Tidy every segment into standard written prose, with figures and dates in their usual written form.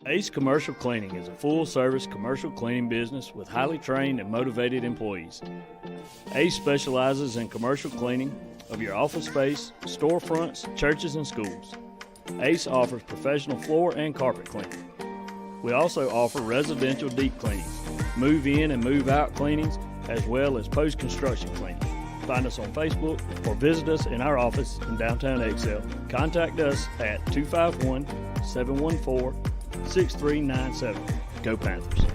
Ace Commercial Cleaning is a full-service commercial cleaning business with highly trained and motivated employees. Ace specializes in commercial cleaning of your office space, storefronts, churches, and schools. Ace offers professional floor and carpet cleaning. We also offer residential deep cleanings, move-in and move-out cleanings, as well as post-construction cleaning. Find us on Facebook or visit us in our office in downtown Excel. Contact us at 251-714-6397. Go Panthers.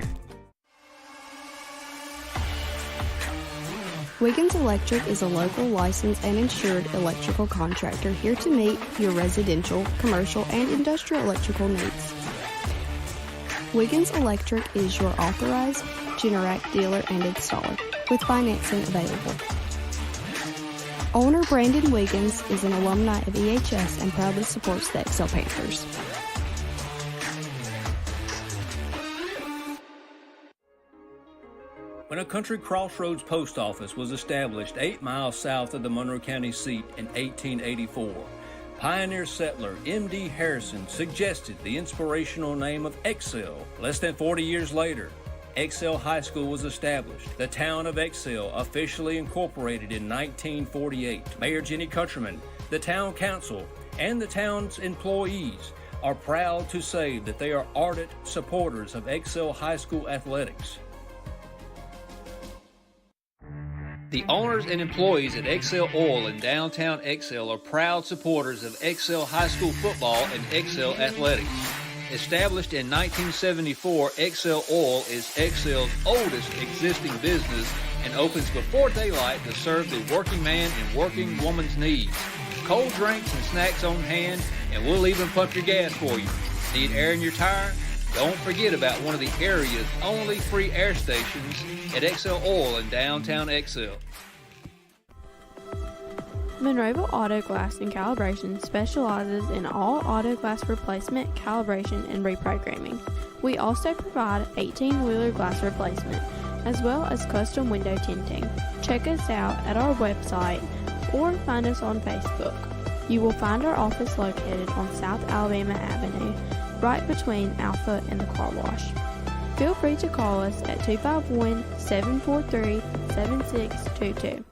Wiggins Electric is a local licensed and insured electrical contractor here to meet your residential, commercial, and industrial electrical needs. Wiggins Electric is your authorized Generac dealer and installer, with financing available. Owner Brandon Wiggins is an alumni of EHS and proudly supports the Excel Panthers. When a Country Crossroads post office was established 8 miles south of the Monroe County seat in 1884, pioneer settler M.D. Harrison suggested the inspirational name of Excel. Less than 40 years later, Excel High School was established. The town of Excel officially incorporated in 1948. Mayor Jenny Countryman, the town council, and the town's employees are proud to say that they are ardent supporters of Excel High School athletics. The owners and employees at Excel Oil in downtown Excel are proud supporters of Excel High School football and Excel athletics. Established in 1974, Excel Oil is Excel's oldest existing business and opens before daylight to serve the working man and working woman's needs. Cold drinks and snacks on hand, and we'll even pump your gas for you. Need air in your tire? Don't forget about one of the area's only free air stations at Excel Oil in downtown Excel. Monroeville Auto Glass and Calibration specializes in all auto glass replacement, calibration, and reprogramming. We also provide 18-wheeler glass replacement, as well as custom window tinting. Check us out at our website or find us on Facebook. You will find our office located on South Alabama Avenue, right between Alpha and the car wash. Feel free to call us at 251-743-7622.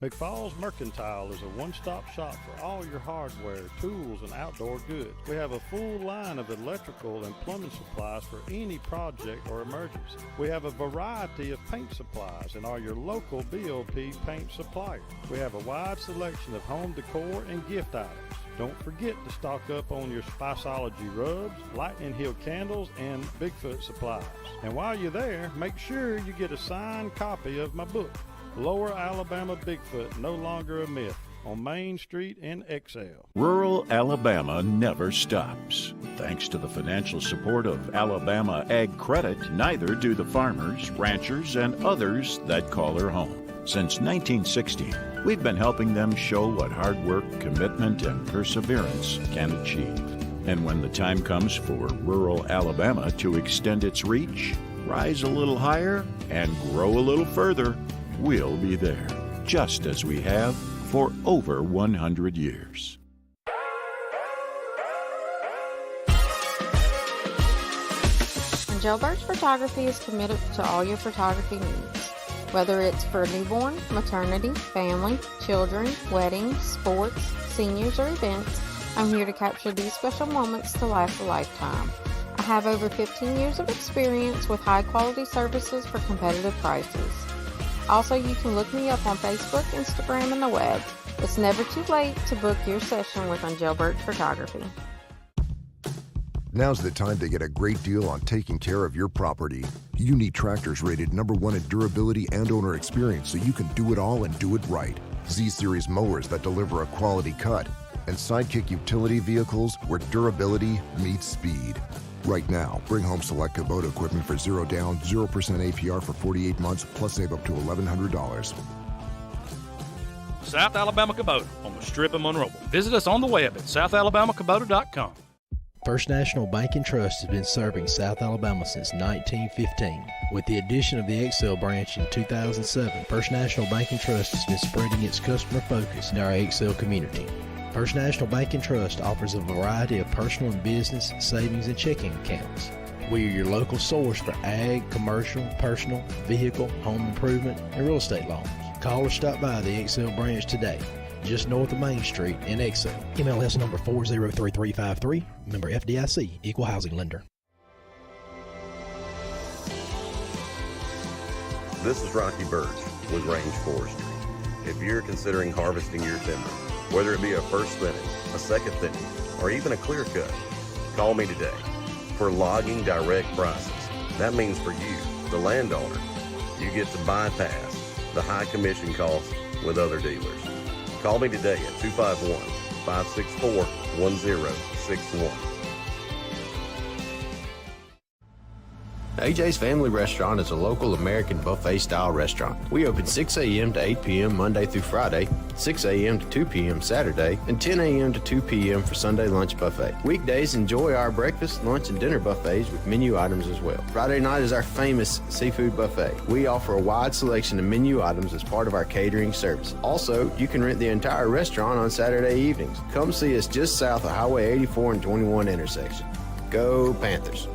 Mcfall's Mercantile is a one-stop shop for all your hardware, tools, and outdoor goods. We have a full line of electrical and plumbing supplies for any project or emergency. We have a variety of paint supplies and are your local BOP paint supplier. We have a wide selection of home decor and gift items. Don't forget to stock up on your Spiceology rubs, Lightning Hill candles, and Bigfoot supplies. And while you're there, make sure you get a signed copy of my book, Lower Alabama Bigfoot, No Longer a Myth, on Main Street in Excel. Rural Alabama never stops. Thanks to the financial support of Alabama Ag Credit, neither do the farmers, ranchers, and others that call her home. Since 1960, we've been helping them show what hard work, commitment, and perseverance can achieve. And when the time comes for rural Alabama to extend its reach, rise a little higher, and grow a little further, we'll be there, just as we have for over 100 years. Jailbird's Photography is committed to all your photography needs. Whether it's for newborn, maternity, family, children, weddings, sports, seniors, or events, I'm here to capture these special moments to last a lifetime. I have over 15 years of experience with high-quality services for competitive prices. Also, you can look me up on Facebook, Instagram, and the web. It's never too late to book your session with Jailbird Photography. Now's the time to get a great deal on taking care of your property. You need tractors rated #1 in durability and owner experience so you can do it all and do it right. Z-Series mowers that deliver a quality cut, and Sidekick utility vehicles where durability meets speed. Right now, bring home select Kubota equipment for 0 down, 0% APR for 48 months, plus save up to $1,100. South Alabama Kubota on the Strip of Monroe. Visit us on the web at southalabamacubota.com. First National Bank and Trust has been serving South Alabama since 1915. With the addition of the Excel branch in 2007, First National Bank and Trust has been spreading its customer focus in our Excel community. First National Bank and Trust offers a variety of personal and business savings and checking accounts. We are your local source for ag, commercial, personal, vehicle, home improvement, and real estate loans. Call or stop by the Excel branch today, just north of Main Street in Excel. MLS number 403353, member FDIC, equal housing lender. This is Rocky Birch with Range Forestry. If you're considering harvesting your timber, whether it be a first thinning, a second thinning, or even a clear cut, call me today. For logging direct prices, that means for you, the landowner, you get to bypass the high commission costs with other dealers. Call me today at 251-564-1061. AJ's Family Restaurant is a local American buffet-style restaurant. We open 6 a.m. to 8 p.m. Monday through Friday, 6 a.m. to 2 p.m. Saturday, and 10 a.m. to 2 p.m. for Sunday lunch buffet. Weekdays, enjoy our breakfast, lunch, and dinner buffets with menu items as well. Friday night is our famous seafood buffet. We offer a wide selection of menu items as part of our catering service. Also, you can rent the entire restaurant on Saturday evenings. Come see us just south of Highway 84 and 21 intersection. Go Panthers!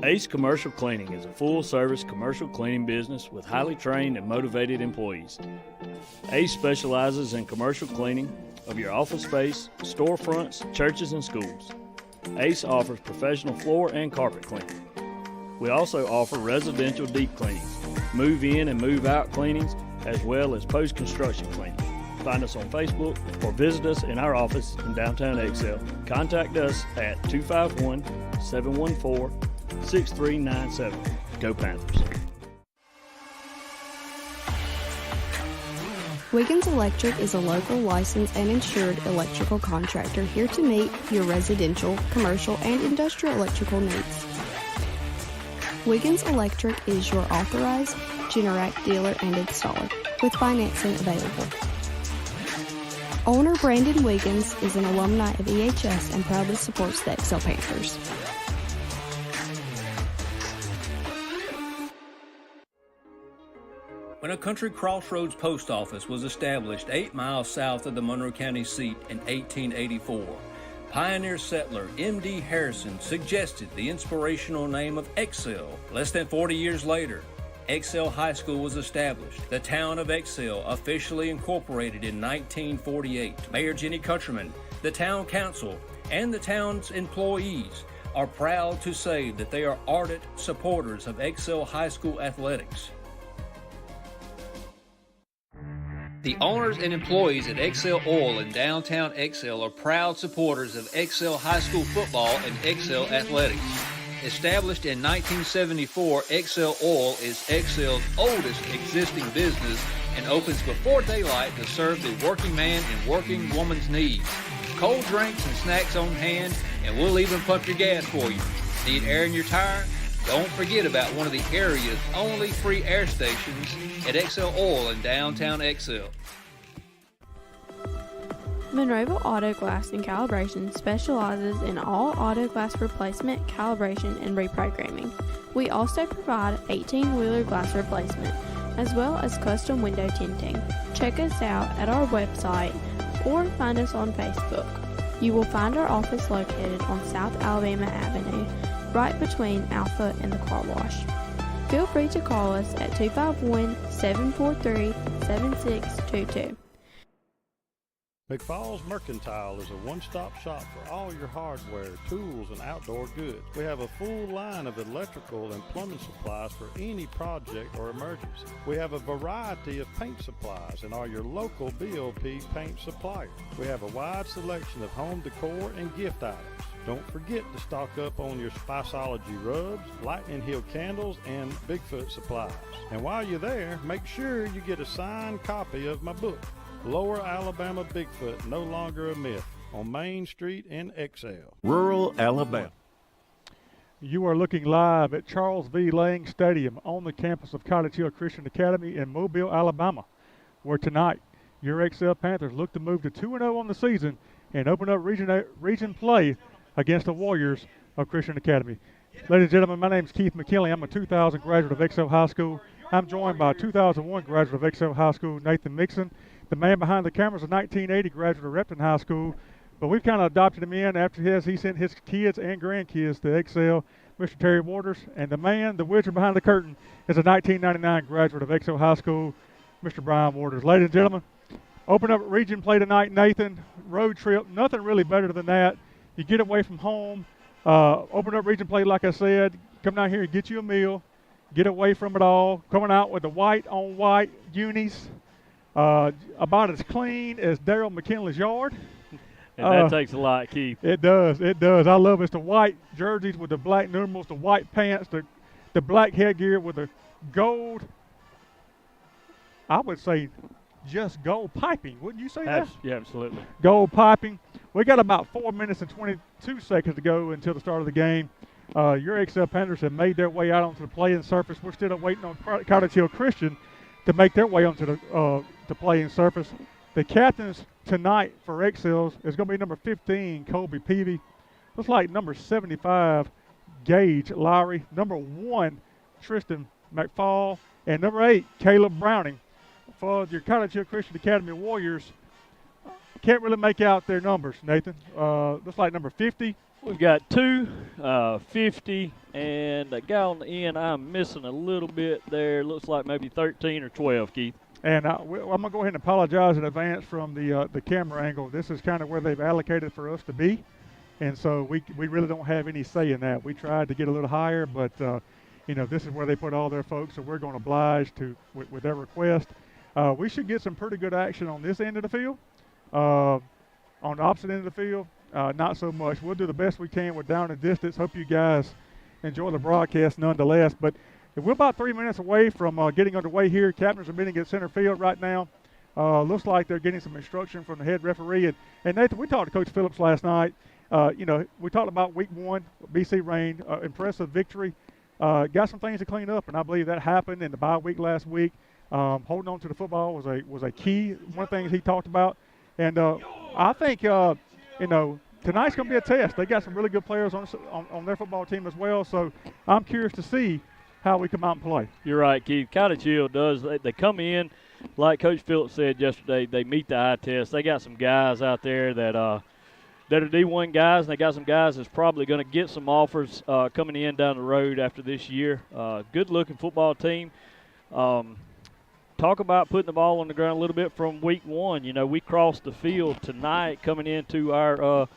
Ace Commercial Cleaning is a full-service commercial cleaning business with highly trained and motivated employees. Ace specializes in commercial cleaning of your office space, storefronts, churches, and schools. Ace offers professional floor and carpet cleaning. We also offer residential deep cleanings, move-in and move-out cleanings, as well as post-construction cleaning. Find us on Facebook or visit us in our office in downtown Excel. Contact us at 251-714-6397. Go Panthers. Wiggins Electric is a local licensed and insured electrical contractor here to meet your residential, commercial, and industrial electrical needs. Wiggins Electric is your authorized Generac dealer and installer with financing available. Owner Brandon Wiggins is an alumni of EHS and proudly supports the Excel Panthers. When a Country Crossroads post office was established 8 miles south of the Monroe County seat in 1884, pioneer settler M.D. Harrison suggested the inspirational name of Excel. Less than 40 years later, Excel High School was established. The town of Excel officially incorporated in 1948. Mayor Jenny Countryman, the town council, and the town's employees are proud to say that they are ardent supporters of Excel High School athletics. The owners and employees at Excel Oil in downtown Excel are proud supporters of Excel High School football and Excel athletics. Established in 1974, Excel Oil is Excel's oldest existing business and opens before daylight to serve the working man and working woman's needs. Cold drinks and snacks on hand, and we'll even pump your gas for you. Need air in your tire? Don't forget about one of the area's only free air stations at Excel Oil in downtown Excel. Monroeville Auto Glass and Calibration specializes in all auto glass replacement, calibration, and reprogramming. We also provide 18-wheeler glass replacement, as well as custom window tinting. Check us out at our website or find us on Facebook. You will find our office located on South Alabama Avenue, right between Alpha and the car wash. Feel free to call us at 251-743-7622. Mcfall's Mercantile is a one-stop shop for all your hardware, tools, and outdoor goods. We have a full line of electrical and plumbing supplies for any project or emergency. We have a variety of paint supplies and are your local BOP paint supplier. We have a wide selection of home decor and gift items. Don't forget to stock up on your Spiceology rubs, Lightning Hill candles, and Bigfoot supplies. And while you're there, make sure you get a signed copy of my book, Lower Alabama Bigfoot, No Longer a Myth, on Main Street in Excel. Rural Alabama. You are looking live at Charles V. Lang Stadium on the campus of Cottage Hill Christian Academy in Mobile, Alabama, where tonight your Excel Panthers look to move to 2-0 on the season and open up region play against the Warriors of Christian Academy. Ladies and gentlemen, my name is Keith McKinley. I'm a 2000 graduate of Excel High School. I'm joined by a 2001 graduate of Excel High School, Nathan Mixon. The man behind the camera is a 1980 graduate of Repton High School, but we've kind of adopted him in after he sent his kids and grandkids to Excel, Mr. Terry Waters. And the man, the wizard behind the curtain, is a 1999 graduate of Excel High School, Mr. Brian Waters. Ladies and gentlemen, open up region play tonight, Nathan. Road trip, nothing really better than that. You get away from home, open up region play, like I said, come down here and get you a meal, get away from it all, coming out with the white on white unis. About as clean as Daryl McKinley's yard. And that takes a lot, Keith. It does. It does. I love it. It's the white jerseys with the black numerals, the white pants, the black headgear with the gold, I would say just gold piping. Wouldn't you say that? Yeah, absolutely. Gold piping. We got about 4 minutes and 22 seconds to go until the start of the game. Your Excel Panthers have made their way out onto the playing surface. We're still waiting on Cottage Hill Christian to make their way onto the playing surface. The captains tonight for Excels is going to be number 15, Colby Peavy. Looks like number 75, Gage Lowry. Number 1, Tristan Mcfall. And number 8, Caleb Browning. For your Cottage Hill Christian Academy Warriors, can't really make out their numbers, Nathan. Looks like number 50. We've got 2, 50, and a guy on the end I'm missing a little bit there. Looks like maybe 13 or 12, Keith. And I'm going to go ahead and apologize in advance from the camera angle. This is kind of where they've allocated for us to be. And so we really don't have any say in that. We tried to get a little higher, but, this is where they put all their folks, so we're going to oblige with their request. We should get some pretty good action on this end of the field. On the opposite end of the field, not so much. We'll do the best we can with down and distance. Hope you guys enjoy the broadcast nonetheless. But we're about 3 minutes away from getting underway here. Captains are meeting at center field right now. Looks like they're getting some instruction from the head referee. And Nathan, we talked to Coach Phillips last night. We talked about week 1, BC Rain, impressive victory. Got some things to clean up, and I believe that happened in the bye week last week. Holding on to the football was a key. One of the things he talked about. And I think, tonight's going to be a test. They got some really good players on their football team as well. So I'm curious to see how we come out and play. You're right, Keith. Cottage Hill does. They come in, like Coach Phillips said yesterday, they meet the eye test. They got some guys out there that are D1 guys, and they got some guys that's probably going to get some offers coming in down the road after this year. Good-looking football team. Talk about putting the ball on the ground a little bit from week 1. We crossed the field tonight coming into our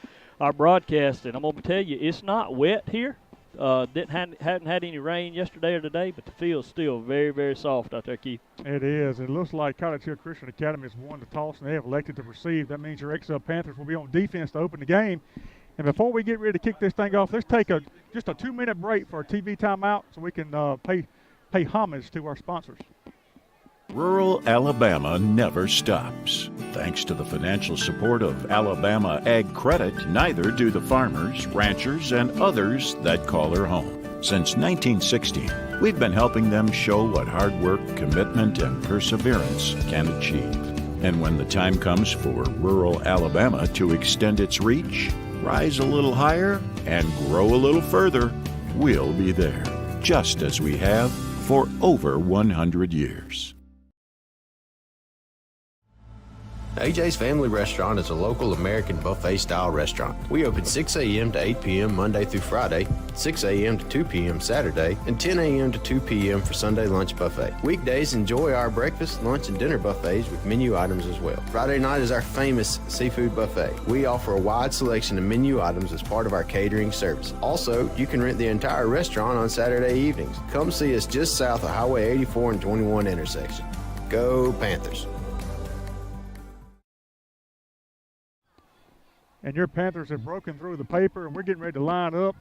broadcast, and I'm going to tell you, it's not wet here. Hadn't had any rain yesterday or today, but the field's still very, very soft out there, Keith. It is. It looks like Cottage Hill Christian Academy has won the toss, and they have elected to receive. That means your Excel Panthers will be on defense to open the game. And before we get ready to kick this thing off, let's take just a 2-minute break for a TV timeout so we can pay homage to our sponsors. Rural Alabama never stops. Thanks to the financial support of Alabama Ag Credit, neither do the farmers, ranchers, and others that call her home. Since 1960, we've been helping them show what hard work, commitment, and perseverance can achieve. And when the time comes for rural Alabama to extend its reach, rise a little higher, and grow a little further, we'll be there, just as we have for over 100 years. AJ's Family Restaurant is a local American buffet-style restaurant. We open 6 a.m. to 8 p.m. Monday through Friday, 6 a.m. to 2 p.m. Saturday, and 10 a.m. to 2 p.m. for Sunday lunch buffet. Weekdays, enjoy our breakfast, lunch, and dinner buffets with menu items as well. Friday night is our famous seafood buffet. We offer a wide selection of menu items as part of our catering service. Also, you can rent the entire restaurant on Saturday evenings. Come see us just south of Highway 84 and 21 intersection. Go Panthers! And your Panthers have broken through the paper, and we're getting ready to line up.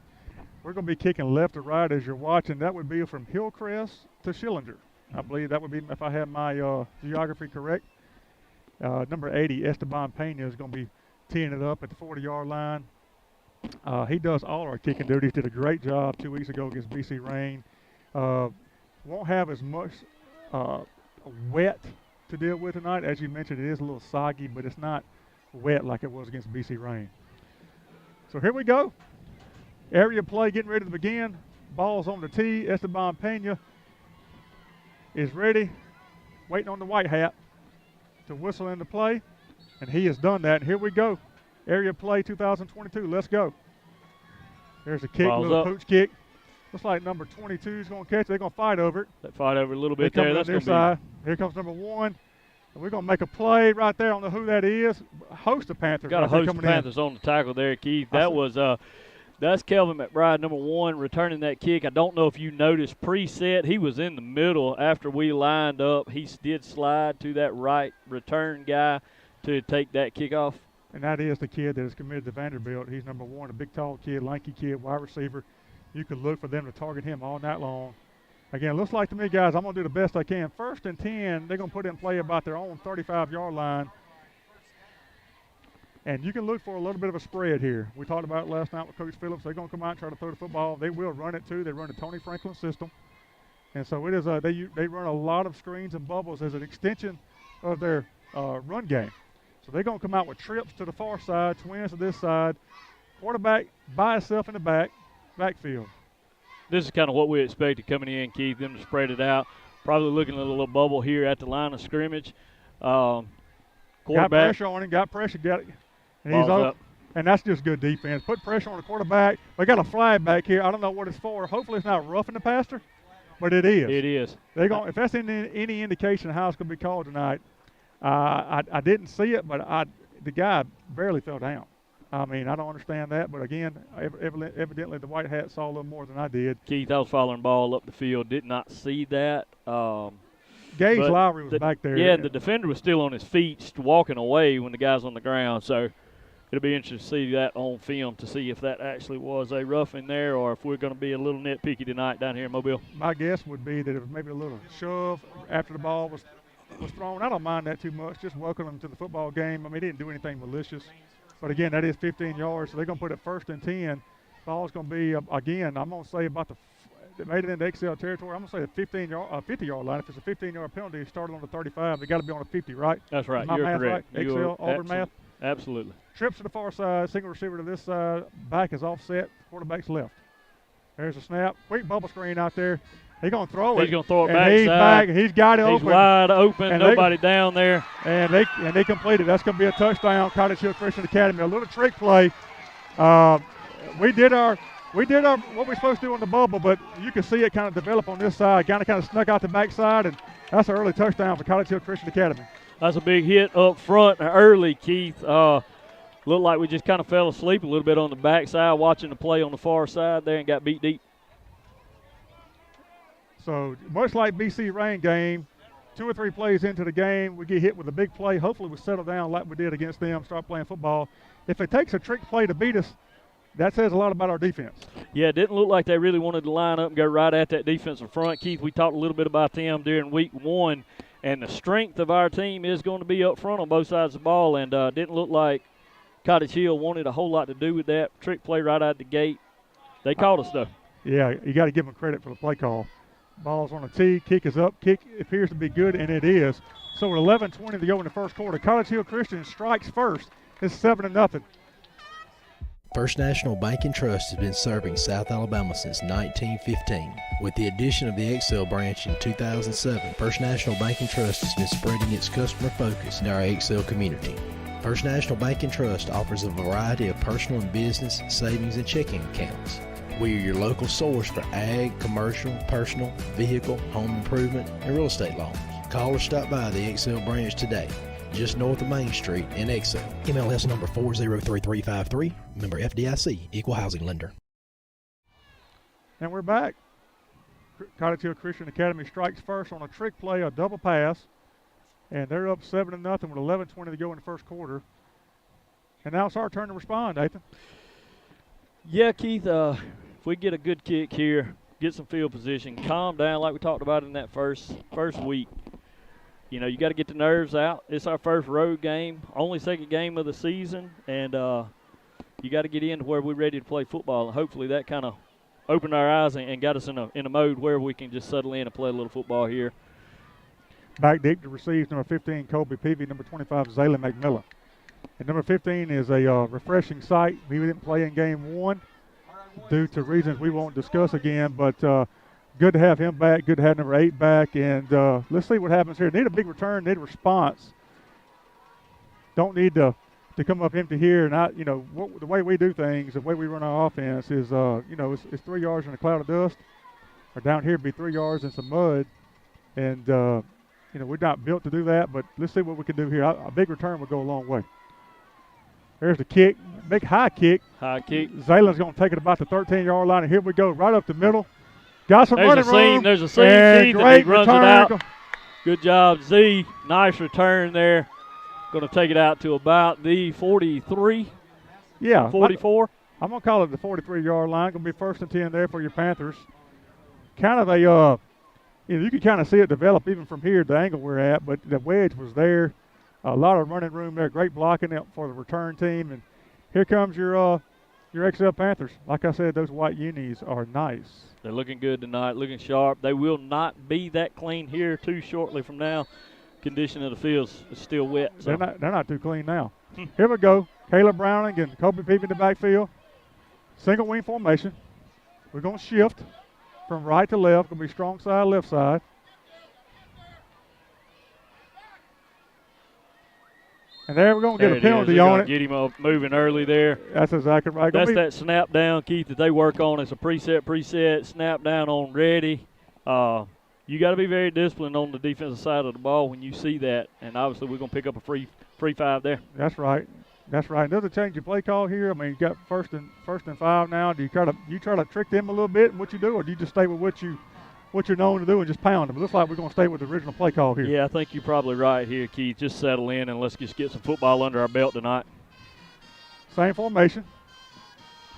We're going to be kicking left to right as you're watching. That would be from Hillcrest to Schillinger. I believe that would be, if I have my geography correct. Number 80, Esteban Pena, is going to be teeing it up at the 40-yard line. He does all our kicking duties. Did a great job 2 weeks ago against BC Rain. Won't have as much wet to deal with tonight. As you mentioned, it is a little soggy, but it's not wet like it was against BC Rain. So here we go. Area play getting ready to begin. Ball's on the tee. Esteban Pena is ready, waiting on the white hat. to whistle into play, and he has done that. And here we go. Area play 2022. Let's go. There's a kick, Ball's little up. pooch kick. Looks like number 22 is going to catch it. They're going to fight over it. They fight over a little bit They come there. on That's their going to side. Here comes number 1. And we're going to make a play right there on who that is. Host of Panthers. got a right there host of coming in. Panthers on the tackle there, Keith. That was that's Kelvin McBride, number 1, returning that kick. I don't know if you noticed preset. He was in the middle after we lined up. He did slide to that right return guy to take that kickoff. And that is the kid that is committed to Vanderbilt. He's number 1, a big, tall kid, lanky kid, wide receiver. You could look for them to target him all night long. Again, looks like to me, guys, I'm going to do the best I can. 1st and 10, they're going to put in play about their own 35-yard line. And you can look for a little bit of a spread here. We talked about it last night with Coach Phillips. They're going to come out and try to throw the football. They will run it, too. They run the Tony Franklin system. And so it is they run a lot of screens and bubbles as an extension of their run game. So they're going to come out with trips to the far side, twins to this side, quarterback by itself in the backfield. This is kind of what we expected coming in, Keith, them to spread it out. Probably looking at a little bubble here at the line of scrimmage. Quarterback. Got pressure on him, got it. And he's Ball's up. And that's just good defense. Put pressure on the quarterback. They got a flag back here. I don't know what it's for. Hopefully it's not roughing the passer, but it is. It is. They're going. If that's any indication of how it's going to be called tonight, I didn't see it, but the guy barely fell down. I mean, I don't understand that, but again, evidently the white hat saw a little more than I did. Keith, I was following ball up the field, did not see that. Gage Lowry was back there. Yeah, the defender was still on his feet, walking away when the guy's on the ground. So it'll be interesting to see that on film to see if that actually was a roughing there or if we're going to be a little nitpicky tonight down here in Mobile. My guess would be that it was maybe a little shove after the ball was thrown. I don't mind that too much. Just welcome them to the football game. I mean, he didn't do anything malicious. But, again, that is 15 yards, so they're going to put it 1st and 10. Ball's going to be, again, I'm going to say about they made it into XL territory. I'm going to say the 50-yard line. If it's a 15-yard penalty, it started on the 35. They got to be on the 50, right? That's right. Is my You're math correct. right? XL, Auburn math? Absolutely. Trips to the far side, single receiver to this side. Back is offset, quarterback's left. There's a snap. Quick bubble screen out there. He's going to throw it. He's going to throw it and back. He's back. He's got it open. He's wide open. And nobody down there. And they completed. That's going to be a touchdown. Cottage Hill Christian Academy. A little trick play. We did our what we're supposed to do on the bubble, but you can see it kind of develop on this side. Kind of snuck out the backside, and that's an early touchdown for Cottage Hill Christian Academy. That's a big hit up front early, Keith. Looked like we just kind of fell asleep a little bit on the backside watching the play on the far side there and got beat deep. So much like BC Rain game, 2 or 3 plays into the game, we get hit with a big play. Hopefully we settle down like we did against them, start playing football. If it takes a trick play to beat us, that says a lot about our defense. Yeah, it didn't look like they really wanted to line up and go right at that defensive front. Keith, we talked a little bit about them during week 1, and the strength of our team is going to be up front on both sides of the ball, and didn't look like Cottage Hill wanted a whole lot to do with that. Trick play right out the gate. They caught us, though. Yeah, you got to give them credit for the play call. Ball's on a tee. Kick is up. Kick appears to be good, and it is. So with 11:20 to go in the first quarter, Cottage Hill Christian strikes first. It's 7-0. First National Bank and Trust has been serving South Alabama since 1915. With the addition of the XL branch in 2007, First National Bank and Trust has been spreading its customer focus in our XL community. First National Bank and Trust offers a variety of personal and business savings and checking accounts. We are your local source for ag, commercial, personal, vehicle, home improvement, and real estate loans. Call or stop by the XL branch today, just north of Main Street in XL. MLS number 403353, member FDIC, equal housing lender. And we're back. Cottage Hill Christian Academy strikes first on a trick play, a double pass. And they're up 7-0 with 11:20 to go in the first quarter. And now it's our turn to respond, Nathan. Yeah, Keith, if we get a good kick here, get some field position, calm down like we talked about in that first week. You know, you got to get the nerves out. It's our first road game, only second game of the season, and you got to get into where we're ready to play football. And hopefully that kind of opened our eyes and got us in a mode where we can just settle in and play a little football here. Back deep to receive number 15, Colby Peavy, number 25, Zaylen McMillan. And number 15 is a refreshing sight. We didn't play in game 1 due to reasons we won't discuss again, but good to have him back, good to have number 8 back, and let's see what happens here. Need a big return, need a response. don't need to come up empty here. And the way we do things, the way we run our offense is, it's 3 yards in a cloud of dust, or down here it'd be 3 yards in some mud, and we're not built to do that. But let's see what we can do here. A big return would go a long way. There's the kick, big high kick. High kick. Zaylen's going to take it about the 13-yard line, and here we go, right up the middle. Got some running room. There's a seam. And great runs return. It out. Good job, Z. Nice return there. Going to take it out to about the 43. Yeah. 44. I'm going to call it the 43-yard line. Going to be 1st and 10 there for your Panthers. Kind of a, you can kind of see it develop even from here, the angle we're at, but the wedge was there. A lot of running room there. Great blocking out for the return team. And here comes your XL Panthers. Like I said, those white unis are nice. They're looking good tonight, looking sharp. They will not be that clean here too shortly from now. Condition of the field is still wet. So. They're not too clean now. Here we go. Caleb Browning and Kobe Peavy in the backfield. Single wing formation. We're going to shift from right to left. Going to be strong side, left side. And there we're going to get a penalty on it. Get him up moving early there. That's exactly right. That's that snap down, Keith, that they work on. It's a preset, snap down on ready. You got to be very disciplined on the defensive side of the ball when you see that. And obviously we're going to pick up a free 5 there. That's right. There's a change of play call here. I mean, you got first and 5 now. Do you try to trick them a little bit in what you do, or do you just stay with what you're known to do and just pound them? It looks like we're going to stay with the original play call here. Yeah, I think you're probably right here, Keith. Just settle in and let's just get some football under our belt tonight. Same formation.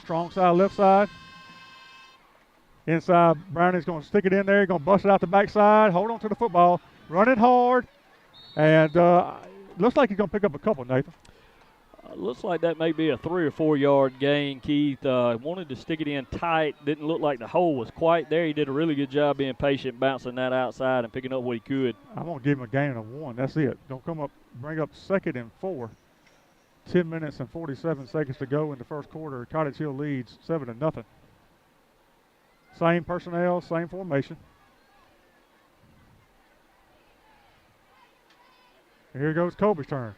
Strong side, left side. Inside, Browning's going to stick it in there. He's going to bust it out the backside. Hold on to the football. Run it hard. And looks like he's going to pick up a couple, Nathan. Looks like that may be a 3 or 4 yard gain, Keith. Wanted to stick it in tight. Didn't look like the hole was quite there. He did a really good job being patient, bouncing that outside and picking up what he could. I'm going to give him a gain of 1. That's it. Don't come up, bring up 2nd and 4. 10 minutes and 47 seconds to go in the first quarter. Cottage Hill leads 7-0. Same personnel, same formation. And here goes Kobe's turn.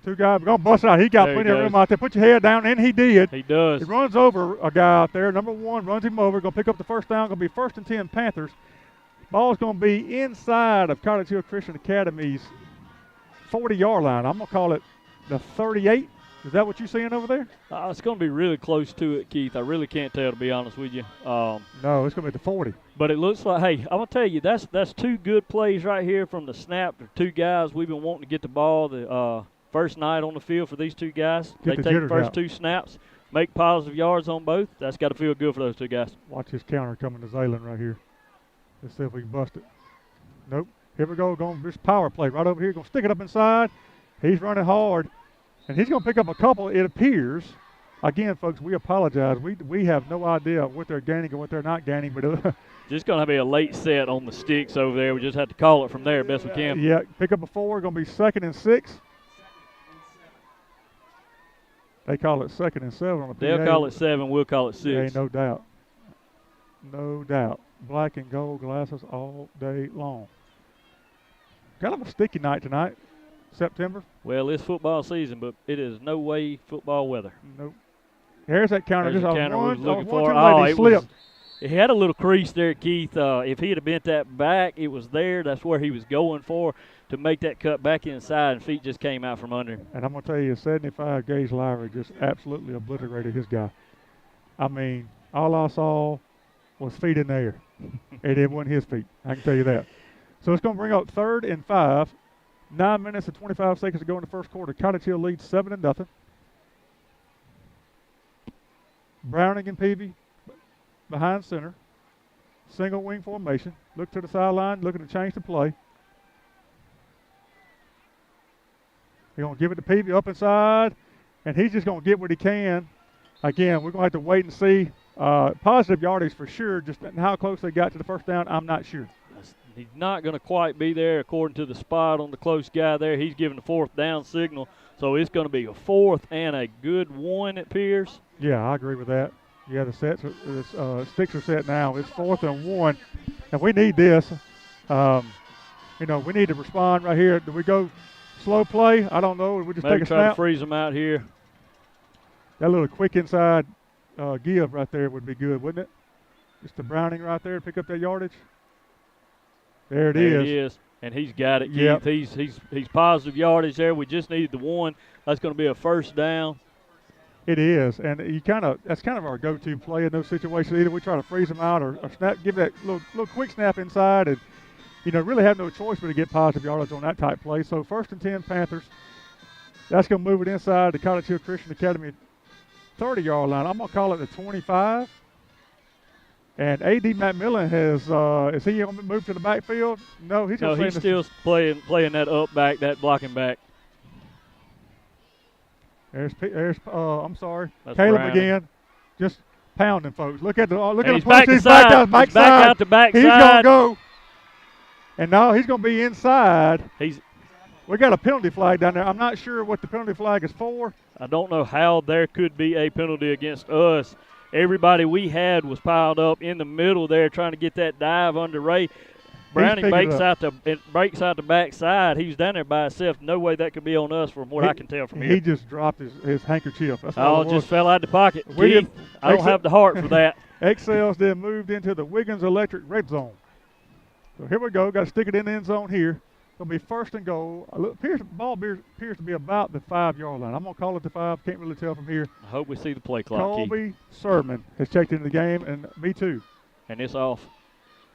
2 guys, we're going to bust it out. He got plenty of room out there. Put your head down, and he did. He does. He runs over a guy out there. Number 1 runs him over. Going to pick up the first down. Going to be 1st and 10 Panthers. Ball's going to be inside of Cottage Hill Christian Academy's 40-yard line. I'm going to call it the 38. Is that what you're seeing over there? It's going to be really close to it, Keith. I really can't tell, to be honest with you. No, it's going to be the 40. But it looks like, hey, I'm going to tell you, that's 2 good plays right here from the snap. The 2 guys we've been wanting to get the ball the first night on the field for these 2 guys. They take the first 2 snaps, make positive yards on both. That's got to feel good for those 2 guys. Watch his counter coming to Zaylen right here. Let's see if we can bust it. Nope. Here we go. Going this power play right over here. Going to stick it up inside. He's running hard. And he's going to pick up a couple, it appears. Again, folks, we apologize. We have no idea what they're gaining and what they're not gaining. But just going to be a late set on the sticks over there. We just have to call it from there best we can. Yeah, pick up a 4. Going to be 2nd and 6. They call it 2nd and 7 on the PA. They'll call it 7. We'll call it 6. Yeah, no doubt. No doubt. Black and gold glasses all day long. Kind of a sticky night tonight. September. Well, it's football season, but it is no way football weather. Nope. Here's that counter. There's just the counter one, was looking for. He slipped. It had a little crease there, Keith. If he had bent that back, it was there. That's where he was going for to make that cut back inside, and feet just came out from under him. And I'm going to tell you, 75 Gage Lowry just absolutely obliterated his guy. I mean, all I saw was feet in the air, and it wasn't his feet. I can tell you that. So it's going to bring up 3rd and 5. 9 minutes and 25 seconds to go in the first quarter. Cottage Hill leads 7-0. Browning and Peavy behind center. Single wing formation. Look to the sideline, looking to change the play. They're going to give it to Peavy up inside, and he's just going to get what he can. Again, we're going to have to wait and see. Positive yardage for sure. Just how close they got to the first down, I'm not sure. He's not going to quite be there according to the spot on the close guy there. He's giving the 4th down signal. So it's going to be a 4th and a good 1, it appears. Yeah, I agree with that. Yeah, the sticks are set now. It's 4th and 1. And we need this. We need to respond right here. Do we go slow play. I don't know. We just Maybe take a try snap. to freeze them out here. That little quick inside give right there would be good, wouldn't it? Just the Browning right there to pick up that yardage. There it is. And he's got it, Keith. Yep. He's positive yardage there. We just needed the one. That's going to be a first down. It is, and that's kind of our go-to play in those situations. Either we try to freeze them out or snap, give that little quick snap inside, and really have no choice but to get positive yardage on that type play. So 1st and 10 Panthers. That's going to move it inside the Cottage Hill Christian Academy 30-yard line. I'm going to call it the 25. And A.D. McMillan is he going to move to the backfield? No, he's still playing that up back, that blocking back. There's I'm sorry, That's Caleb Browning. again, just pounding folks. Look at the he's push. He's back out the back He's side. going to go. And now he's going to be inside. We got a penalty flag down there. I'm not sure what the penalty flag is for. I don't know how there could be a penalty against us. Everybody we had was piled up in the middle there trying to get that dive under Ray. Browning breaks out the back side. He's down there by himself. No way that could be on us from what I can tell from here. He just dropped his handkerchief. That's all it just fell out of the pocket. Keith, I don't have the heart for that. Excels then moved into the Wiggins Electric red zone. So here we go. Got to stick it in the end zone here. It'll be 1st and goal. Ball appears to be about the 5-yard line. I'm going to call it the 5. Can't really tell from here. I hope we see the play clock, Colby Keith. Sermon has checked into the game, and me too. And it's off.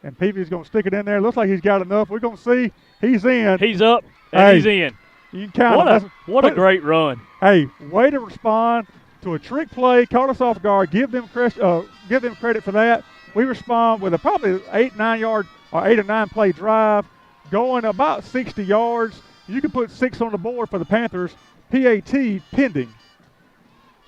And Peavy's going to stick it in there. Looks like he's got enough. We're going to see. He's in. He's up, and he's in. You can count what a great run. Hey, way to respond to a trick play. Caught us off guard. Give them credit for that. We respond with a probably 8 or 9 play drive, going about 60 yards. You can put 6 on the board for the Panthers. PAT pending.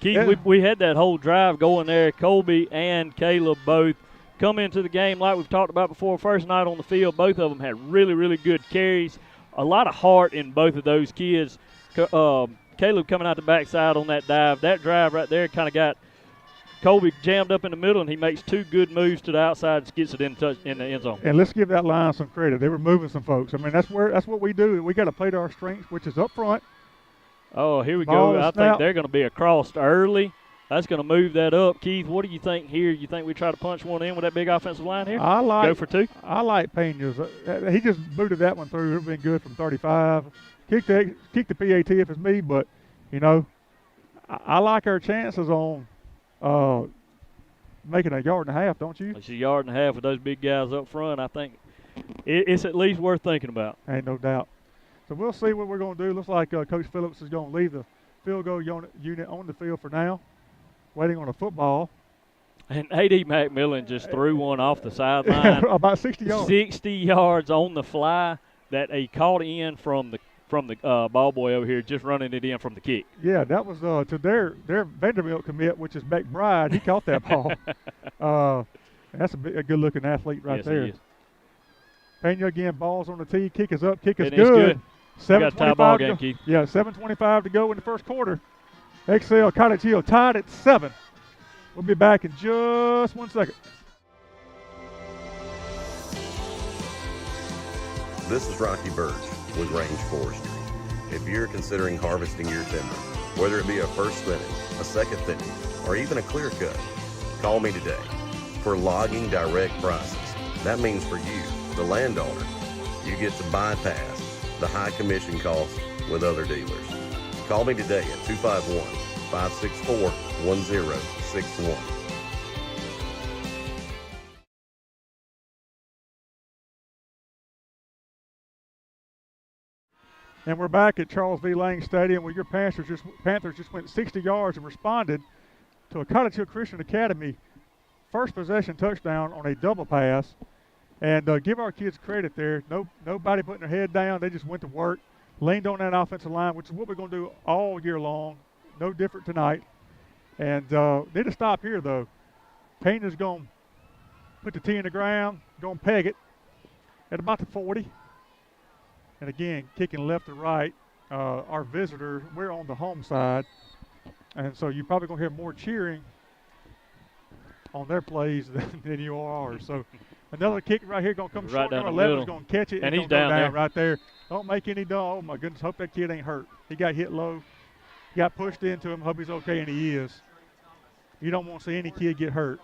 Keith, we had that whole drive going there. Colby and Caleb both come into the game like we've talked about before. First night on the field, both of them had really, really good carries. A lot of heart in both of those kids. Caleb coming out the backside on that dive. That drive right there kind of got Colby jammed up in the middle, and he makes 2 good moves to the outside and gets it in the end zone. And let's give that line some credit. They were moving some folks. I mean, that's what we do. We got to play to our strengths, which is up front. Oh, here we go. I think they're going to be across early. That's going to move that up. Keith, what do you think here? You think we try to punch one in with that big offensive line here? Go for 2? I like Pena's. He just booted that one through. It would have been good from 35. Kick the PAT if it's me, but, I like our chances on making a 1.5 yards, don't you? It's a 1.5 yards with those big guys up front. I think it's at least worth thinking about. Ain't no doubt. So we'll see what we're going to do. Looks like Coach Phillips is going to leave the field goal unit on the field for now, waiting on a football. And A.D. McMillan just threw one off the sideline. About 60 yards. 60 yards on the fly that he caught in from the ball boy over here, just running it in from the kick. Yeah, that was to their Vanderbilt commit, which is McBride. He caught that ball. That's a good-looking athlete right there. He is. Pena again, balls on the tee. Kick is up. Kick is It's good. 7:25 game, Keith. Yeah, 7:25 to go in the first quarter. XL Cottage Hill tied at 7. We'll be back in just 1 second. This is Rocky Bird with Range Forestry. If you're considering harvesting your timber, whether it be a first thinning, a second thinning, or even a clear cut, call me today. For logging direct prices, that means for you, the landowner, you get to bypass the high commission costs with other dealers. Call me today at 251-564-1061. And we're back at Charles V. Lang Stadium where your Panthers just went 60 yards and responded to a Cottage Hill Christian Academy first possession touchdown on a double pass. And give our kids credit there. Nobody putting their head down. They just went to work, leaned on that offensive line, which is what we're going to do all year long. No different tonight. And need to stop here, though. Pena's going to put the tee in the ground, going to peg it at about the 40. And again, kicking left to right. Our visitor, we're on the home side. And so you're probably going to hear more cheering on their plays than you are ours. So another kick right here going to come right short. down Number the 11 middle. is going to catch it. And he's down there. Right there. Don't make any oh my goodness, hope that kid ain't hurt. He got hit low, got pushed into him, hope he's okay, and he is. You don't want to see any kid get hurt.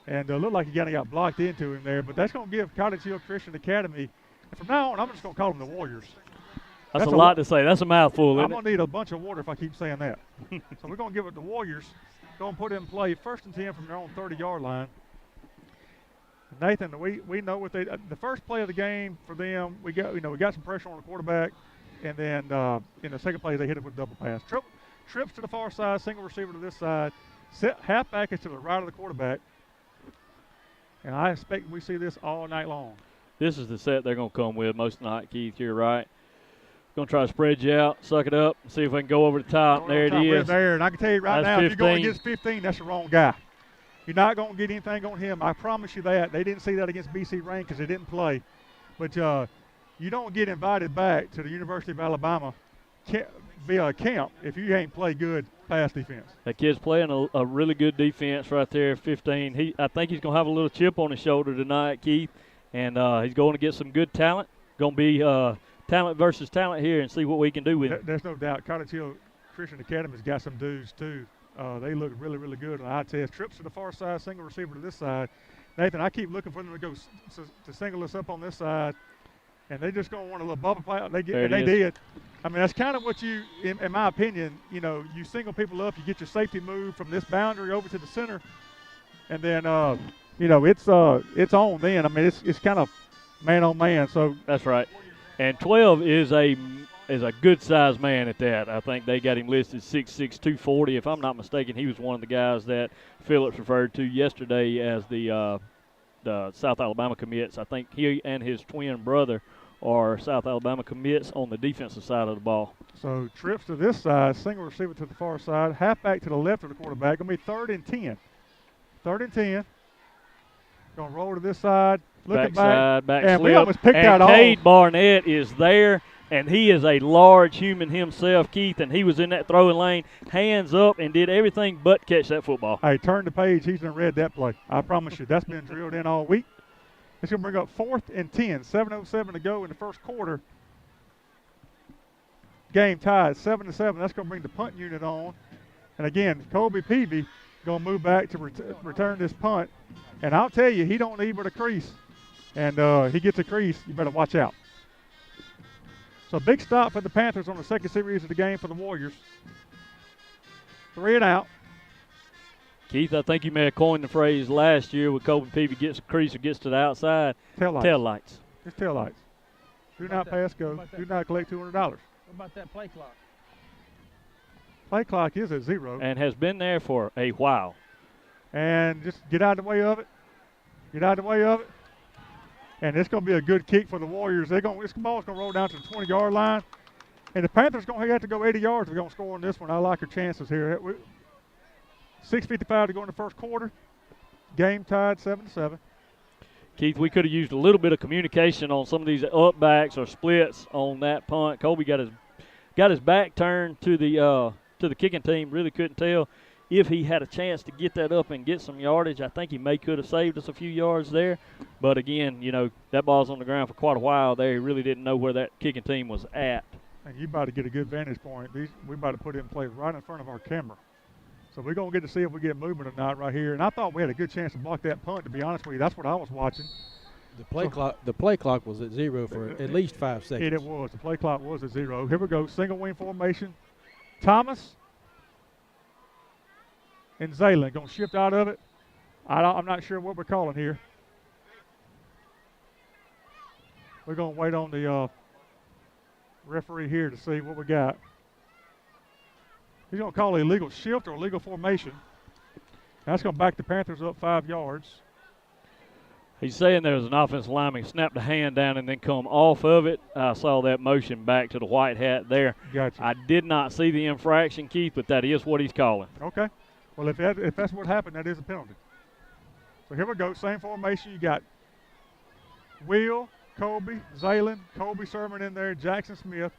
And looked like he kind of got blocked into him there, but that's going to give Cottage Hill Christian Academy, and from now on, I'm just going to call them the Warriors. That's a lot to say. That's a mouthful, isn't I'm going to need a bunch of water if I keep saying that. So we're going to give it the Warriors. Going to put in play 1st and 10 from their own 30-yard line. Nathan, we know what they the first play of the game for them. We got some pressure on the quarterback, and then in the second play they hit it with a double pass. Trips to the far side, single receiver to this side. Halfback is to the right of the quarterback, and I expect we see this all night long. This is the set they're going to come with most of the night, Keith. You're right. Going to try to spread you out, suck it up, see if we can go over the top. There it is. We're there, and I can tell you right that's now, 15. if you're going against 15, that's the wrong guy. You're not going to get anything on him. I promise you that. They didn't see that against BC Rain because they didn't play. But you don't get invited back to the University of Alabama via camp if you ain't play good pass defense. That kid's playing a really good defense right there, 15. I think he's going to have a little chip on his shoulder tonight, Keith, and he's going to get some good talent. Going to be talent versus talent here and see what we can do with him. There's no doubt. Cottage Hill Christian Academy's got some dudes, too. They look really, really good on the eye test. Trips to the far side, single receiver to this side. Nathan, I keep looking for them to go to single us up on this side, and they just going to want a little bubble play. They did. I mean, that's kind of what you, in my opinion, you single people up, you get your safety move from this boundary over to the center, and then, it's on then. I mean, it's kind of man on man. So that's right. And 12 is a good-sized man at that. I think they got him listed 6'6", 240. If I'm not mistaken, he was one of the guys that Phillips referred to yesterday as the South Alabama commits. I think he and his twin brother are South Alabama commits on the defensive side of the ball. So trips to this side, single receiver to the far side, halfback to the left of the quarterback. Going to be 3rd and 10. 3rd and 10. Going to roll to this side. Looking back and slip. We almost picked that off. And Cade off. Barnett is there. And he is a large human himself, Keith, and he was in that throwing lane, hands up, and did everything but catch that football. Hey, turn the page. He's done read that play. I promise you, that's been drilled in all week. It's going to bring up 4th and 10, 7:07 to go in the first quarter. Game tied, 7-7. That's going to bring the punt unit on. And again, Colby Peavy going to move back to return this punt. And I'll tell you, he don't need but a crease. And he gets a crease, you better watch out. So big stop for the Panthers on the second series of the game for the Warriors. 3 and out. Keith, I think you may have coined the phrase last year with Colby Peavy gets a crease or gets to the outside. Tail lights. Just tail lights. Do not pass go. Do not collect $200. What about that play clock? Play clock is at 0. And has been there for a while. And just get out of the way of it. Get out of the way of it. And it's going to be a good kick for the Warriors. This ball's going to roll down to the 20-yard line. And the Panthers going to have to go 80 yards if they're going to score on this one. I like our chances here. 6:55 to go in the first quarter. Game tied 7-7. Keith, we could have used a little bit of communication on some of these upbacks or splits on that punt. Colby got his back turned to the kicking team. Really couldn't tell if he had a chance to get that up and get some yardage. I think he could have saved us a few yards there. But again, that ball's on the ground for quite a while there. He really didn't know where that kicking team was at. And you about to get a good vantage point. We about to put it in play right in front of our camera. So we're going to get to see if we get movement or not right here. And I thought we had a good chance to block that punt, to be honest with you. That's what I was watching. The play clock was at 0 for at least 5 seconds. It was. The play clock was at 0. Here we go. Single wing formation. Thomas and Zaylen going to shift out of it. I'm not sure what we're calling here. We're going to wait on the referee here to see what we got. He's going to call an illegal shift or illegal formation. That's going to back the Panthers up 5 yards. He's saying there's an offensive lineman snapped the hand down and then come off of it. I saw that motion back to the white hat there. Gotcha. I did not see the infraction, Keith, but that is what he's calling. Okay. Well, if that's what happened, that is a penalty. So here we go. Same formation. You got Will, Colby, Zaylen, Colby Sermon in there, Jackson Smith,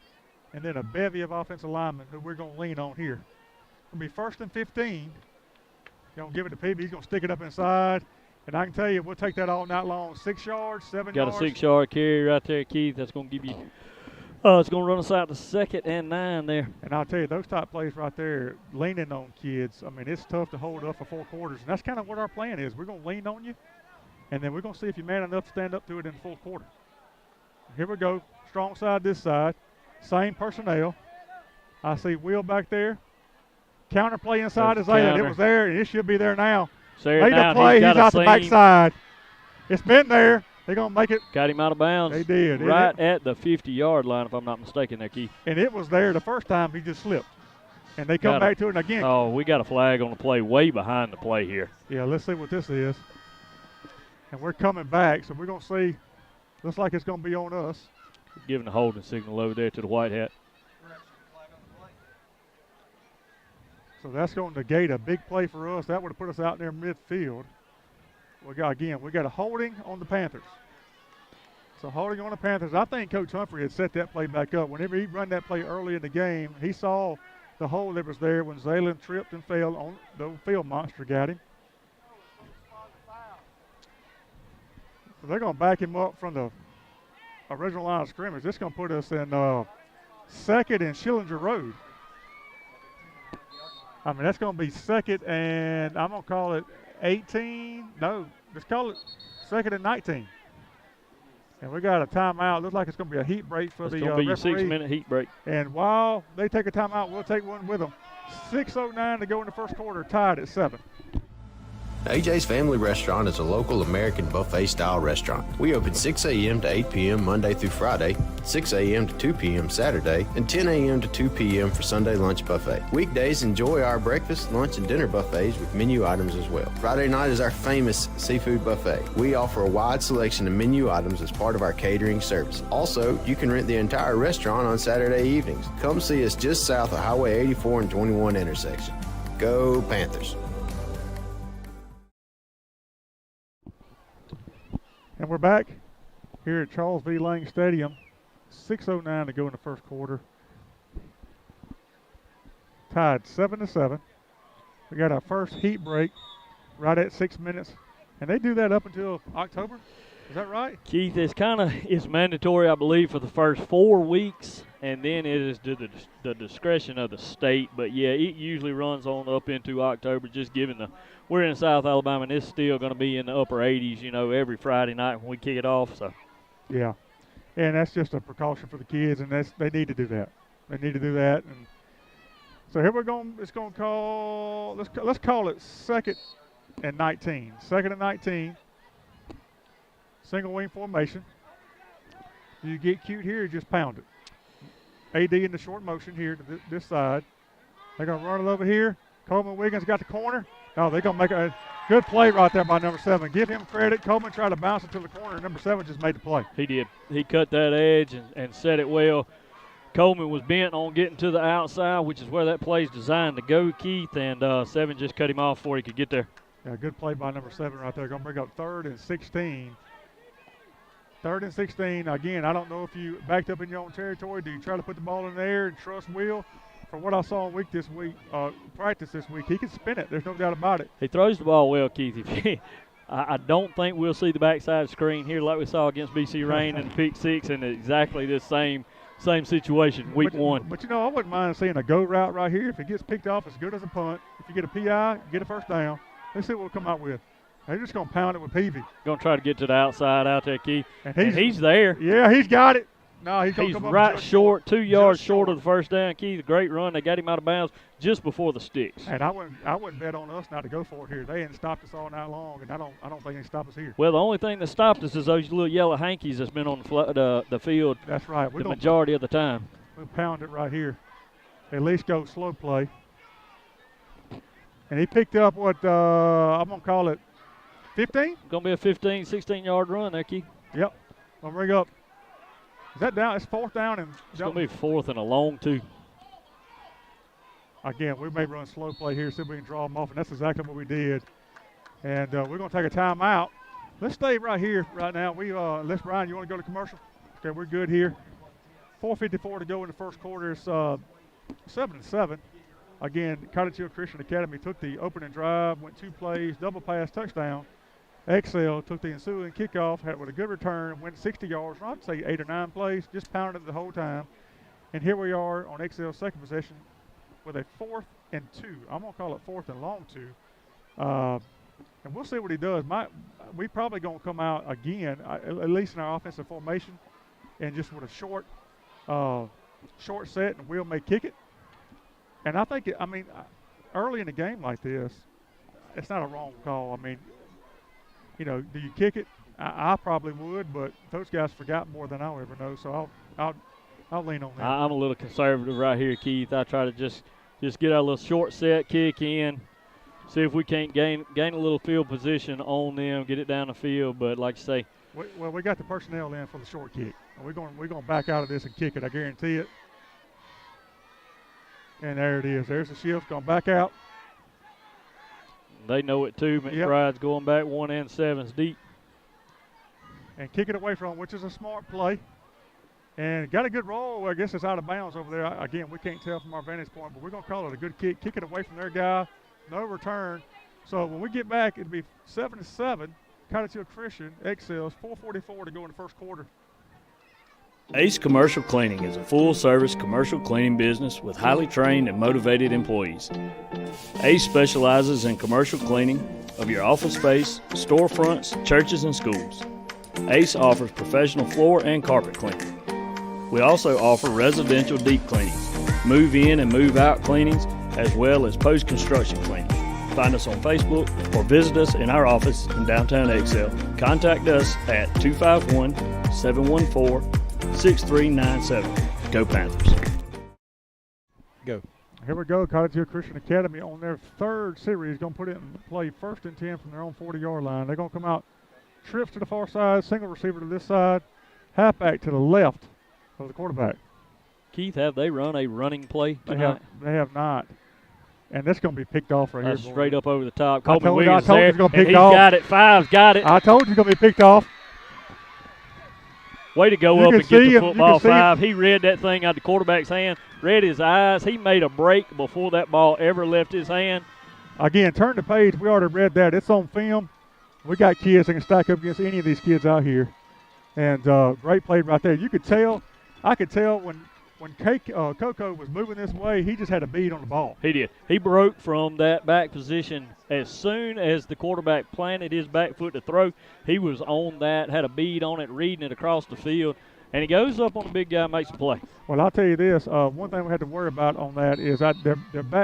and then a bevy of offensive linemen who we're going to lean on here. It'll be 1st and 15. Going to give it to Peavy. He's going to stick it up inside. And I can tell you, we'll take that all night long. 6 yards, 7 yards. Got a 6-yard carry right there, Keith. That's going to give you It's going to run us out to 2nd and 9 there. And I'll tell you, those type plays right there, leaning on kids, I mean, it's tough to hold up for 4 quarters. And that's kind of what our plan is. We're going to lean on you, and then we're going to see if you're man enough to stand up to it in the 4th quarter. Here we go. Strong side this side. Same personnel. I see Will back there. Counter play inside is Zaylen. It was there, and it should be there now. Made a play. He's out the backside. It's been there. They're going to make it. Got him out of bounds. They did. Right at the 50-yard line, if I'm not mistaken there, Keith. And it was there the first time. He just slipped. And they come back to it again. Oh, we got a flag on the play way behind the play here. Yeah, let's see what this is. And we're coming back, so we're going to see. Looks like it's going to be on us. Giving a holding signal over there to the white hat. So that's going to negate a big play for us. That would have put us out there midfield. We got a holding on the Panthers. So holding on the Panthers. I think Coach Humphrey had set that play back up. Whenever he run that play early in the game, he saw the hole that was there when Zaylen tripped and fell on the field monster got him. So they're going to back him up from the original line of scrimmage. This is going to put us in 2nd and Schillinger Road. I mean, that's going to be 2nd and I'm going to call it 18. No, let's call it 2nd and 19. And we got a timeout. Looks like it's going to be a heat break for the referee. It's going to be a 6-minute heat break. And while they take a timeout, we'll take one with them. 6:09 to go in the 1st quarter, tied at 7. AJ's Family Restaurant is a local American buffet-style restaurant. We open 6 a.m. to 8 p.m. Monday through Friday, 6 a.m. to 2 p.m. Saturday, and 10 a.m. to 2 p.m. for Sunday lunch buffet. Weekdays, enjoy our breakfast, lunch, and dinner buffets with menu items as well. Friday night is our famous seafood buffet. We offer a wide selection of menu items as part of our catering service. Also, you can rent the entire restaurant on Saturday evenings. Come see us just south of Highway 84 and 21 intersection. Go Panthers! And we're back here at Charles V. Lang Stadium. 6:09 to go in the 1st quarter. Tied 7-7. We got our first heat break right at 6 minutes. And they do that up until October. Is that right? Keith, it's mandatory, I believe, for the first 4 weeks. And then it is to the discretion of the state. But, yeah, it usually runs on up into October, just given we're in South Alabama, and it's still going to be in the upper 80s, every Friday night when we kick it off. So, yeah. And that's just a precaution for the kids, and they need to do that. They need to do that. And so here we're going. It's going to call. Let's call it 2nd and 19. 2nd and 19. Single wing formation. Do you get cute here or just pound it? AD in the short motion here to this side. They're going to run it over here. Coleman Wiggins got the corner. Oh, they're going to make a good play right there by number 7. Give him credit. Coleman tried to bounce it to the corner. Number 7 just made the play. He did. He cut that edge and set it well. Coleman was bent on getting to the outside, which is where that play is designed to go, Keith, and 7 just cut him off before he could get there. Yeah, good play by number 7 right there. Going to bring up 3rd and 16. 3rd and 16. Again, I don't know if you backed up in your own territory. Do you try to put the ball in the air and trust Will? From what I saw in practice this week, he can spin it. There's no doubt about it. He throws the ball well, Keith. I don't think we'll see the backside screen here like we saw against BC Rain and pick 6 in exactly the same situation, week 1. But, I wouldn't mind seeing a go route right here. If it gets picked off, it's good as a punt. If you get a PI, get a first down. Let's see what we'll come out with. They're just going to pound it with Peavy. Going to try to get to the outside out there, Keith. And he's there. Yeah, he's got it. No, he's right short, 2 yards short of the first down. Keith, a great run. They got him out of bounds just before the sticks. And I wouldn't bet on us not to go for it here. They ain't stopped us all night long, and I don't think they can stop us here. Well, the only thing that stopped us is those little yellow hankies that's been on the field. That's right. The majority of the time. We'll pound it right here. At least go slow play. And he picked up what I'm going to call it 15? Going to be a 15, 16-yard run there, Keith. Yep. I'll bring up. Is that down? It's 4th down. And it's going to be 4th and a long 2. Again, we may run slow play here, see if we can draw them off, and that's exactly what we did. And we're going to take a timeout. Let's stay right here right now. Brian, you want to go to commercial? Okay, we're good here. 4:54 to go in the 1st quarter. It's 7-7. Again, Cottage Hill Christian Academy took the opening drive, went 2 plays, double pass, touchdown. Excel took the ensuing kickoff, had with a good return, went 60 yards, I'd say 8 or 9 plays, just pounded it the whole time. And here we are on Excel's second possession with a 4th and 2. I'm going to call it 4th and long 2. And we'll see what he does. We probably going to come out again, at least in our offensive formation, and just with a short set, and Will may kick it. And I think, early in a game like this, it's not a wrong call. I mean, do you kick it? I probably would, but those guys forgot more than I'll ever know, so I'll lean on that. I'm a little conservative right here, Keith. I try to just get our little short set, kick in, see if we can't gain a little field position on them, get it down the field. But like you say, we got the personnel in for the short kick. We're going to back out of this and kick it. I guarantee it. And there it is. There's the shift going back out. They know it too. McBride's going back 1 and 7's deep. And kick it away from them, which is a smart play. And got a good roll. I guess it's out of bounds over there. Again, we can't tell from our vantage point, but we're going to call it a good kick. Kick it away from their guy. No return. So when we get back, it'll be 7-7. Cottage Hill Christian excels. 4:44 to go in the first quarter. Ace Commercial Cleaning is a full-service commercial cleaning business with highly trained and motivated employees. Ace specializes in commercial cleaning of your office space, storefronts, churches, and schools. Ace offers professional floor and carpet cleaning. We also offer residential deep cleanings, move-in and move-out cleanings, as well as post-construction cleaning. Find us on Facebook or visit us in our office in downtown Excel. Contact us at 251-714-6397. Go Panthers. Go. Here we go. Cottage Hill Christian Academy on their third series. Going to put it in play 1st and 10 from their own 40-yard line. They're going to come out, trips to the far side, single receiver to this side, halfback to the left of the quarterback. Keith, have they run a running play tonight? They have not. And that's going to be picked off right here. Straight up over the top. I told Wiggins you he's going to pick it off. He's got it. 5's got it. I told you it's going to be picked off. Way to go up and get the football. 5. He read that thing out the quarterback's hand, read his eyes. He made a break before that ball ever left his hand. Again, turn the page. We already read that. It's on film. We got kids that can stack up against any of these kids out here. And great play right there. You could tell, I could tell when Coco was moving this way, he just had a bead on the ball. He did. He broke from that back position as soon as the quarterback planted his back foot to throw. He was on that, had a bead on it, reading it across the field, and he goes up on the big guy, makes a play. Well, I'll tell you this. One thing we had to worry about on that is their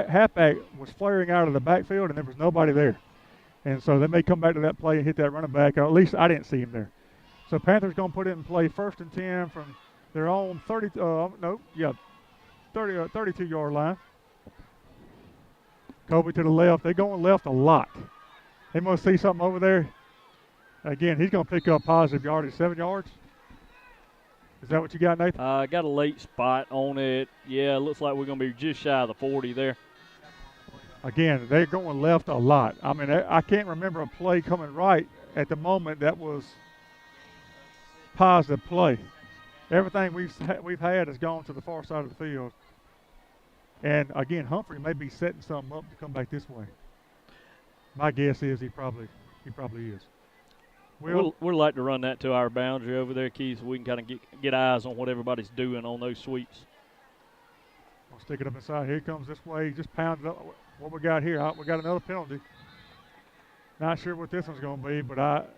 halfback was flaring out of the backfield, and there was nobody there. And so they may come back to that play and hit that running back. Or at least I didn't see him there. So Panthers going to put it in play 1st and 10 from their own 32-yard line. Kobe to the left. They're going left a lot. They must see something over there. Again, he's going to pick up positive yardage, 7 yards. Is that what you got, Nathan? I got a late spot on it. Yeah, it looks like we're going to be just shy of the 40 there. Again, they're going left a lot. I mean, I can't remember a play coming right at the moment that was positive play. Everything we've had has gone to the far side of the field. And, again, Humphrey may be setting something up to come back this way. My guess is he probably is. We'd like to run that to our boundary over there, Keith, so we can kind of get eyes on what everybody's doing on those sweeps. I'll stick it up inside. Here he comes this way. He just pounded up. What we got here? We got another penalty. Not sure what this one's going to be, but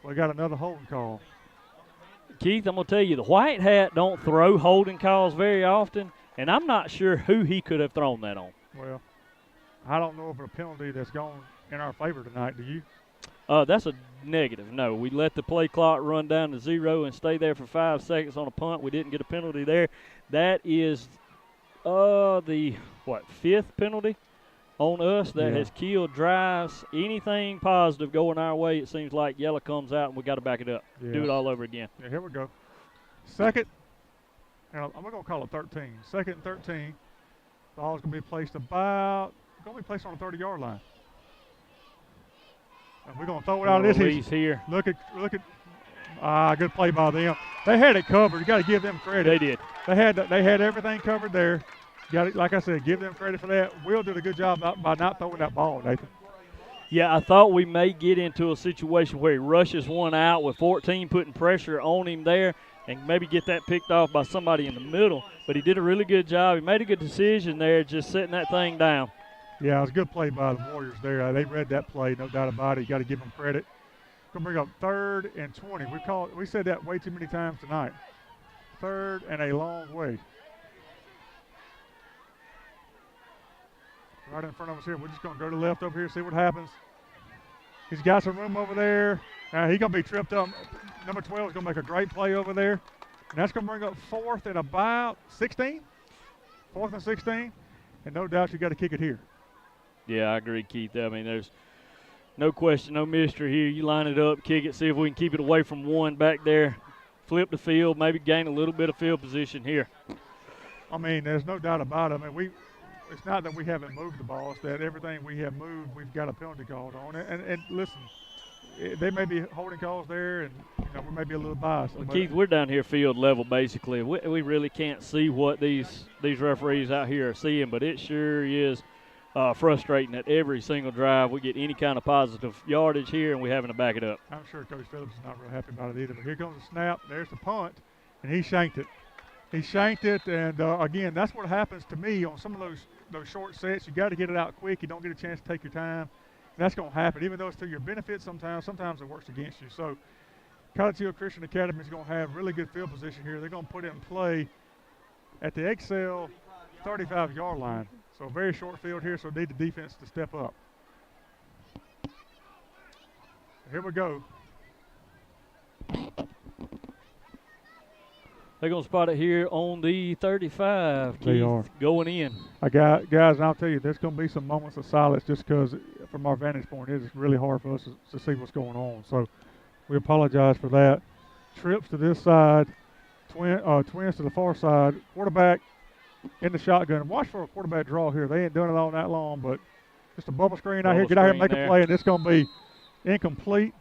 we got another holding call. Keith, I'm going to tell you, the white hat don't throw holding calls very often, and I'm not sure who he could have thrown that on. Well, I don't know of a penalty that's gone in our favor tonight. Do you? That's a negative. No, we let the play clock run down to 0 and stay there for 5 seconds on a punt. We didn't get a penalty there. That is the 5th penalty on us that has killed drives. Anything positive going our way, it seems like yellow comes out and we got to back it up. Yeah. Do it all over again. Yeah, here we go. Second, and I'm going to call it 13. 2nd and 13. Ball's going to be placed on the 30-yard line. And we're going to throw it out of this. He's here. Look at good play by them. They had it covered. You got to give them credit. They did. They had everything covered there. Got it, like I said, give them credit for that. Will did a good job by not throwing that ball, Nathan. Yeah, I thought we may get into a situation where he rushes one out with 14 putting pressure on him there and maybe get that picked off by somebody in the middle. But he did a really good job. He made a good decision there, just setting that thing down. Yeah, it was a good play by the Warriors there. They read that play, no doubt about it. You got to give them credit. Going to bring up 3rd and 20. We said that way too many times tonight. 3rd and a long way. Right in front of us here. We're just going to go to the left over here, see what happens. He's got some room over there. He's going to be tripped up. Number 12 is going to make a great play over there. And that's going to bring up 4th and about 16. 4th and 16. And no doubt you got to kick it here. Yeah, I agree, Keith. I mean, there's no question, no mystery here. You line it up, kick it, see if we can keep it away from one back there. Flip the field, maybe gain a little bit of field position here. I mean, there's no doubt about it. I mean, it's not that we haven't moved the ball. It's that everything we have moved, we've got a penalty called on it. And listen, they may be holding calls there, and we may be a little biased. Well, Keith, we're down here field level basically. We really can't see what these referees out here are seeing, but it sure is frustrating that every single drive we get any kind of positive yardage here, and we're having to back it up. I'm sure Coach Phillips is not real happy about it either. But here comes the snap. There's the punt, and he shanked it. He shanked it, and again, that's what happens to me on some of those short sets. You got to get it out quick. You don't get a chance to take your time. And that's going to happen, even though it's to your benefit sometimes. Sometimes it works against you. So Cottage Hill Christian Academy is going to have really good field position here. They're going to put it in play at the XL 35-yard line. So very short field here, so need the defense to step up. Here we go. They're going to spot it here on the 35. They Keith, are. going in. Guys, and I'll tell you, there's going to be some moments of silence just because from our vantage point, it is really hard for us to see what's going on. So we apologize for that. Trips to this side, twins to the far side. Quarterback in the shotgun. Watch for a quarterback draw here. They ain't doing it all that long, but just a bubble screen out here. Get out here and make a play, and it's going to be incomplete.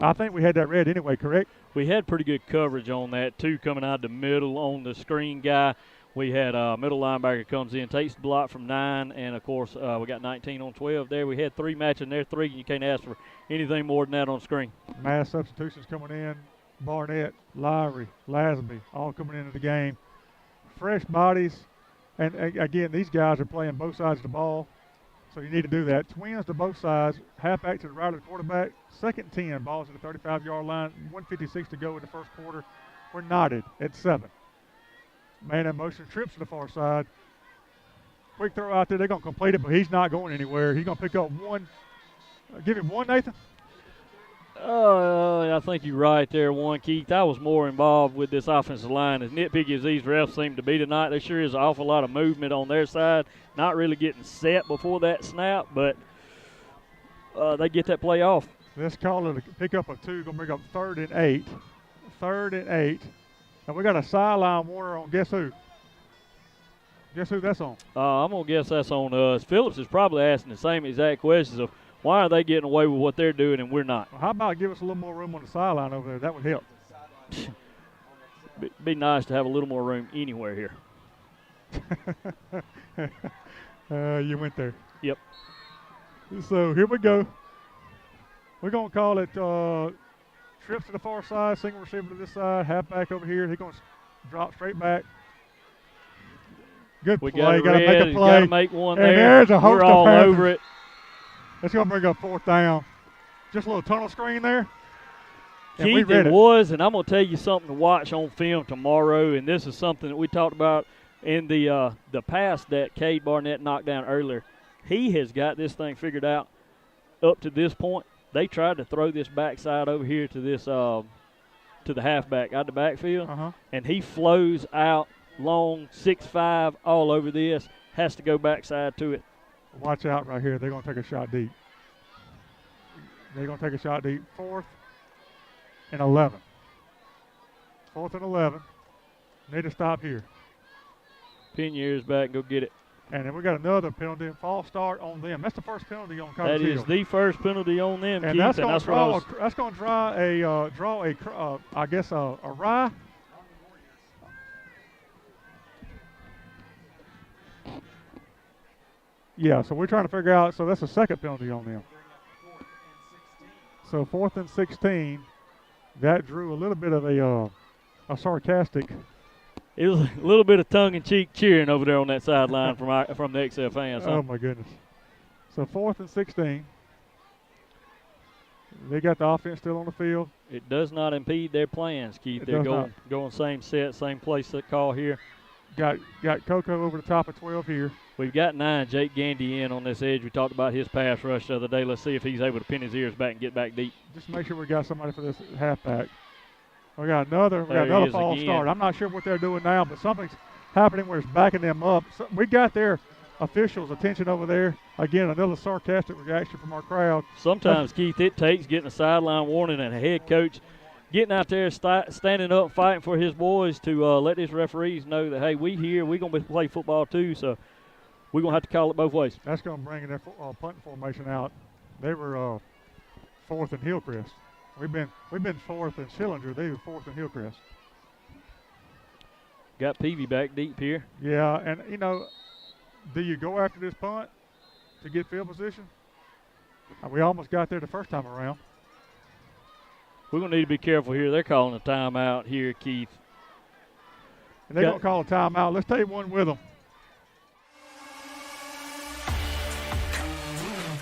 I think we had that read anyway, correct? We had pretty good coverage on that, too, coming out the middle on the screen guy. We had middle linebacker comes in, takes the block from 9, and, of course, we got 19 on 12 there. We had 3 matching there, 3, and you can't ask for anything more than that on screen. Mass substitutions coming in. Barnett, Lowry, Lasby, all coming into the game. Fresh bodies. And, again, these guys are playing both sides of the ball, so you need to do that. Twins to both sides, halfback to the right of the quarterback, 2nd and 10, balls at the 35-yard line, 1:56 to go in the first quarter. We're knotted at 7. Man in motion, trips to the far side. Quick throw out there. They're going to complete it, but he's not going anywhere. He's going to pick up one. Give him one, Nathan. I think you're right there, one, Keith. I was more involved with this offensive line. As nitpicky as these refs seem to be tonight, there sure is an awful lot of movement on their side. Not really getting set before that snap, but they get that play off. Let's call it a pickup of 2. Going to bring up 3rd and 8. 3rd and 8. And we got a sideline warner on guess who? Guess who that's on? I'm going to guess that's on us. Phillips is probably asking the same exact questions of why are they getting away with what they're doing and we're not. Well, how about give us a little more room on the sideline over there? That would help. Be nice to have a little more room anywhere here. You went there. Yep. So here we go. We're going to call it trips to the far side, single receiver to this side, halfback over here. He's going to drop straight back. Good play. Got to make a play. Got to make one and there. There's a host We're all of over it. It's going to bring up 4th down. Just a little tunnel screen there. Keith, it was, and I'm going to tell you something to watch on film tomorrow, and this is something that we talked about in the pass that Cade Barnett knocked down earlier. He has got this thing figured out up to this point. They tried to throw this backside over here to this to the halfback out the backfield, and he flows out long, 6'5", all over this, has to go backside to it. Watch out right here. They're going to take a shot deep. They're going to take a shot deep. 4th and 11. 4th and 11. Need to stop here. Pin your ears back and go get it. And then we got another penalty. False start on them. That's the first penalty on Cottage Hill. That is the first penalty on them, and Keith. That's going to draw a rye. Yeah, so we're trying to figure out. So that's the second penalty on them. So 4th and 16. That drew a little bit of a sarcastic. It was a little bit of tongue-in-cheek cheering over there on that sideline from the XL fans. Huh? Oh, my goodness. So 4th and 16. They got the offense still on the field. It does not impede their plans, Keith. They're going same set, same place that call here. Got Coco over the top of 12 here. We've got 9, Jake Gandy, in on this edge. We talked about his pass rush the other day. Let's see if he's able to pin his ears back and get back deep. Just make sure we got somebody for this halfback. We got another false start. I'm not sure what they're doing now, but something's happening where it's backing them up. So we got their officials' attention over there. Again, another sarcastic reaction from our crowd. Sometimes, Keith, it takes getting a sideline warning and a head coach getting out there, standing up, fighting for his boys to let his referees know that, hey, we here, we're going to play football too, so we're going to have to call it both ways. That's going to bring their punting formation out. They were 4th and Hillcrest. We've been 4th and Schillinger. They were 4th and Hillcrest. Got Peavy back deep here. Yeah, and, do you go after this punt to get field position? We almost got there the first time around. We're going to need to be careful here. They're calling a timeout here, Keith. And they're going to call a timeout. Let's take one with them.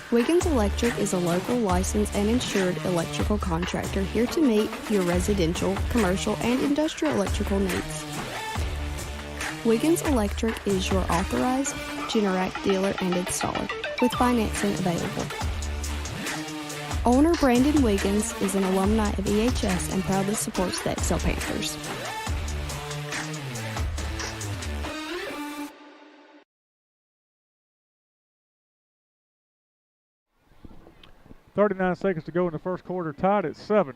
Wiggins Electric is a local licensed and insured electrical contractor here to meet your residential, commercial, and industrial electrical needs. Wiggins Electric is your authorized Generac dealer and installer, with financing available. Owner Brandon Wiggins is an alumni of EHS and proudly supports the XL Panthers. .39 seconds to go in the first quarter, tied at 7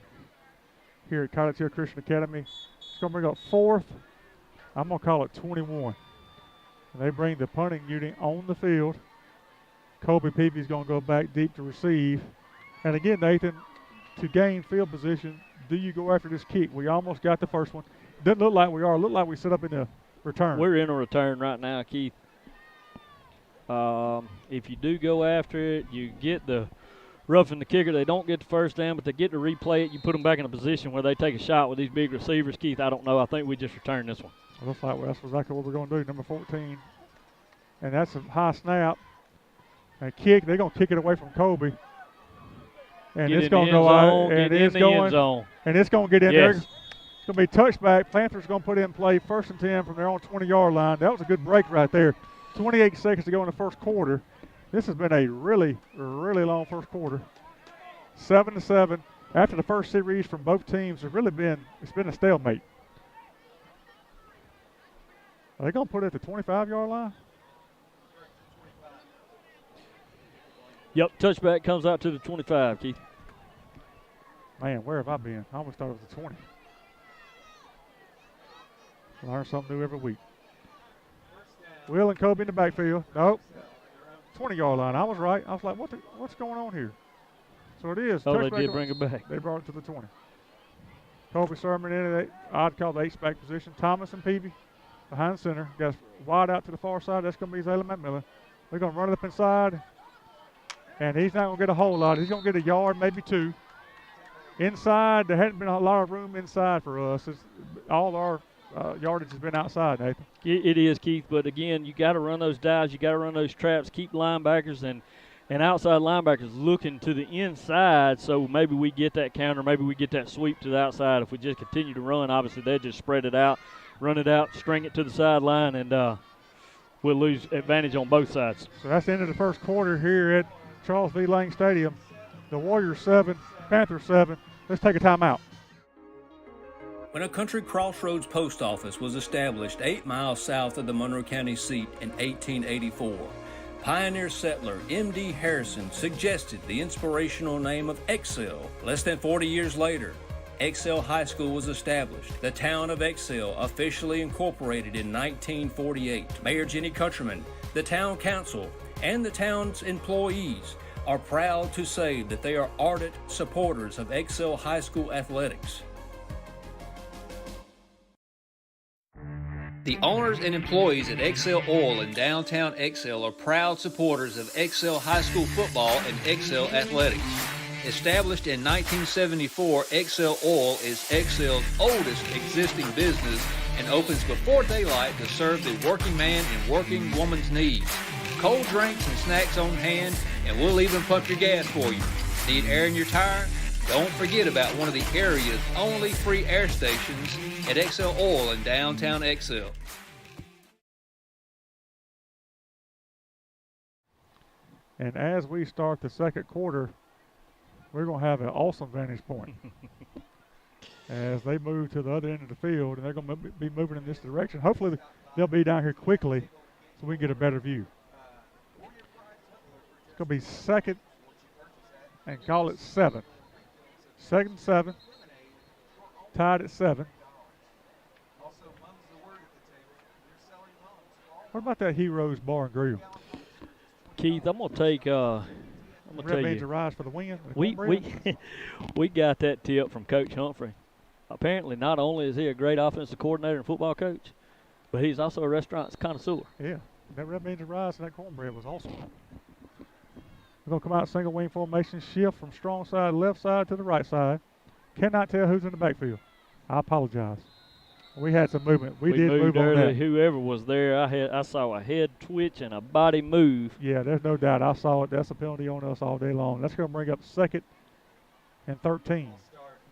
here at Cottage Hill Christian Academy. It's going to bring up 4th. I'm going to call it 21. And they bring the punting unit on the field. Colby Peavy is going to go back deep to receive. And again, Nathan, to gain field position, do you go after this kick? We almost got the first one. Doesn't look like we are. Look like we set up in the return. We're in a return right now, Keith. If you do go after it, you get the roughing the kicker. They don't get the first down, but they get to replay it. You put them back in a position where they take a shot with these big receivers. Keith, I don't know. I think we just returned this one. It looks like that's exactly what we're going to do, number 14. And that's a high snap. And kick, they're going to kick it away from Colby. And it's going to go out. And it's going. And it's going to get in there. It's going to be touchback. Panthers going to put in play 1st and 10 from their own 20-yard line. That was a good break right there. 28 seconds to go in the first quarter. This has been a really, really long first quarter. 7-7. After the first series from both teams, it's been a stalemate. Are they going to put it at the 25-yard line? Yep, touchback comes out to the 25, Keith. Man, where have I been? I almost thought it was the 20. Learn something new every week. Will and Kobe in the backfield. Nope. 20-yard line. I was right. I was like, what's going on here? So it is. Oh, they did bring it back. They brought it to the 20. Kobe Sermon in it. I'd call the H-back position. Thomas and Peavy behind center. Got wide out to the far side. That's going to be Zayla McMillan. They're going to run it up inside. And he's not going to get a whole lot. He's going to get a yard, maybe 2. Inside, there hadn't been a lot of room inside for us. All our yardage has been outside, Nathan. It is, Keith. But, again, you got to run those dives. You got to run those traps. Keep linebackers and outside linebackers looking to the inside, so maybe we get that counter. Maybe we get that sweep to the outside. If we just continue to run, obviously they'll just spread it out, run it out, string it to the sideline, and we'll lose advantage on both sides. So that's the end of the first quarter here at Charles V. Lang Stadium. The Warriors 7, Panthers 7. Let's take a timeout. When a Country Crossroads post office was established 8 miles south of the Monroe County seat in 1884, pioneer settler M.D. Harrison suggested the inspirational name of Excel. Less than 40 years later, Excel High School was established. The town of Excel officially incorporated in 1948. Mayor Jenny Countryman, the town council, and the town's employees are proud to say that they are ardent supporters of Excel High School athletics. The owners and employees at Excel Oil in downtown Excel are proud supporters of Excel High School football and Excel athletics. Established in 1974, XL Oil is XL's oldest existing business and opens before daylight to serve the working man and working woman's needs. Cold drinks and snacks on hand, and we'll even pump your gas for you. Need air in your tire? Don't forget about one of the area's only free air stations at XL Oil in downtown XL. And as we start the second quarter, we're going to have an awesome vantage point as they move to the other end of the field, and they're going to be moving in this direction. Hopefully they'll be down here quickly so we can get a better view. It's going to be second and call it 7. Second and 7, tied at 7. What about that Heroes Bar and Grill? Keith, I'm gonna take. I'm gonna tell you. To rise for the win. We got that tip from Coach Humphrey. Apparently, not only is he a great offensive coordinator and football coach, but he's also a restaurant connoisseur. Yeah, that red beans and rice and that cornbread was awesome. We're gonna come out single wing formation, shift from strong side left side to the right side. Cannot tell who's in the backfield. I apologize. We had some movement. We did moved move on early. that. Whoever was there, I saw a head twitch and a body move. Yeah, there's no doubt. I saw it. That's a penalty on us all day long. That's going to bring up 2nd and 13.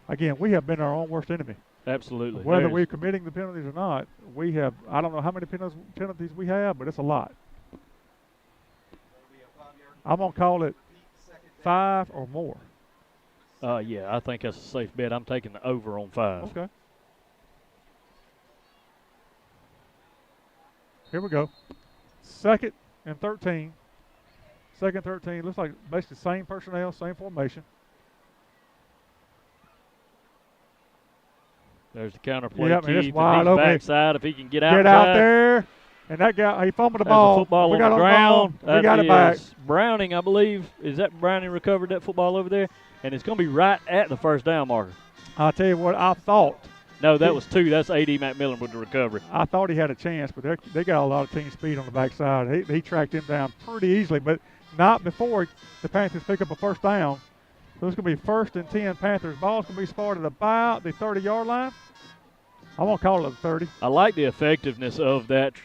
Again, we have been our own worst enemy. Absolutely. Whether we're committing the penalties or not, we have, I don't know how many penalties we have, but it's a lot. I'm going to call it 5 or more. Yeah, I think that's a safe bet. I'm taking the over on 5. Okay. Here we go. 2nd and 13. 2nd, 13. Looks like basically same personnel, same formation. There's the counter play. Yep, Keith, and it's wide he's open. backside if he can get out. Get out there. And that guy, he fumbled the ball. There's a football we on got the on ground. The ball. We got it back. Browning, I believe. Is that Browning recovered that football over there? And it's going to be right at the first down marker. I'll tell you what, I thought. No, that was 2. That's A.D. McMillan with the recovery. I thought he had a chance, but they got a lot of team speed on the backside. He tracked him down pretty easily, but not before the Panthers pick up a first down. So it's going to be 1st and 10 Panthers. Ball's going to be spotted about the 30-yard line. I won't call it a 30. I like the effectiveness of that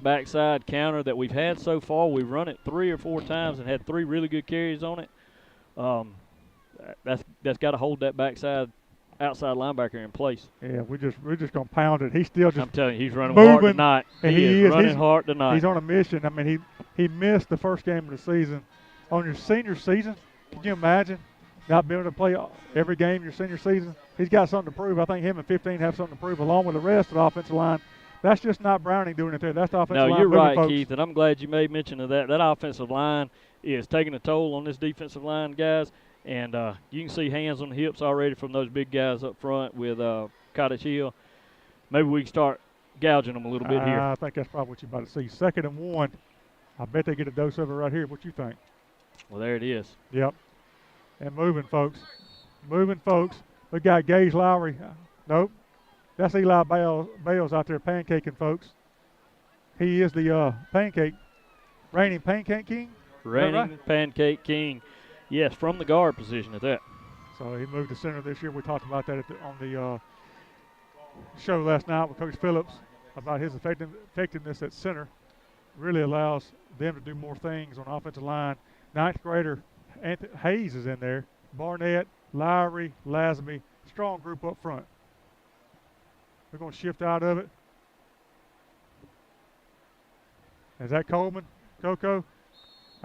backside counter that we've had so far. We've run it 3 or 4 times and had 3 really good carries on it. That's got to hold that backside outside linebacker in place. Yeah, we're just gonna pound it. He's still just. I'm telling you, he's running moving, hard tonight. And he is running hard tonight. He's on a mission. I mean, he missed the first game of the season. On your senior season, can you imagine not being able to play every game your senior season? He's got something to prove. I think him and 15 have something to prove, along with the rest of the offensive line. That's just not Browning doing it there. That's the offensive line. No, you're right, folks. Keith, and I'm glad you made mention of that. That offensive line is taking a toll on this defensive line, guys. And you can see hands on the hips already from those big guys up front with Cottage Hill. Maybe we can start gouging them a little bit here. I think that's probably what you're about to see. 2nd and 1. I bet they get a dose of it right here. What you think? Well, there it is. Yep. And moving, folks. Moving, folks. We got Gage Lowry. Nope. That's Eli Bales out there pancaking, folks. He is the reigning pancake king. Reigning pancake king. Yes, from the guard position at that. So he moved to center this year. We talked about that on the show last night with Coach Phillips about his effectiveness at center. Really allows them to do more things on offensive line. 9th grader Hayes is in there. Barnett, Lowry, Lasby. Strong group up front. We're going to shift out of it. Is that Coleman, Coco?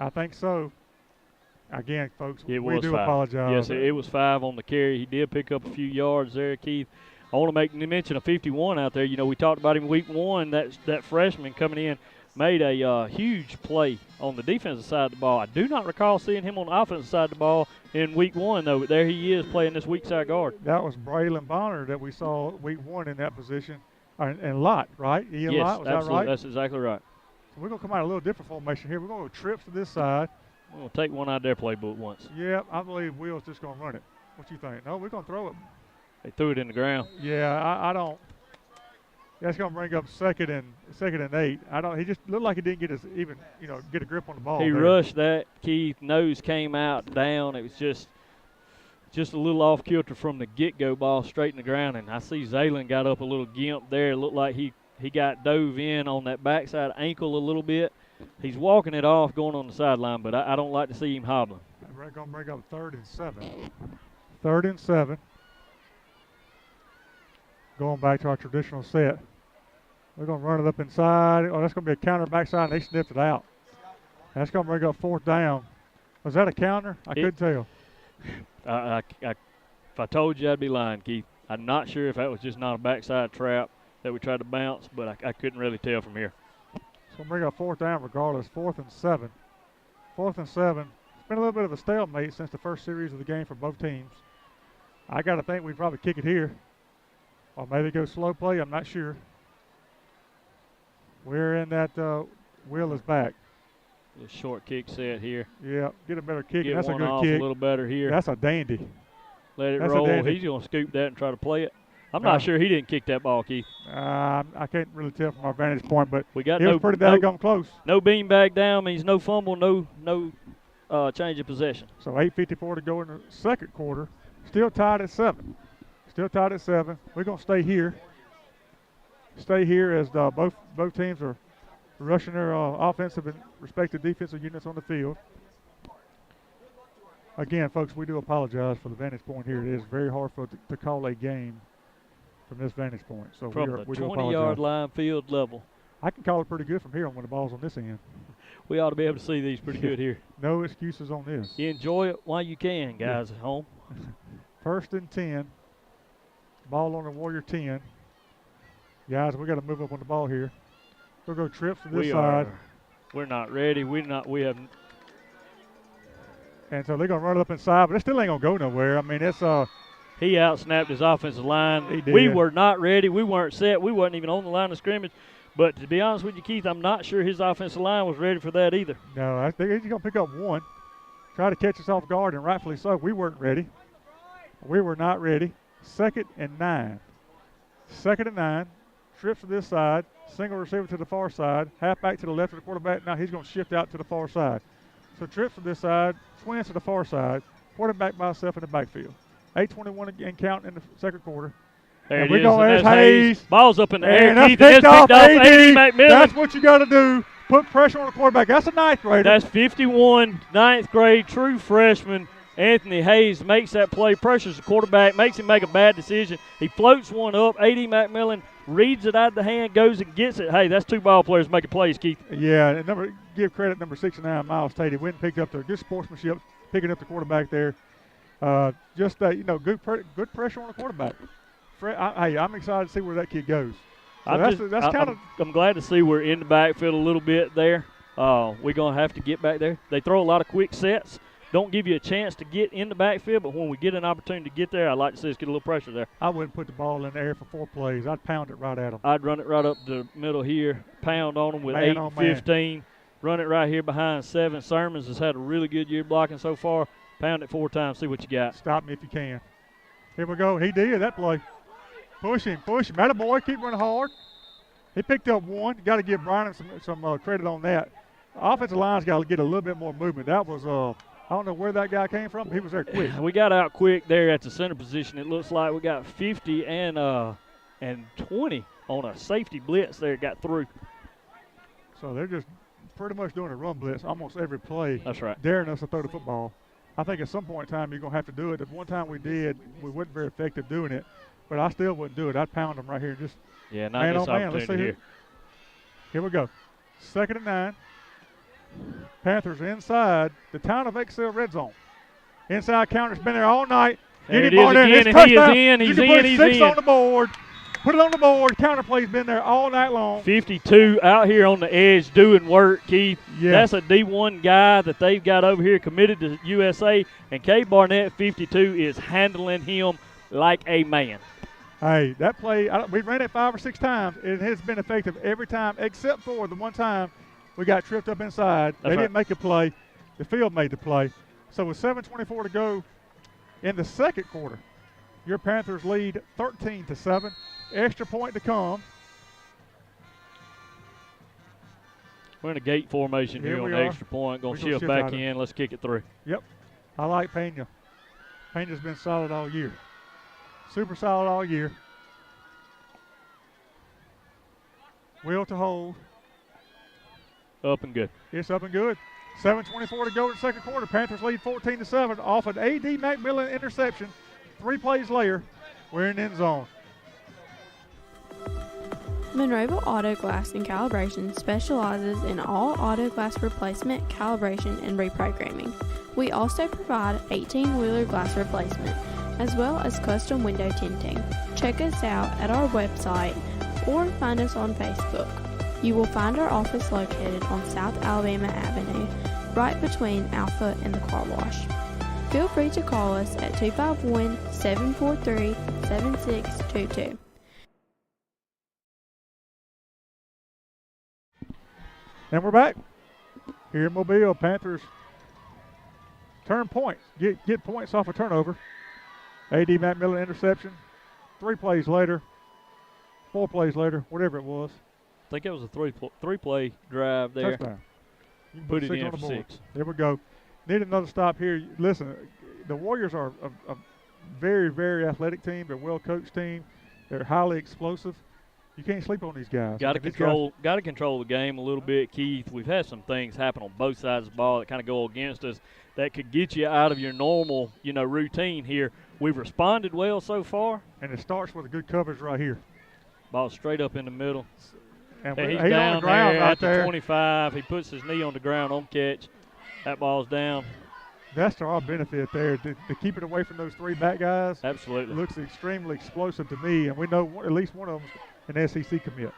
I think so. Again, folks, we do apologize. Yes, it was 5 on the carry. He did pick up a few yards there, Keith. I want to make mention of 51 out there. You know, we talked about him week 1. That freshman coming in made a huge play on the defensive side of the ball. I do not recall seeing him on the offensive side of the ball in week 1, though. But there he is playing this weak side guard. That was Braylon Bonner that we saw week 1 in that position. And Lott, right? Ian yes, Lott, was absolutely. that right? That's exactly right. So we're going to come out a little different formation here. We're going to go trips to this side. We're going to take one out of their playbook once. Yeah, I believe Will's just going to run it. What you think? No, we're going to throw it. They threw it in the ground. Yeah, I don't. That's going to bring up 2nd and 8. He just looked like he didn't get a grip on the ball. He rushed that. Keith nose came out down. It was just just a little off kilter from the get-go, ball straight in the ground, and I see Zaylen got up a little gimp there. It looked like he got dove in on that backside ankle a little bit. He's walking it off going on the sideline, but I don't like to see him hobbling. We're going to bring up 3rd and 7. 3rd and 7. Going back to our traditional set. We're going to run it up inside. Oh, that's going to be a counter backside, and they sniffed it out. That's going to bring up 4th down. Was that a counter? I couldn't tell. If I told you, I'd be lying, Keith. I'm not sure if that was just not a backside trap that we tried to bounce, but I couldn't really tell from here. It's going to bring up 4th down regardless. 4th and 7. 4th and 7. It's been a little bit of a stalemate since the first series of the game for both teams. I got to think we'd probably kick it here. Or maybe go slow play. I'm not sure. We're in that wheel is back. A short kick set here. Yeah, get a better kick. Get That's one a good off kick. a little better here. That's a dandy. Let it That's roll. He's going to scoop that and try to play it. I'm not sure he didn't kick that ball, Keith. I can't really tell from our vantage point, but we got it was pretty daggone close. No beanbag down means no fumble, no change of possession. So 8:54 to go in the second quarter. Still tied at 7. Still tied at 7. We're going to stay here. Stay here as both teams are rushing their offensive and respective defensive units on the field. Again, folks, we do apologize for the vantage point here. It is very hard to call a game from this vantage point. So from we the do 20-yard line field level. I can call it pretty good from here when the ball's on this end. We ought to be able to see these pretty good here. No excuses on this. You enjoy it while you can, guys at home. 1st and 10. Ball on the Warrior 10. Guys, we got to move up on the ball here. We'll go trips to this side. We're not ready. We haven't. And so they're going to run it up inside, but it still ain't going to go nowhere. I mean, it's he out-snapped his offensive line. He did. We were not ready. We weren't set. We wasn't even on the line of scrimmage. But to be honest with you, Keith, I'm not sure his offensive line was ready for that either. No, I think he's going to pick up one. Try to catch us off guard, and rightfully so. We weren't ready. We were not ready. 2nd and 9. 2nd and 9. Trips to this side. Single receiver to the far side. Half back to the left of the quarterback. Now he's going to shift out to the far side. So trips to this side. Twins to the far side. Quarterback by himself in the backfield. 8:21 again counting in the second quarter. There and it we is. go, there's Hayes. Ball's up in the air. And Keith, that's picked off AD. McMillan. That's what you got to do. Put pressure on the quarterback. That's a ninth grader. That's 51, ninth grade, true freshman. Anthony Hayes makes that play, pressures the quarterback, makes him make a bad decision. He floats one up. A.D. McMillan reads it out of the hand, goes and gets it. Hey, that's two ball players making plays, Keith. Yeah, and give credit number 69, Miles Tate. He went and picked up the good sportsmanship, picking up the quarterback there. Good pressure on the quarterback. I'm excited to see where that kid goes. So I'm glad to see we're in the backfield a little bit there. We're going to have to get back there. They throw a lot of quick sets. Don't give you a chance to get in the backfield, but when we get an opportunity to get there, I'd like to see us get a little pressure there. I wouldn't put the ball in the air for 4 plays. I'd pound it right at them. I'd run it right up the middle here, pound on them with 8-15, run it right here behind 7. Sermons has had a really good year blocking so far. Pound it 4 times, see what you got. Stop me if you can. Here we go. He did that play. Push him. Attaboy, keep running hard. He picked up one. Got to give Brian some credit on that. The offensive line's got to get a little bit more movement. That was I don't know where that guy came from, but he was there quick. We got out quick there at the center position. It looks like we got 50 and 20 on a safety blitz there. Got through. So they're just pretty much doing a run blitz almost every play. That's right. Daring us to throw the football. I think at some point in time you're going to have to do it. The one time we did, we wasn't very effective doing it, but I still wouldn't do it. I'd pound them right here. Just not man this on man. Let's see here. Here we go. 2nd and 9. Panthers inside the town of Excel red zone. Inside counter's been there all night. There it is again, and he is in. He's in. He's 6 on the board. Put it on the board. Counter play's been there all night long. 52 out here on the edge doing work, Keith. Yeah. That's a D1 guy that they've got over here committed to USA, and K. Barnett, 52, is handling him like a man. Hey, that play, we ran it 5 or 6 times. It has been effective every time except for the one time we got tripped up inside. They didn't make a play. The field made the play. So with 7:24 to go in the second quarter, your Panthers lead 13-7. Extra point to come. We're in a gate formation here on the extra point. Going to shift back in. Let's kick it through. Yep. I like Pena. Pena's been solid all year. Super solid all year. Will to hold. Up and good. It's up and good. 7:24 to go in the second quarter. Panthers lead 14-7 off an A.D. McMillan interception. 3 plays later, we're in end zone. Monroeville Auto Glass and Calibration specializes in all auto glass replacement, calibration, and reprogramming. We also provide 18-wheeler glass replacement, as well as custom window tinting. Check us out at our website or find us on Facebook. You will find our office located on South Alabama Avenue, right between Alpha and the car wash. Feel free to call us at 251-743-7622. And we're back here in Mobile. Panthers turn points, get points off a turnover. A.D. McMillan interception. 3 plays later, 4 plays later, whatever it was. I think it was a three-play drive there. Touchdown. You can Put it 6 in on the for board. 6. There we go. Need another stop here. Listen, the Warriors are a very, very athletic team. They're a well-coached team. They're highly explosive. You can't sleep on these guys. Got to control the game a little bit, Keith. We've had some things happen on both sides of the ball that kind of go against us that could get you out of your normal, routine here. We've responded well so far. And it starts with a good coverage right here. Ball straight up in the middle. And he's down down on the ground there right at the there. 25. He puts his knee on the ground on catch. That ball's down. That's to our benefit there, to keep it away from those 3 back guys. Absolutely. It looks extremely explosive to me, and we know at least one of them's an SEC commit.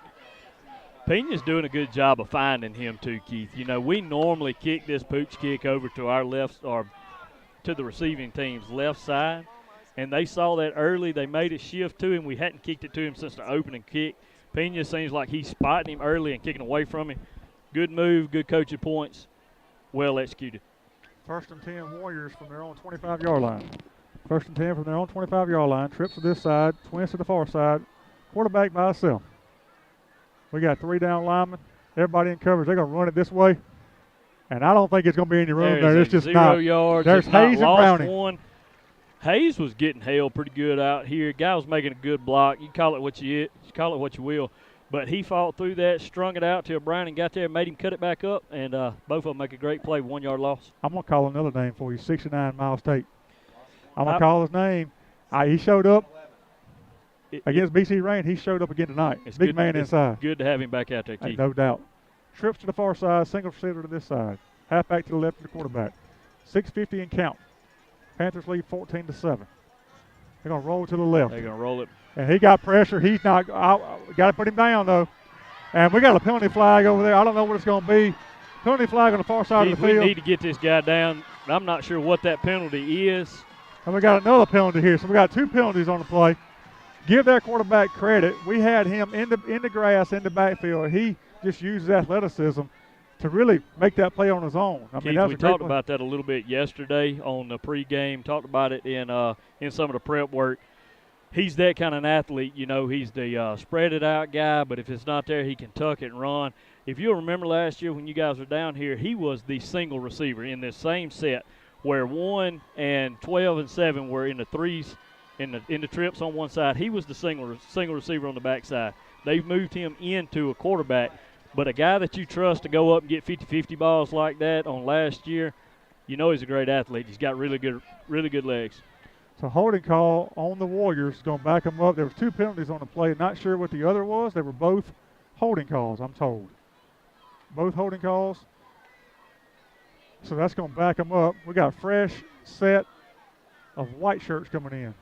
Pena's doing a good job of finding him too, Keith. We normally kick this pooch kick over to our left, or to the receiving team's left side, and they saw that early. They made a shift to him. We hadn't kicked it to him since the opening kick. Pena seems like he's spotting him early and kicking away from him. Good move, good coaching points, well executed. 1st and 10 Warriors from their own 25-yard line. 1st and 10 from their own 25-yard line. Trips to this side, twins to the far side. Quarterback by himself. We got 3 down linemen. Everybody in coverage. They're going to run it this way. And I don't think it's going to be any room there. It's just 0 not. yards. There's Hayes and Browning. One. Hayes was getting held pretty good out here. Guy was making a good block. You call it what you will. But he fought through that, strung it out till Browning got there, made him cut it back up, and both of them make a great play, 1 yard loss. I'm going to call another name for you, 69 Miles Tate. I'm going to call his name. He showed up against BC Rain. He showed up again tonight. Big man inside. Good to have him back out there, Keith. No doubt. Trips to the far side, single receiver to this side. Halfback to the left of the quarterback. 6:50 and count. Panthers lead 14-7. They're going to roll to the left. They're going to roll it. And he got pressure. He's not. Got to put him down, though. And we got a penalty flag over there. I don't know what it's going to be. Penalty flag on the far side of the field. We need to get this guy down. I'm not sure what that penalty is. And we got another penalty here. So we got 2 penalties on the play. Give their quarterback credit. We had him in the grass, in the backfield. He just used athleticism to really make that play on his own. I mean, Keith, that was we a great talked play. about that a little bit yesterday on the pregame. Talked about it in some of the prep work. He's that kind of an athlete. He's the spread it out guy, but if it's not there, he can tuck it and run. If you'll remember last year when you guys were down here, he was the single receiver in this same set where 1 and 12 and 7 were in the threes in the trips on one side. He was the single receiver on the backside. They've moved him into a quarterback, but a guy that you trust to go up and get 50-50 balls like that on last year, he's a great athlete. He's got really good legs. So holding call on the Warriors, going to back them up. There was 2 penalties on the play. Not sure what the other was. They were both holding calls, I'm told. Both holding calls. So that's going to back them up. We got a fresh set of white shirts coming in.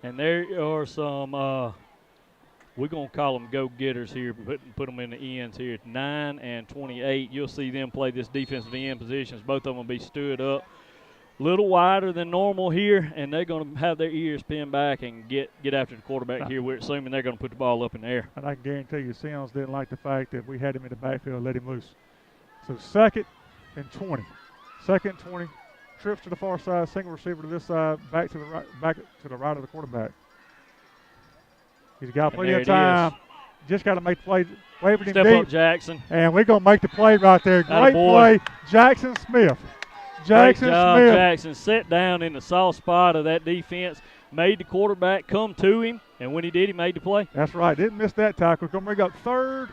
And there are some, we're going to call them go-getters here, put them in the ends here. 9 and 28. You'll see them play this defensive end positions. Both of them will be stood up. A little wider than normal here, and they're going to have their ears pinned back and get after the quarterback here. We're assuming they're going to put the ball up in the air. And I can guarantee you Sims didn't like the fact that we had him in the backfield and let him loose. So 2nd and 20. 2nd and 20. Trips to the far side, single receiver to this side, back to the right of the quarterback. He's got plenty of time. Just got to make the play. Waving him Step deep. up, Jackson. And we're going to make the play right there. Great play, Jackson Smith. Jackson Great job, Smith. Jackson. Set down in the soft spot of that defense, made the quarterback come to him, and when he did, he made the play. That's right. Didn't miss that tackle. Going to bring up 3rd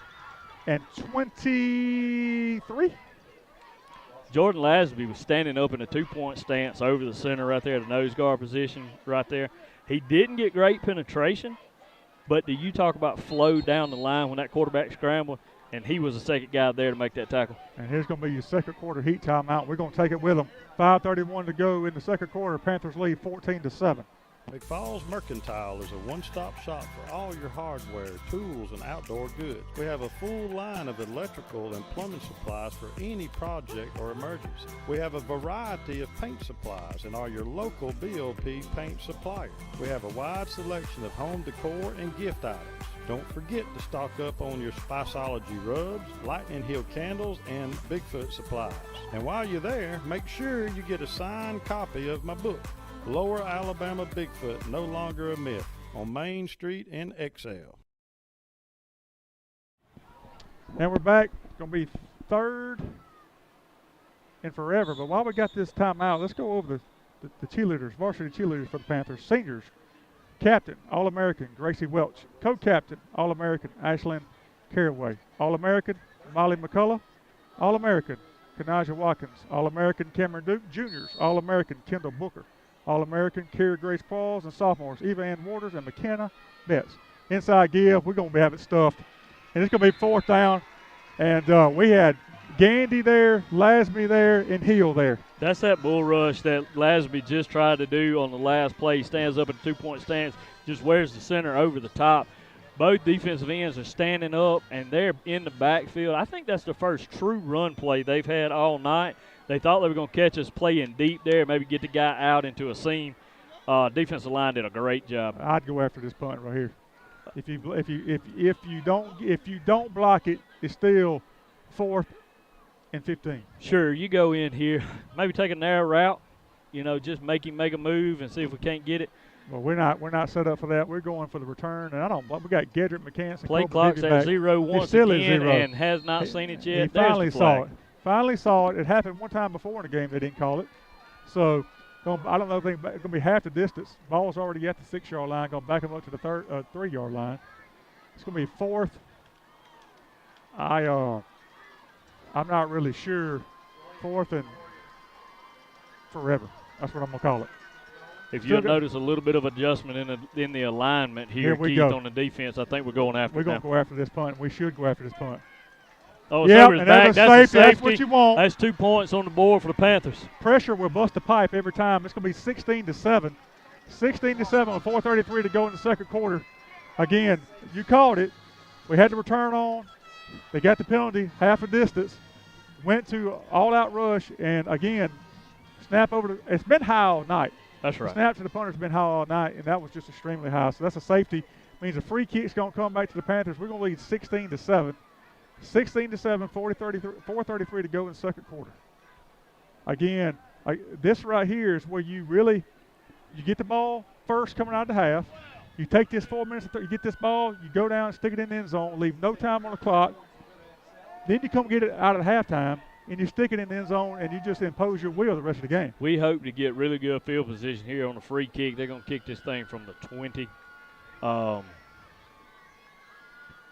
and 23. Jordan Lasby was standing up in a 2-point stance over the center right there, the nose guard position right there. He didn't get great penetration, but do you talk about flow down the line when that quarterback scrambled, and he was the second guy there to make that tackle. And here's going to be your second quarter heat timeout. We're going to take it with them. 5:31 to go in the second quarter. Panthers lead 14-7. Mcfall's Mercantile is a one-stop shop for all your hardware, tools, and outdoor goods. We have a full line of electrical and plumbing supplies for any project or emergency. We have a variety of paint supplies and are your local BOP paint supplier. We have a wide selection of home decor and gift items. Don't forget to stock up on your Spiceology rubs, Lightning Hill candles, and Bigfoot supplies. And while you're there, make sure you get a signed copy of my book, Lower Alabama Bigfoot, No Longer a Myth, on Main Street in XL. And we're back. It's going to be 3rd and forever. But while we got this timeout, let's go over the cheerleaders, varsity cheerleaders for the Panthers. Seniors, Captain, All-American, Gracie Welch. Co-captain, All-American, Ashlyn Caraway. All-American, Molly McCullough. All-American, Kanaja Watkins. All-American, Cameron Duke. Juniors, All-American, Kendall Booker. All-American, Carrie Grace Pauls. And sophomores, Eva Ann Waters and McKenna Betts. Inside give, we're going to have it stuffed. And it's going to be 4th down. And we had Gandy there, Lasby there, and Hill there. That's that bull rush that Lasby just tried to do on the last play. He stands up at a 2-point stance, just wears the center over the top. Both defensive ends are standing up, and they're in the backfield. I think that's the first true run play they've had all night. They thought they were going to catch us playing deep there, maybe get the guy out into a seam. Defensive line did a great job. I'd go after this punt right here. If you don't block it, it's still 4th and 15. Sure, you go in here, maybe take a narrow route, just make him make a move and see if we can't get it. Well, we're not set up for that. We're going for the return, and we got Gedrick McCants. Play clock's at 0 once again and has not seen it yet. He finally saw it. Finally saw it. It happened one time before in the game. They didn't call it. So I don't know if it's going to be half the distance. Ball's already at the 6-yard line. Going to back him up to the 3-yard line. It's going to be 4th. I'm not really sure. 4th and forever. That's what I'm going to call it. If you'll notice a little bit of adjustment in the alignment here, Keith, on the defense, I think we're going after it. We're going to go after this punt. We should go after this punt. Oh, yeah, and back. That's a safety. That's what you want. That's 2 points on the board for the Panthers. Pressure will bust the pipe every time. It's going to be 16-7. 16-7 with 4:33 to go in the second quarter. Again, you called it. We had the return on. They got the penalty, half a distance. Went to all-out rush, and again, snap over. It's been high all night. That's right. The snap to the punter's been high all night, and that was just extremely high. So that's a safety. Means a free kick's going to come back to the Panthers. We're going to lead 16-7. 16-7, 4:33 to go in the second quarter. Again, this right here is where you get the ball first coming out of the half. You take this 4 minutes, you get this ball, you go down, stick it in the end zone, leave no time on the clock. Then you come get it out at halftime, and you stick it in the end zone, and you just impose your will the rest of the game. We hope to get really good field position here on the free kick. They're going to kick this thing from the 20.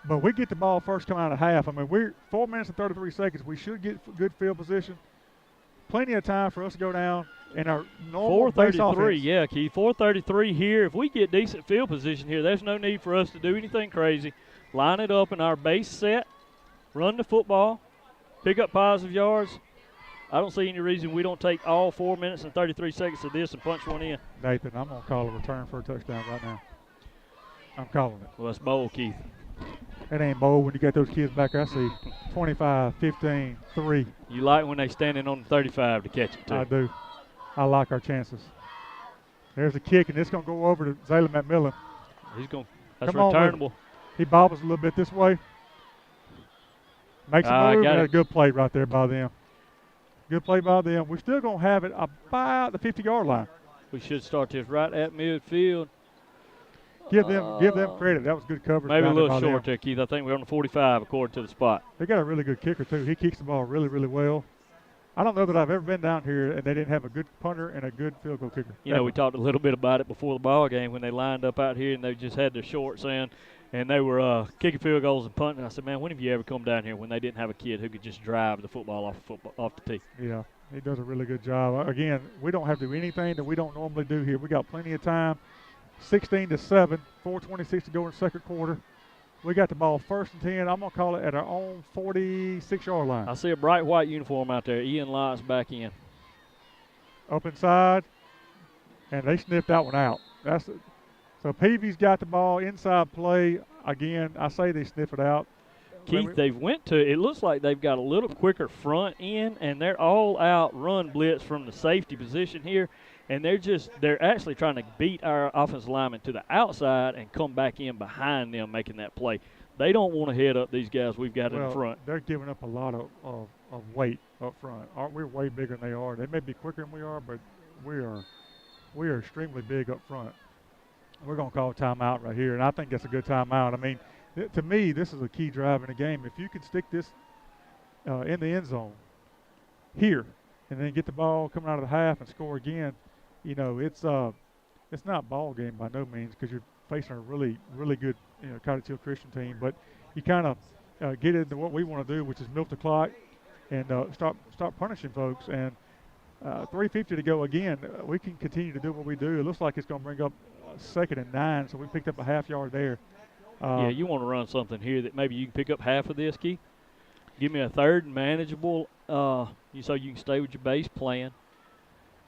But we get the ball first coming out of half. I mean, we're 4 minutes and 33 seconds. We should get good field position. Plenty of time for us to go down in our normal base offense. 4:33, yeah, Keith. 4:33 here. If we get decent field position here, there's no need for us to do anything crazy. Line it up in our base set, run the football, pick up positive yards. I don't see any reason we don't take all 4 minutes and 33 seconds of this and punch one in. Nathan, I'm going to call a return for a touchdown right now. I'm calling it. Well, that's bold, Keith. It ain't bold when you got those kids back. I see 25, 15, 3. You like when they standing on the 35 to catch it, too. I do. I like our chances. There's a kick, and it's going to go over to Zaylen McMillan. That's returnable. He bobbles a little bit this way. Makes a move, and a good play right there by them. Good play by them. We're still going to have it about the 50-yard line. We should start this right at midfield. Give them credit. That was good coverage. Maybe a little short there, Keith. I think we're on the 45 according to the spot. They got a really good kicker, too. He kicks the ball really, really well. I don't know that I've ever been down here and they didn't have a good punter and a good field goal kicker. You know, we talked a little bit about it before the ball game when they lined up out here and they just had their shorts in and they were kicking field goals and punting. I said, man, when have you ever come down here when they didn't have a kid who could just drive the football off the tee? Yeah, he does a really good job. Again, we don't have to do anything that we don't normally do here. We got plenty of time. 16-7, 4:26 to go in the second quarter. We got the ball 1st and 10. I'm going to call it at our own 46-yard line. I see a bright white uniform out there. Ian Lott's back in. Up inside, and they sniffed that one out. So Peavy's got the ball inside play. Again, I say they sniff it out. Keith, it looks like they've got a little quicker front end, and they're all out run blitz from the safety position here. And they're actually trying to beat our offensive linemen to the outside and come back in behind them making that play. They don't want to head up these guys we've got in front. They're giving up a lot of weight up front. We're way bigger than they are. They may be quicker than we are, but we are extremely big up front. We're going to call a timeout right here, and I think that's a good timeout. I mean, to me, this is a key drive in the game. If you can stick this in the end zone here and then get the ball coming out of the half and score again, you know, it's not ball game by no means because you're facing a really, really good, Cottage Hill Christian team. But you kind of get into what we want to do, which is milk the clock and start punishing folks. And 3:50 to go again. We can continue to do what we do. It looks like it's going to bring up 2nd and 9, so we picked up a half yard there. Yeah, you want to run something here that maybe you can pick up half of this, Keith. Give me a 3rd and manageable so you can stay with your base plan.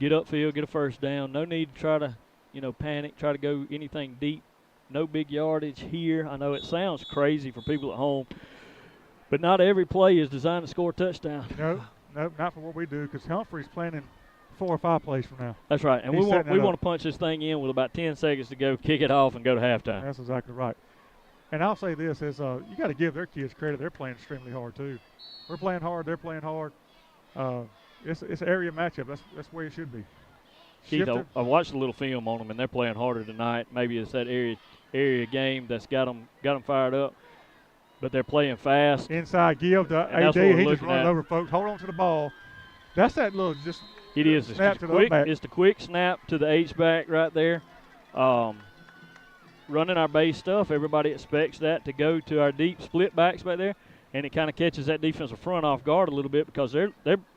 Get upfield, get a 1st down. No need to try to, panic, try to go anything deep. No big yardage here. I know it sounds crazy for people at home, but not every play is designed to score a touchdown. No, not for what we do because Humphrey's planning 4 or 5 plays from now. That's right, and we want to punch this thing in with about 10 seconds to go, kick it off, and go to halftime. That's exactly right. And I'll say this is you got to give their kids credit. They're playing extremely hard too. We're playing hard. They're playing hard. It's an area matchup. That's the way it should be. Keith, I watched a little film on them, and they're playing harder tonight. Maybe it's that area game that's got them fired up. But they're playing fast. Inside give to AD. He just running over folks. Hold on to the ball. That's that little just it is. Snap to the quick, it's the quick snap to the H-back right there. Running our base stuff, everybody expects that to go to our deep split backs back there. And it kind of catches that defensive front off guard a little bit because their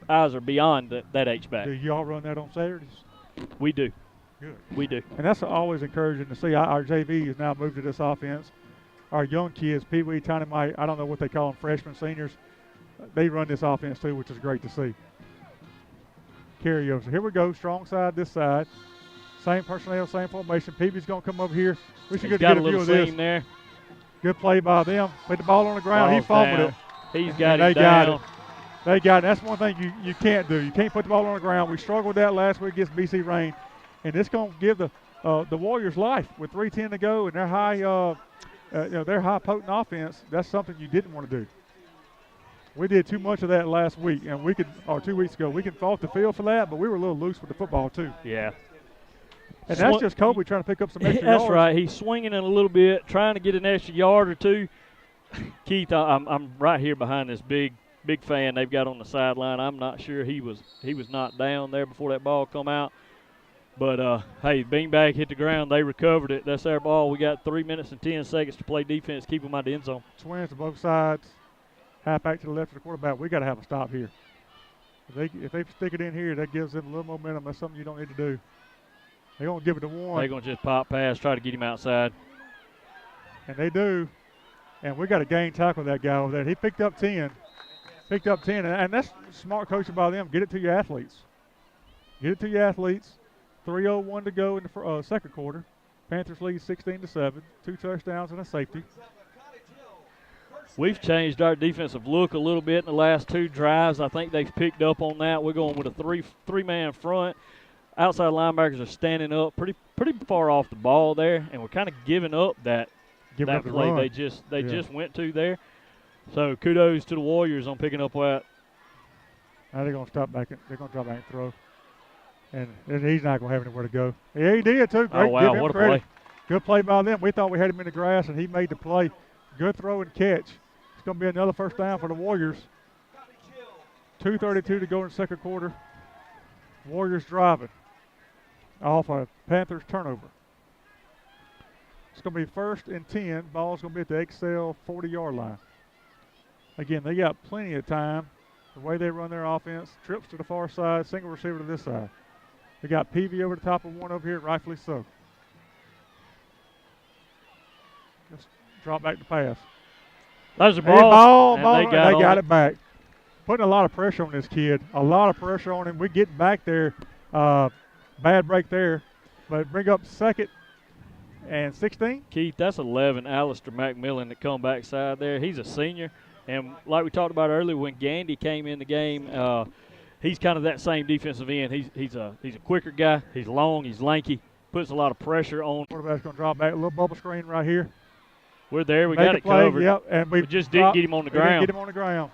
eyes are beyond that H-back. Do y'all run that on Saturdays? We do. Good. We do. And that's always encouraging to see. Our JV has now moved to this offense. Our young kids, Pee Wee, Tiny Mike, I don't know what they call them, freshmen, seniors, they run this offense too, which is great to see. Carryovers. Here we go, strong side, this side. Same personnel, same formation. Peavy's going to come over here. We should get a view of this. There. Good play by them. Put the ball on the ground. He fumbled it. He's got it down. They got it. That's one thing you can't do. You can't put the ball on the ground. We struggled with that last week against BC Rain. And it's going to give the Warriors life with 3:10 to go and their high potent offense. That's something you didn't want to do. We did too much of that last week, and 2 weeks ago. We can fault the field for that, but we were a little loose with the football too. Yeah. And that's just Kobe trying to pick up some extra yards. That's right. He's swinging it a little bit, trying to get an extra yard or two. Keith, I'm right here behind this big fan they've got on the sideline. I'm not sure he was knocked down there before that ball come out. But, hey, beanbag hit the ground. They recovered it. That's their ball. We got 3 minutes and 10 seconds to play defense, keep them out of the end zone. Twins to both sides. Half back to the left of the quarterback. We got to have a stop here. If they stick it in here, that gives them a little momentum. That's something you don't need to do. They're going to give it to one. They're going to just pop pass, try to get him outside. And they do. And we got to gain tackle that guy over there. He picked up 10. And that's smart coaching by them. Get it to your athletes. 3:01 to go in the second quarter. Panthers lead 16-7. 2 touchdowns and a safety. We've changed our defensive look a little bit in the last 2 drives. I think they've picked up on that. We're going with a three-man front. Outside linebackers are standing up pretty far off the ball there, and we're kind of giving up that play they just went to there. So kudos to the Warriors on picking up that. Now they're going to stop back. They're going to drop back and throw. And he's not going to have anywhere to go. Yeah, he did too. Great. Oh, wow, what a play. Good play by them. We thought we had him in the grass, and he made the play. Good throw and catch. It's going to be another first down for the Warriors. 2:32 to go in the second quarter. Warriors driving off a Panthers turnover. It's going to be 1st and 10. Ball's going to be at the Excel 40-yard line. Again, they got plenty of time. The way they run their offense, trips to the far side, single receiver to this side. They got Peavy over the top of one over here, rightfully so. Just drop back to pass. There's a ball, and they got it back. Putting a lot of pressure on this kid. A lot of pressure on him. We get back there. Bad break there. But bring up 2nd and 16. Keith, that's 11. Alistair McMillan that come backside there. He's a senior. And like we talked about earlier, when Gandy came in the game, he's kind of that same defensive end. He's a quicker guy. He's long. He's lanky. Puts a lot of pressure on. Quarterback's going to drop back. A little bubble screen right here. We're there. We got it covered. Yep, and we just didn't get him on the ground. Didn't get him on the ground.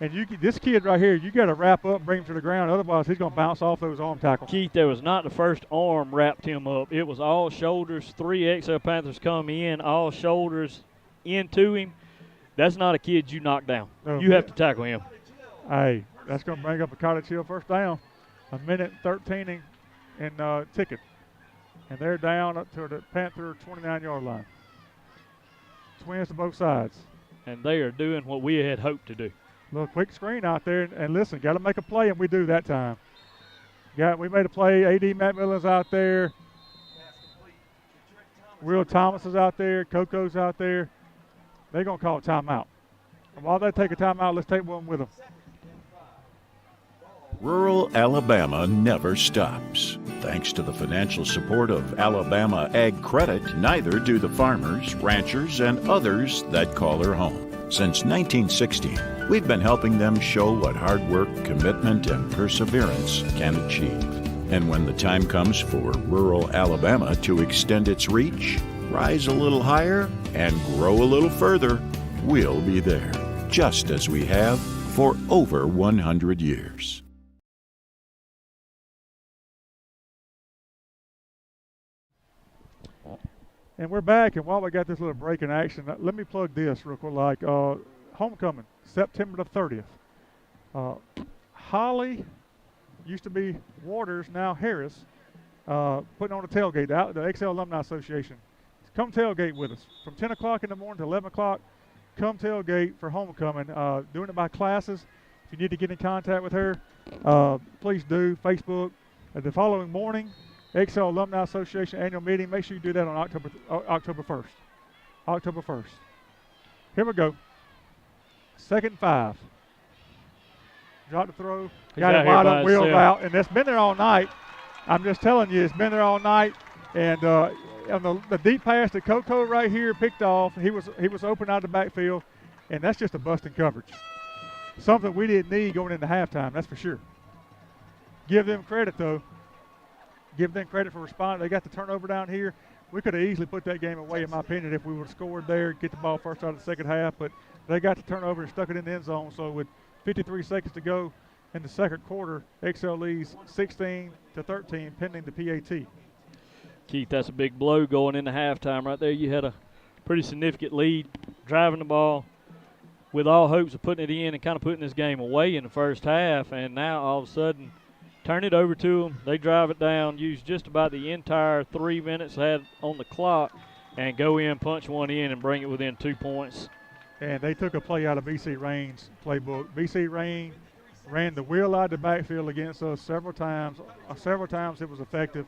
And this kid right here, you got to wrap up, bring him to the ground. Otherwise, he's going to bounce off those arm tackles. Keith, there was not the first arm wrapped him up. It was all shoulders. 3 XL Panthers come in, all shoulders into him. That's not a kid you knock down. No. You have to tackle him. Hey, that's going to bring up a Cottage Hill first down. 1:13 and ticking. And they're down up to the Panther 29-yard line. Twins to both sides. And they are doing what we had hoped to do. Little quick screen out there, and listen, got to make a play, and we do that time. We made a play. A.D. McMillan's out there. Will Thomas is out there. Coco's out there. They're going to call a timeout. And while they take a timeout, let's take one with them. Rural Alabama never stops. Thanks to the financial support of Alabama Ag Credit, neither do the farmers, ranchers, and others that call her home. Since 1960, we've been helping them show what hard work, commitment, and perseverance can achieve. And when the time comes for rural Alabama to extend its reach, rise a little higher, and grow a little further, we'll be there, just as we have for over 100 years. And we're back, and while we got this little break in action, let me plug this real quick. Homecoming, September the 30th. Holly used to be Waters, now Harris, putting on a tailgate, the XL Alumni Association. Come tailgate with us. From 10 o'clock in the morning to 11 o'clock, come tailgate for homecoming. Doing it by classes. If you need to get in contact with her, please do. Facebook. The following morning, XL Alumni Association annual meeting. Make sure you do that on October 1st. October 1st. Here we go. 2nd and 5. Drop the throw. Got it wide up, wheeled out, and it's been there all night. I'm just telling you, it's been there all night. And on the deep pass that Coco right here picked off, he was open out of the backfield, and that's just a busting coverage. Something we didn't need going into halftime, that's for sure. Give them credit, though. Give them credit for responding. They got the turnover down here. We could have easily put that game away, in my opinion, if we would have scored there, get the ball first out of the second half. But they got the turnover and stuck it in the end zone. So with 53 seconds to go in the second quarter, XL leads 16-13, pending the PAT. Keith, that's a big blow going into halftime right there. You had a pretty significant lead, driving the ball with all hopes of putting it in and kind of putting this game away in the first half. And now all of a sudden, turn it over to them. They drive it down, use just about the entire 3 minutes had on the clock, and go in, punch one in, and bring it within 2 points. And they took a play out of BC Rain's playbook. BC Rain ran the wheel out of the backfield against us several times. Several times it was effective.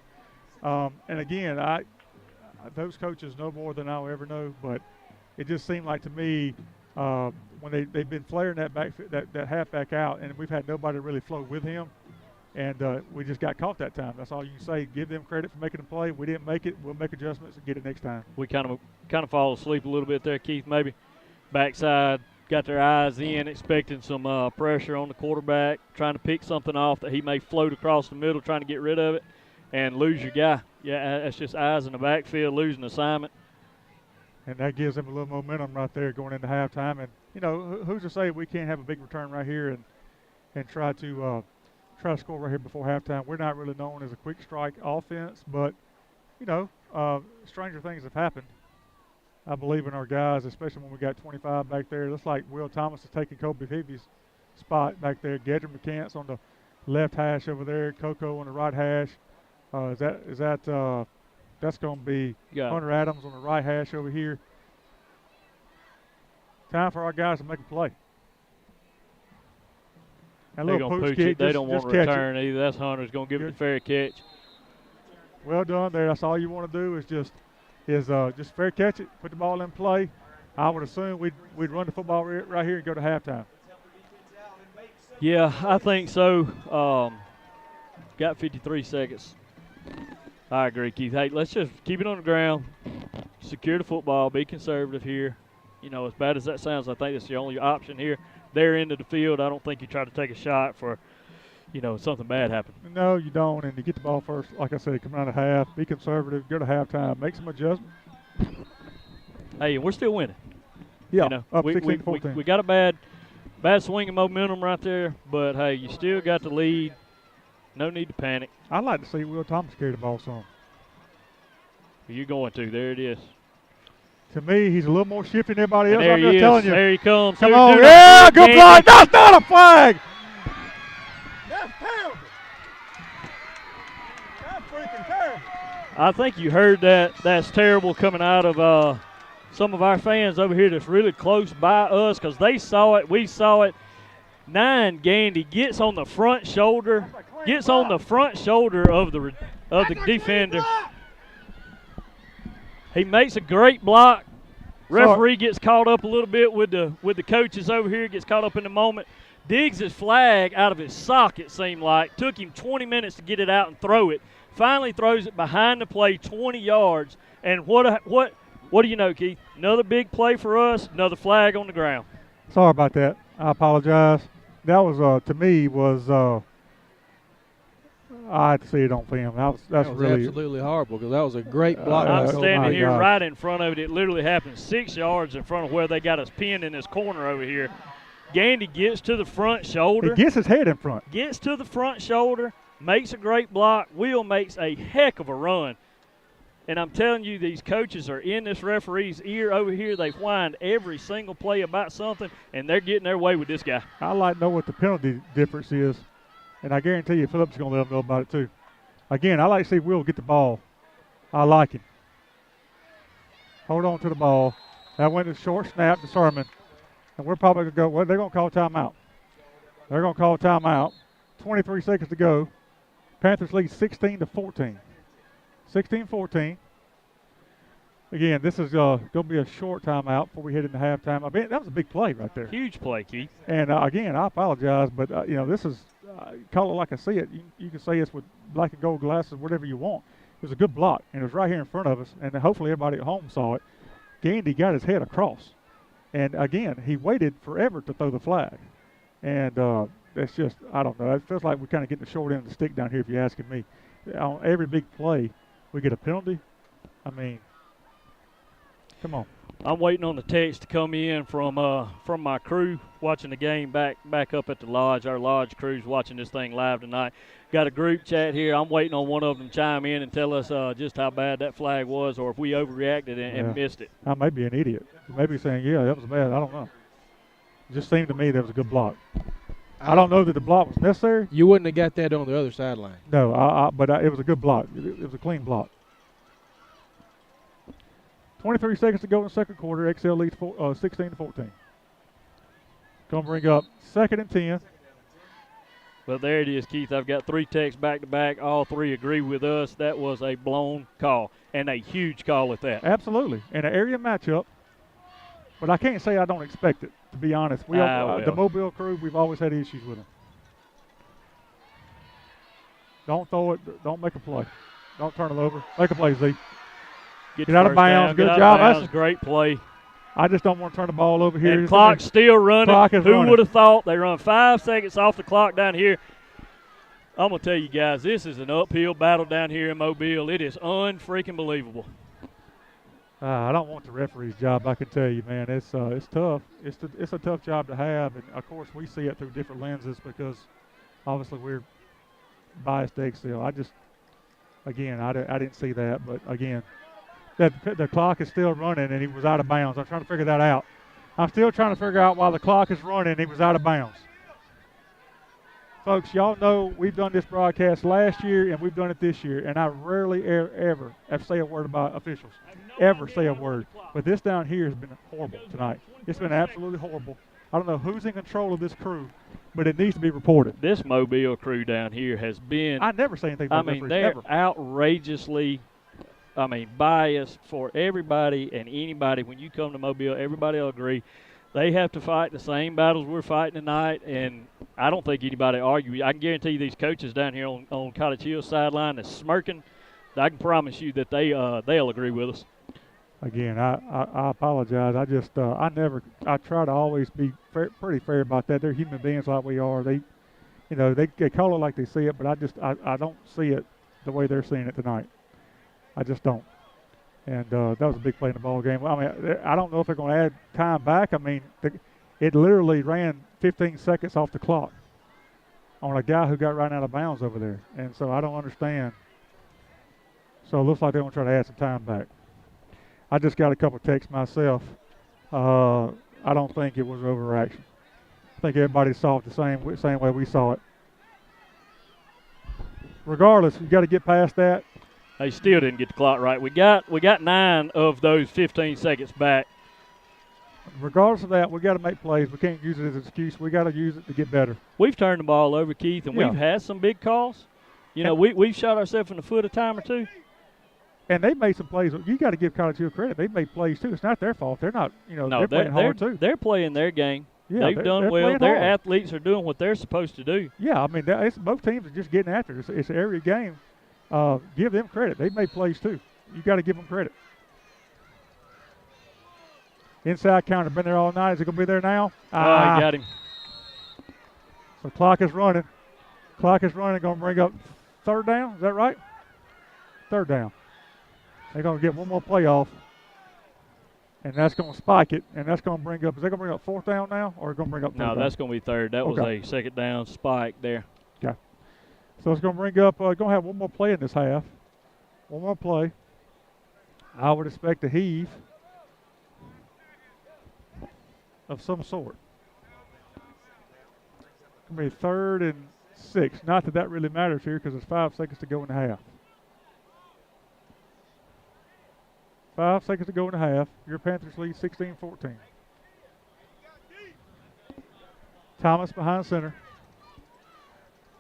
And again, those coaches know more than I'll ever know, but it just seemed like to me when they've been flaring that halfback out, and we've had nobody really flow with him. And we just got caught that time. That's all you can say. Give them credit for making the play. We didn't make it. We'll make adjustments and get it next time. We kind of fall asleep a little bit there, Keith. Maybe backside, got their eyes in, expecting some pressure on the quarterback, trying to pick something off that he may float across the middle, trying to get rid of it, and lose your guy. Yeah, that's just eyes in the backfield, losing assignment. And that gives them a little momentum right there going into halftime. And, you know, who's to say we can't have a big return right here and try to score right here before halftime. We're not really known as a quick strike offense, but, you know, stranger things have happened. I believe in our guys, especially when we got 25 back there. Looks like Will Thomas is taking Kobe Peavy's spot back there. Gedra McCants on the left hash over there. Coco on the right hash. That's going to be Hunter Adams on the right hash over here. Time for our guys to make a play. And They're going to pooch it. They don't want to return either. That's Hunter's going to give it the fair catch. Well done there. That's all you want to do is just fair catch it, put the ball in play. I would assume we'd run the football right here and go to halftime. Yeah, I think so. Got 53 seconds. I agree, Keith. Hey, let's just keep it on the ground, secure the football, be conservative here. You know, as bad as that sounds, I think that's the only option here. Their end of the field, I don't think you try to take a shot for, something bad happen. No, you don't. And you get the ball first, like I said, come out of half, be conservative, go to halftime, make some adjustments. Hey, and we're still winning. Yeah, up 16-14. We got a bad swing of momentum right there, but, hey, you still got the lead. No need to panic. I'd like to see Will Thomas carry the ball some. You're going to. There it is. To me, he's a little more shifty than everybody else. There I'm just telling you. There he comes. Come on. Yeah, good block. That's not a flag. That's terrible. That's freaking terrible. I think you heard that. That's terrible coming out of some of our fans over here that's really close by us because they saw it. We saw it. 9, Gandy gets on the front shoulder. Gets on the front shoulder of the defender. He makes a great block. Referee gets caught up a little bit with the coaches over here. Gets caught up in the moment. Digs his flag out of his sock. It seemed like took him 20 minutes to get it out and throw it. Finally throws it behind the play, 20 yards. And what do you know, Keith? Another big play for us. Another flag on the ground. Sorry about that. I apologize. That was to me was. I had to see it on film. That was really absolutely horrible because that was a great block. I'm standing here right in front of it. It literally happened 6 yards in front of where they got us pinned in this corner over here. Gandy gets to the front shoulder. He gets his head in front. Gets to the front shoulder, makes a great block. Will makes a heck of a run. And I'm telling you, these coaches are in this referee's ear over here. They whined every single play about something, and they're getting their way with this guy. I like to know what the penalty difference is. And I guarantee you Phillips is going to let them know about it too. Again, I like to see Will get the ball. I like him. Hold on to the ball. That went a short snap to Sermon. And we're probably going to go, well, they're going to call timeout. They're going to call timeout. 23 seconds to go. Panthers lead 16-14. 16-14. Again, this is going to be a short timeout before we head into halftime. I mean, that was a big play right there. Huge play, Keith. And, again, I apologize, but, this is call it like I see it. You can say it's with black and gold glasses, whatever you want. It was a good block, and it was right here in front of us, and hopefully everybody at home saw it. Gandy got his head across. And, again, he waited forever to throw the flag. And it's just, I don't know. It feels like we're kind of getting the short end of the stick down here, if you're asking me. On every big play, we get a penalty. I mean, come on. I'm waiting on the text to come in from my crew watching the game back up at the lodge. Our lodge crew's watching this thing live tonight. Got a group chat here. I'm waiting on one of them to chime in and tell us just how bad that flag was or if we overreacted and missed it. I may be an idiot. You may be saying, yeah, that was bad. I don't know. It just seemed to me that was a good block. I don't know that the block was necessary. You wouldn't have got that on the other sideline. No, but it was a good block. It was a clean block. 23 seconds to go in the second quarter. XL leads 16-14. Going to bring up 2nd and 10. Well, there it is, Keith. I've got 3 texts back-to-back. All 3 agree with us. That was a blown call, and a huge call at that. Absolutely. In an area matchup. But I can't say I don't expect it, to be honest. The Mobile crew, we've always had issues with them. Don't throw it. Don't make a play. Don't turn it over. Make a play, Z. Get out of bounds. Good job. That's a great play. I just don't want to turn the ball over here. And clock's still running. Who would have thought? They run 5 seconds off the clock down here. I'm going to tell you guys, this is an uphill battle down here in Mobile. It is unfreaking believable. I don't want the referee's job, I can tell you, man. It's tough. It's a tough job to have, and, of course, we see it through different lenses because, obviously, we're biased to XL. I didn't see that, but, again, the clock is still running, and he was out of bounds. I'm trying to figure that out. I'm still trying to figure out why the clock is running and he was out of bounds. Folks, y'all know we've done this broadcast last year and we've done it this year, and I rarely ever say a word about officials. Ever say a word. But this down here has been horrible tonight. It's been absolutely horrible. I don't know who's in control of this crew, but it needs to be reported. This Mobile crew down here has been. I never say anything about that. They're ever. outrageously, biased for everybody and anybody. When you come to Mobile, everybody will agree. They have to fight the same battles we're fighting tonight, and I don't think anybody argue. I can guarantee you these coaches down here on Cottage Hill sideline is smirking. I can promise you that they'll agree with us. Again, I apologize. I try to always be pretty fair about that. They're human beings like we are. They call it like they see it, but I don't see it the way they're seeing it tonight. I just don't. And that was a big play in the ball game. I mean, I don't know if they're going to add time back. I mean, it literally ran 15 seconds off the clock on a guy who got right out of bounds over there. And so I don't understand. So it looks like they're going to try to add some time back. I just got a couple texts myself. I don't think it was overaction. I think everybody saw it the same way we saw it. Regardless, you got to get past that. They still didn't get the clock right. We got 9 of those 15 seconds back. Regardless of that, we got to make plays. We can't use it as an excuse. We got to use it to get better. We've turned the ball over, Keith, and we've had some big calls. We've shot ourselves in the foot a time or two. And they made some plays. You got to give Cottage Hill credit. They made plays too. It's not their fault. They're not. They're playing hard too. They're playing their game. Yeah, they've done well. Their athletes are doing what they're supposed to do. Yeah, I mean, both teams are just getting after it. It's an area game. Give them credit. They made plays too. You got to give them credit. Inside counter, been there all night. Is it going to be there now? He got him. So clock is running. Going to bring up third down. Is that right? Third down. They're going to get one more play off. And that's going to spike it. And that's going to bring up, is that going to bring up fourth down now? Or going to bring up third down? No, that's going to be third. That was a second down spike there. Okay. So it's going to bring up, going to have one more play in this half. One more play. I would expect a heave of some sort. It's going to be 3rd and 6. Not that really matters here because there's 5 seconds to go in the half. 5 seconds to go in the half. Your Panthers lead 16-14. Thomas behind center.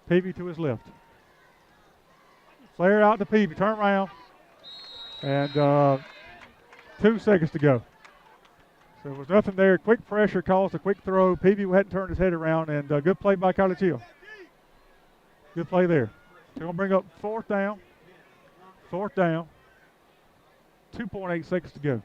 Peavy to his left. Flare out to Peavy. Turn around. And 2 seconds to go. So there was nothing there. Quick pressure caused a quick throw. Peavy hadn't turned his head around. And good play by Cottage Hill. Good play there. They're going to bring up fourth down. 2.8 seconds to go.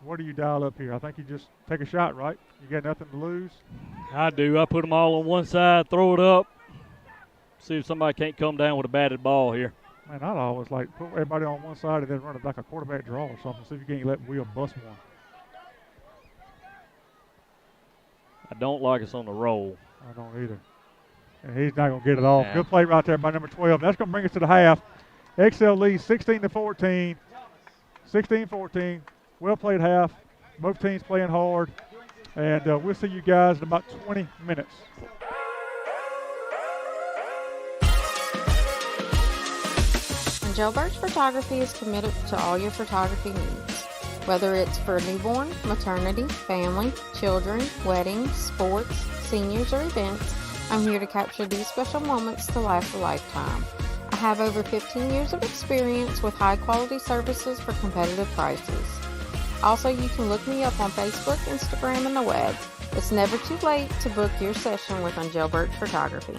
What do you dial up here? I think you just take a shot, right? You got nothing to lose? I do. I put them all on one side, throw it up, see if somebody can't come down with a batted ball here. Man, I'd always put everybody on one side and then run it like a quarterback draw or something. See if you can't let Will bust one. I don't like us on the roll. I don't either. And he's not going to get it off. Yeah. Good play right there by number 12. That's going to bring us to the half. XL leads 16-14. 16-14. Well played half. Both teams playing hard. And we'll see you guys in about 20 minutes. Jailbird Photography is committed to all your photography needs. Whether it's for newborn, maternity, family, children, weddings, sports, seniors, or events, I'm here to capture these special moments to last a lifetime. I have over 15 years of experience with high-quality services for competitive prices. Also, you can look me up on Facebook, Instagram, and the web. It's never too late to book your session with Jailbird Photography.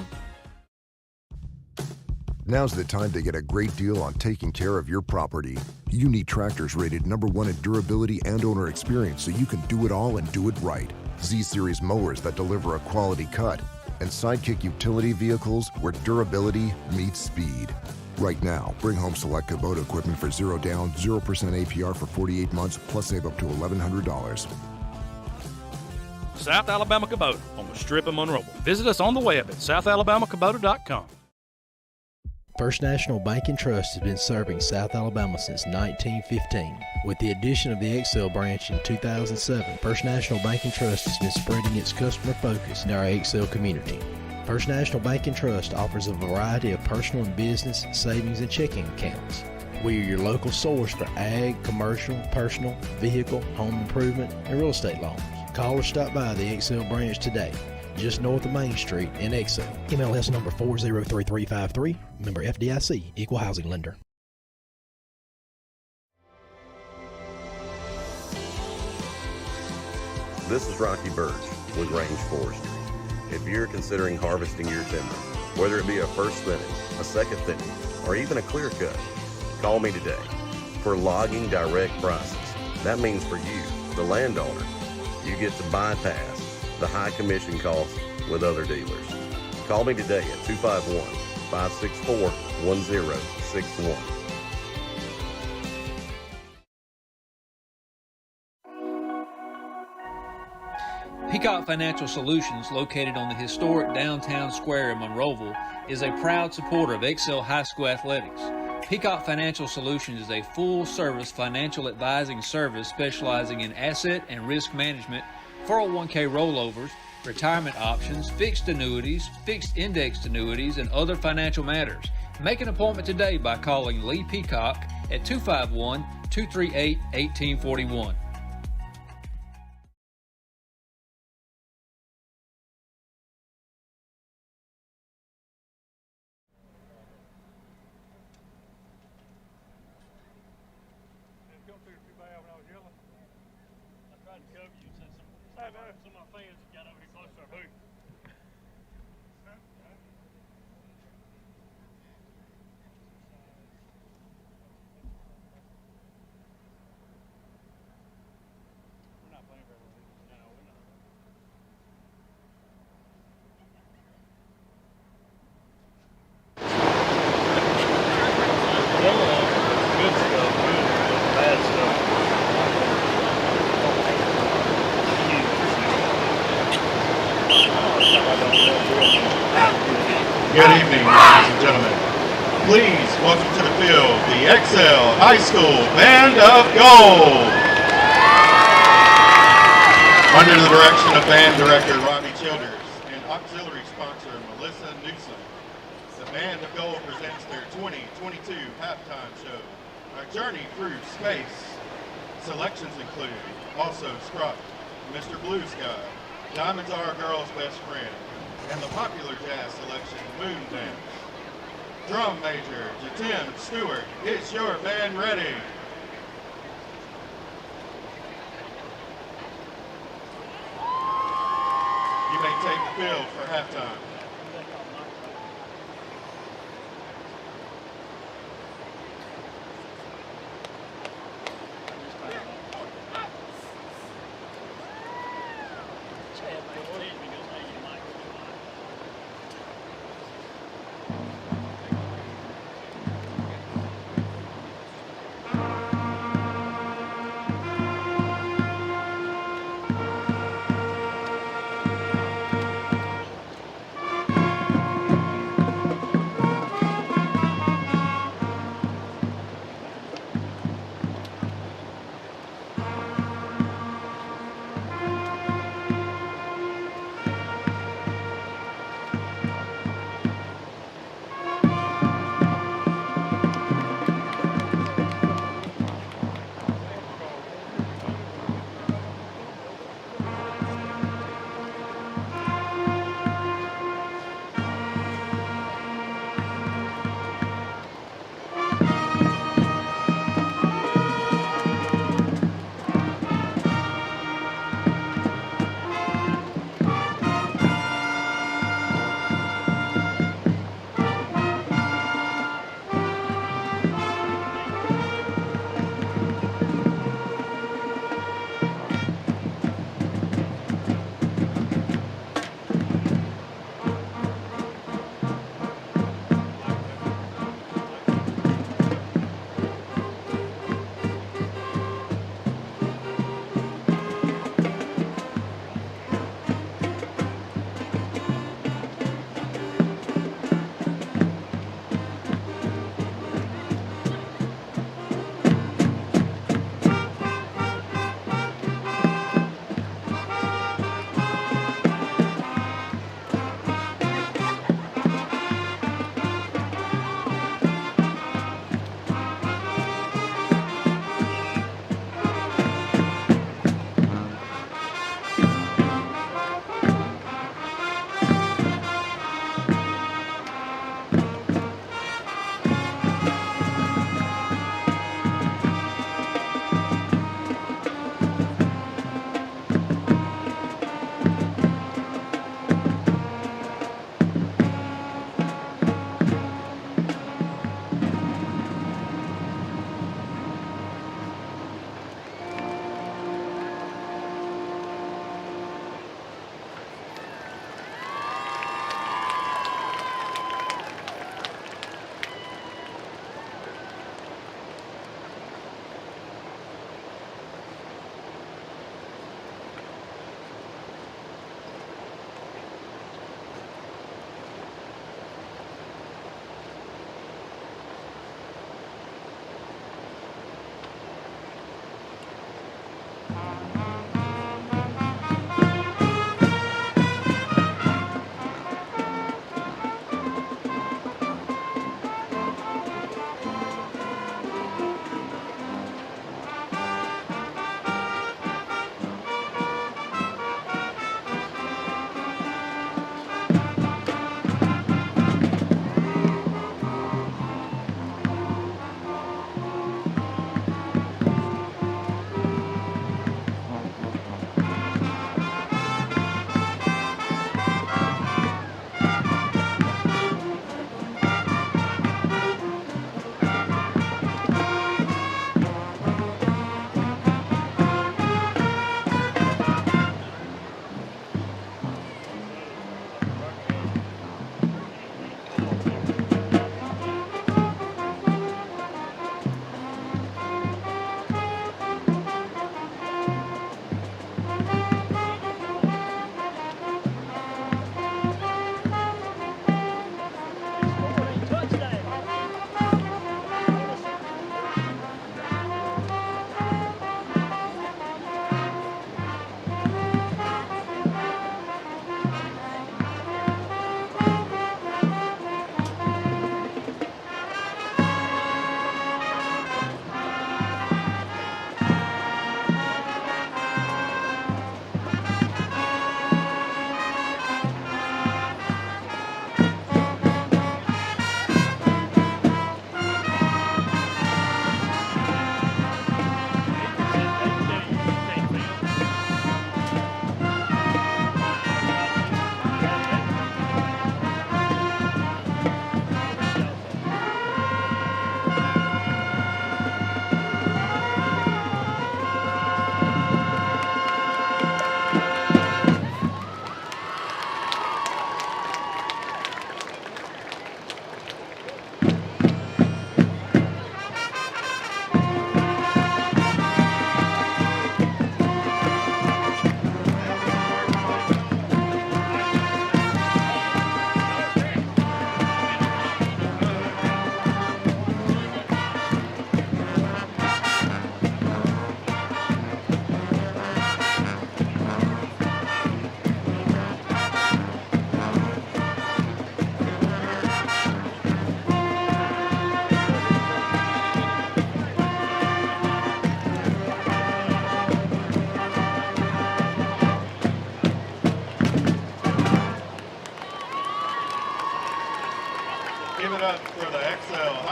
Now's the time to get a great deal on taking care of your property. You need tractors rated #1 in durability and owner experience so you can do it all and do it right. Z-Series mowers that deliver a quality cut. And Sidekick utility vehicles where durability meets speed. Right now, bring home select Kubota equipment for 0 down, 0% APR for 48 months, plus save up to $1,100. South Alabama Kubota on the Strip of Monroe. Visit us on the web at southalabamakubota.com. First National Bank and Trust has been serving South Alabama since 1915. With the addition of the Excel branch in 2007, First National Bank and Trust has been spreading its customer focus in our Excel community. First National Bank and Trust offers a variety of personal and business savings and checking accounts. We are your local source for ag, commercial, personal, vehicle, home improvement, and real estate loans. Call or stop by the Excel branch today, just north of Main Street in Excel. MLS number 403353, member FDIC, equal housing lender. This is Rocky Birch with Range Forestry. If you're considering harvesting your timber, whether it be a first thinning, a second thinning, or even a clear cut, call me today. For logging direct prices, that means for you, the landowner, you get to bypass the high commission costs with other dealers. Call me today at 251-564-1061. Peacock Financial Solutions, located on the historic downtown square in Monroeville, is a proud supporter of Excel High School athletics. Peacock Financial Solutions is a full-service financial advising service specializing in asset and risk management, 401k rollovers, retirement options, fixed annuities, fixed indexed annuities, and other financial matters. Make an appointment today by calling Lee Peacock at 251-238-1841. Some of my fans got over here close to our booth. We're not playing very well. No, we're not. Good stuff, bad stuff. Good evening, ladies and gentlemen. Please welcome to the field the Excel High School Band of Gold. Under the direction of band director Robbie Childers and auxiliary sponsor Melissa Newsom, the Band of Gold presents their 2022 halftime show, A Journey Through Space. Selections include Also Scruff, Mr. Blue Sky, Diamonds Are a Girl's Best Friend, and the popular jazz selection, Moon Dance. Drum major, Jatim Stewart, is your band ready? You may take the field for halftime.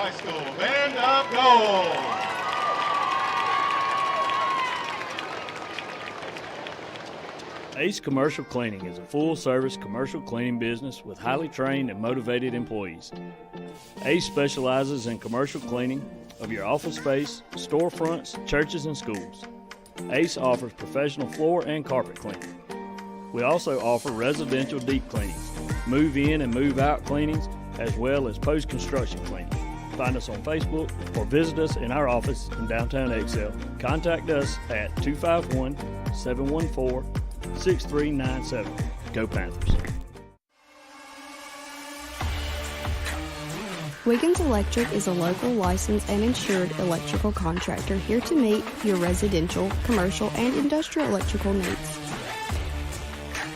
High School Band of Gold. Ace Commercial Cleaning is a full-service commercial cleaning business with highly trained and motivated employees. Ace specializes in commercial cleaning of your office space, storefronts, churches, and schools. Ace offers professional floor and carpet cleaning. We also offer residential deep cleanings, move-in and move-out cleanings, as well as post-construction cleaning. Find us on Facebook or visit us in our office in downtown Excel. Contact us at 251-714-6397. Go Panthers. Wiggins Electric is a local licensed and insured electrical contractor here to meet your residential, commercial, and industrial electrical needs.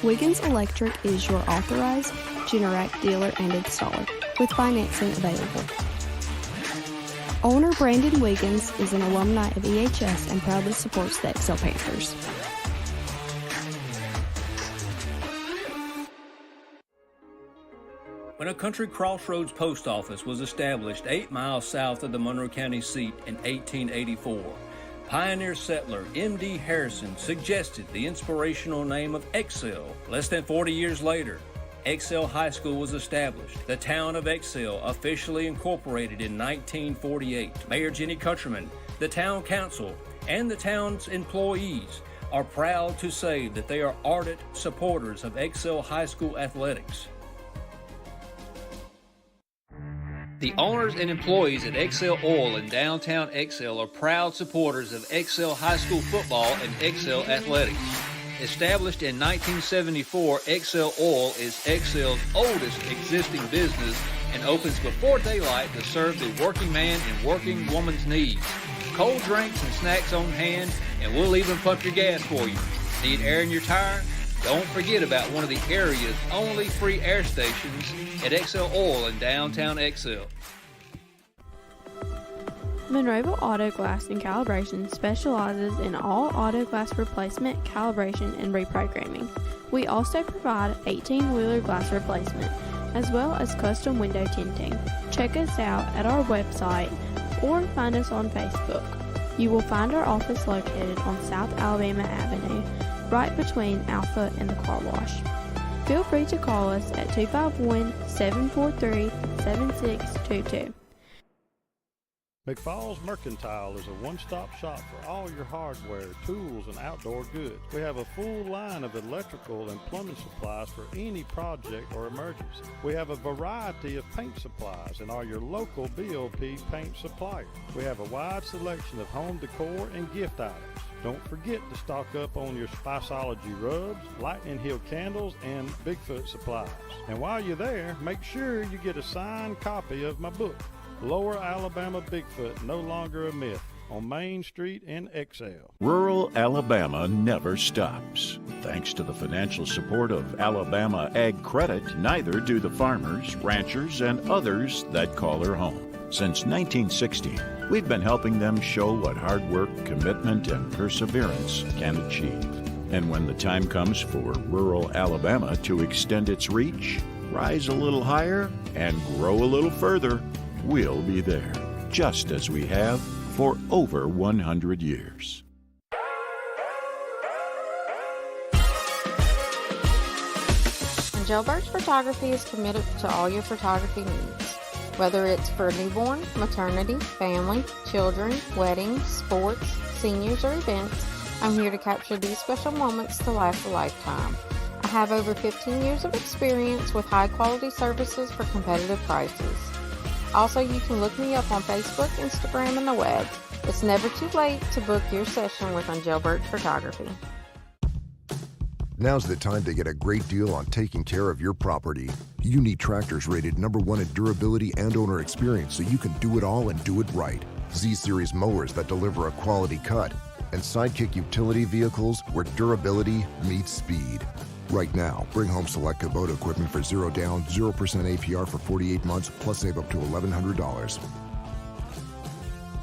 Wiggins Electric is your authorized Generac dealer and installer, with financing available. Owner Brandon Wiggins is an alumni of EHS and proudly supports the Excel Panthers. When a Country Crossroads post office was established 8 miles south of the Monroe County seat in 1884, pioneer settler M.D. Harrison suggested the inspirational name of Excel. Less than 40 years later, Excel High School was established. The town of Excel officially incorporated in 1948. Mayor Jenny Countryman, the town council, and the town's employees are proud to say that they are ardent supporters of Excel High School athletics. The owners and employees at Excel Oil in downtown Excel are proud supporters of Excel High School football and Excel athletics. Established in 1974, Excel Oil is Excel's oldest existing business and opens before daylight to serve the working man and working woman's needs. Cold drinks and snacks on hand, and we'll even pump your gas for you. Need air in your tire? Don't forget about one of the area's only free air stations at Excel Oil in downtown Excel. Monroeville Auto Glass and Calibration specializes in all auto glass replacement, calibration, and reprogramming. We also provide 18-wheeler glass replacement, as well as custom window tinting. Check us out at our website or find us on Facebook. You will find our office located on South Alabama Avenue, right between Alpha and the car wash. Feel free to call us at 251-743-7622. Mcfall's Mercantile is a one-stop shop for all your hardware, tools, and outdoor goods. We have a full line of electrical and plumbing supplies for any project or emergency. We have a variety of paint supplies and are your local BOP paint supplier. We have a wide selection of home decor and gift items. Don't forget to stock up on your Spiceology rubs, Lightning Hill candles, and Bigfoot supplies. And while you're there, make sure you get a signed copy of my book, Lower Alabama Bigfoot, No Longer a Myth, on Main Street in Excel. Rural Alabama never stops. Thanks to the financial support of Alabama Ag Credit, neither do the farmers, ranchers, and others that call her home. Since 1960, we've been helping them show what hard work, commitment, and perseverance can achieve. And when the time comes for rural Alabama to extend its reach, rise a little higher, and grow a little further, we'll be there, just as we have for over 100 years. Jailbird Photography is committed to all your photography needs. Whether it's for newborn, maternity, family, children, weddings, sports, seniors, or events, I'm here to capture these special moments to last a lifetime. I have over 15 years of experience with high-quality services for competitive prices. Also, you can look me up on Facebook, Instagram, and the web. It's never too late to book your session with Jailbird Photography. Now's the time to get a great deal on taking care of your property. You need tractors rated #1 in durability and owner experience so you can do it all and do it right. Z-Series mowers that deliver a quality cut, and Sidekick utility vehicles where durability meets speed. Right now, bring home select Kubota equipment for 0 down, 0% APR for 48 months, plus save up to $1,100.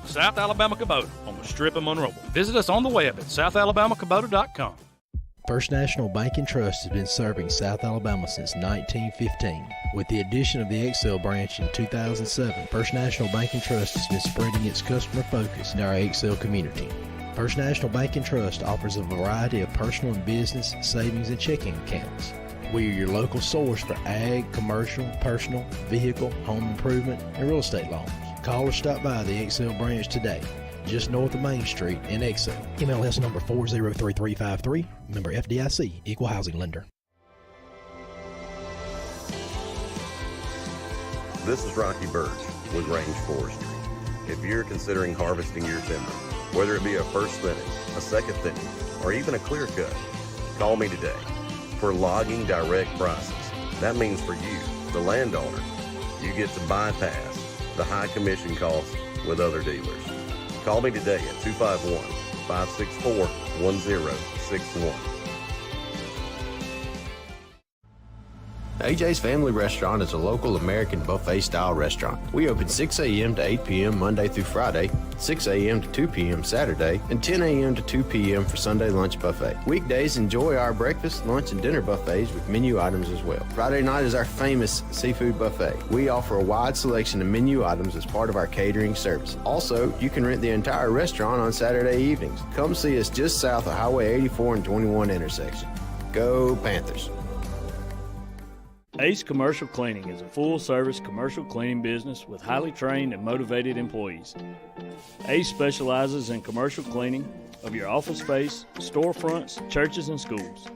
South Alabama Kubota on the Strip of Monroeville. Visit us on the web at southalabamacubota.com. First National Bank and Trust has been serving South Alabama since 1915. With the addition of the Excel branch in 2007, First National Bank and Trust has been spreading its customer focus in our Excel community. First National Bank and Trust offers a variety of personal and business savings and checking accounts. We are your local source for ag, commercial, personal, vehicle, home improvement, and real estate loans. Call or stop by the Excel branch today, just north of Main Street in Excel. MLS number 403353, member FDIC, equal housing lender. This is Rocky Bird with Range Forestry. If you're considering harvesting your timber, whether it be a first thinning, a second thinning, or even a clear cut, call me today. For logging direct prices, that means for you, the landowner, you get to bypass the high commission costs with other dealers. Call me today at 251-564-1061. AJ's Family Restaurant is a local American buffet-style restaurant. We open 6 a.m. to 8 p.m. Monday through Friday, 6 a.m. to 2 p.m. Saturday, and 10 a.m. to 2 p.m. for Sunday lunch buffet. Weekdays, enjoy our breakfast, lunch, and dinner buffets with menu items as well. Friday night is our famous seafood buffet. We offer a wide selection of menu items as part of our catering service. Also, you can rent the entire restaurant on Saturday evenings. Come see us just south of Highway 84 and 21 intersection. Go Panthers! Ace Commercial Cleaning is a full-service commercial cleaning business with highly trained and motivated employees. Ace specializes in commercial cleaning of your office space, storefronts, churches, and schools.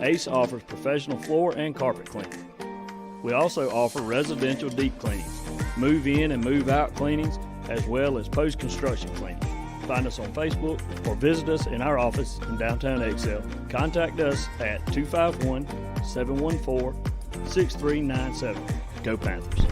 Ace offers professional floor and carpet cleaning. We also offer residential deep cleanings, move-in and move-out cleanings, as well as post-construction cleaning. Find us on Facebook or visit us in our office in downtown Excel. Contact us at 251-714-6397. Go Panthers.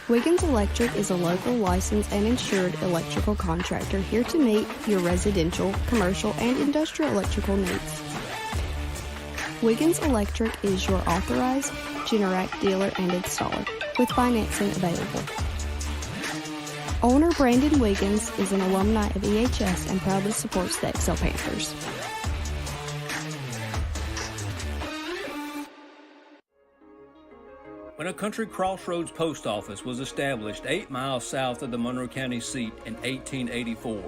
Wiggins Electric is a local licensed and insured electrical contractor here to meet your residential, commercial, and industrial electrical needs. Wiggins Electric is your authorized Generac dealer and installer, with financing available. Owner Brandon Wiggins is an alumni of EHS and proudly supports the Excel Panthers. When a Country Crossroads post office was established 8 miles south of the Monroe County seat in 1884,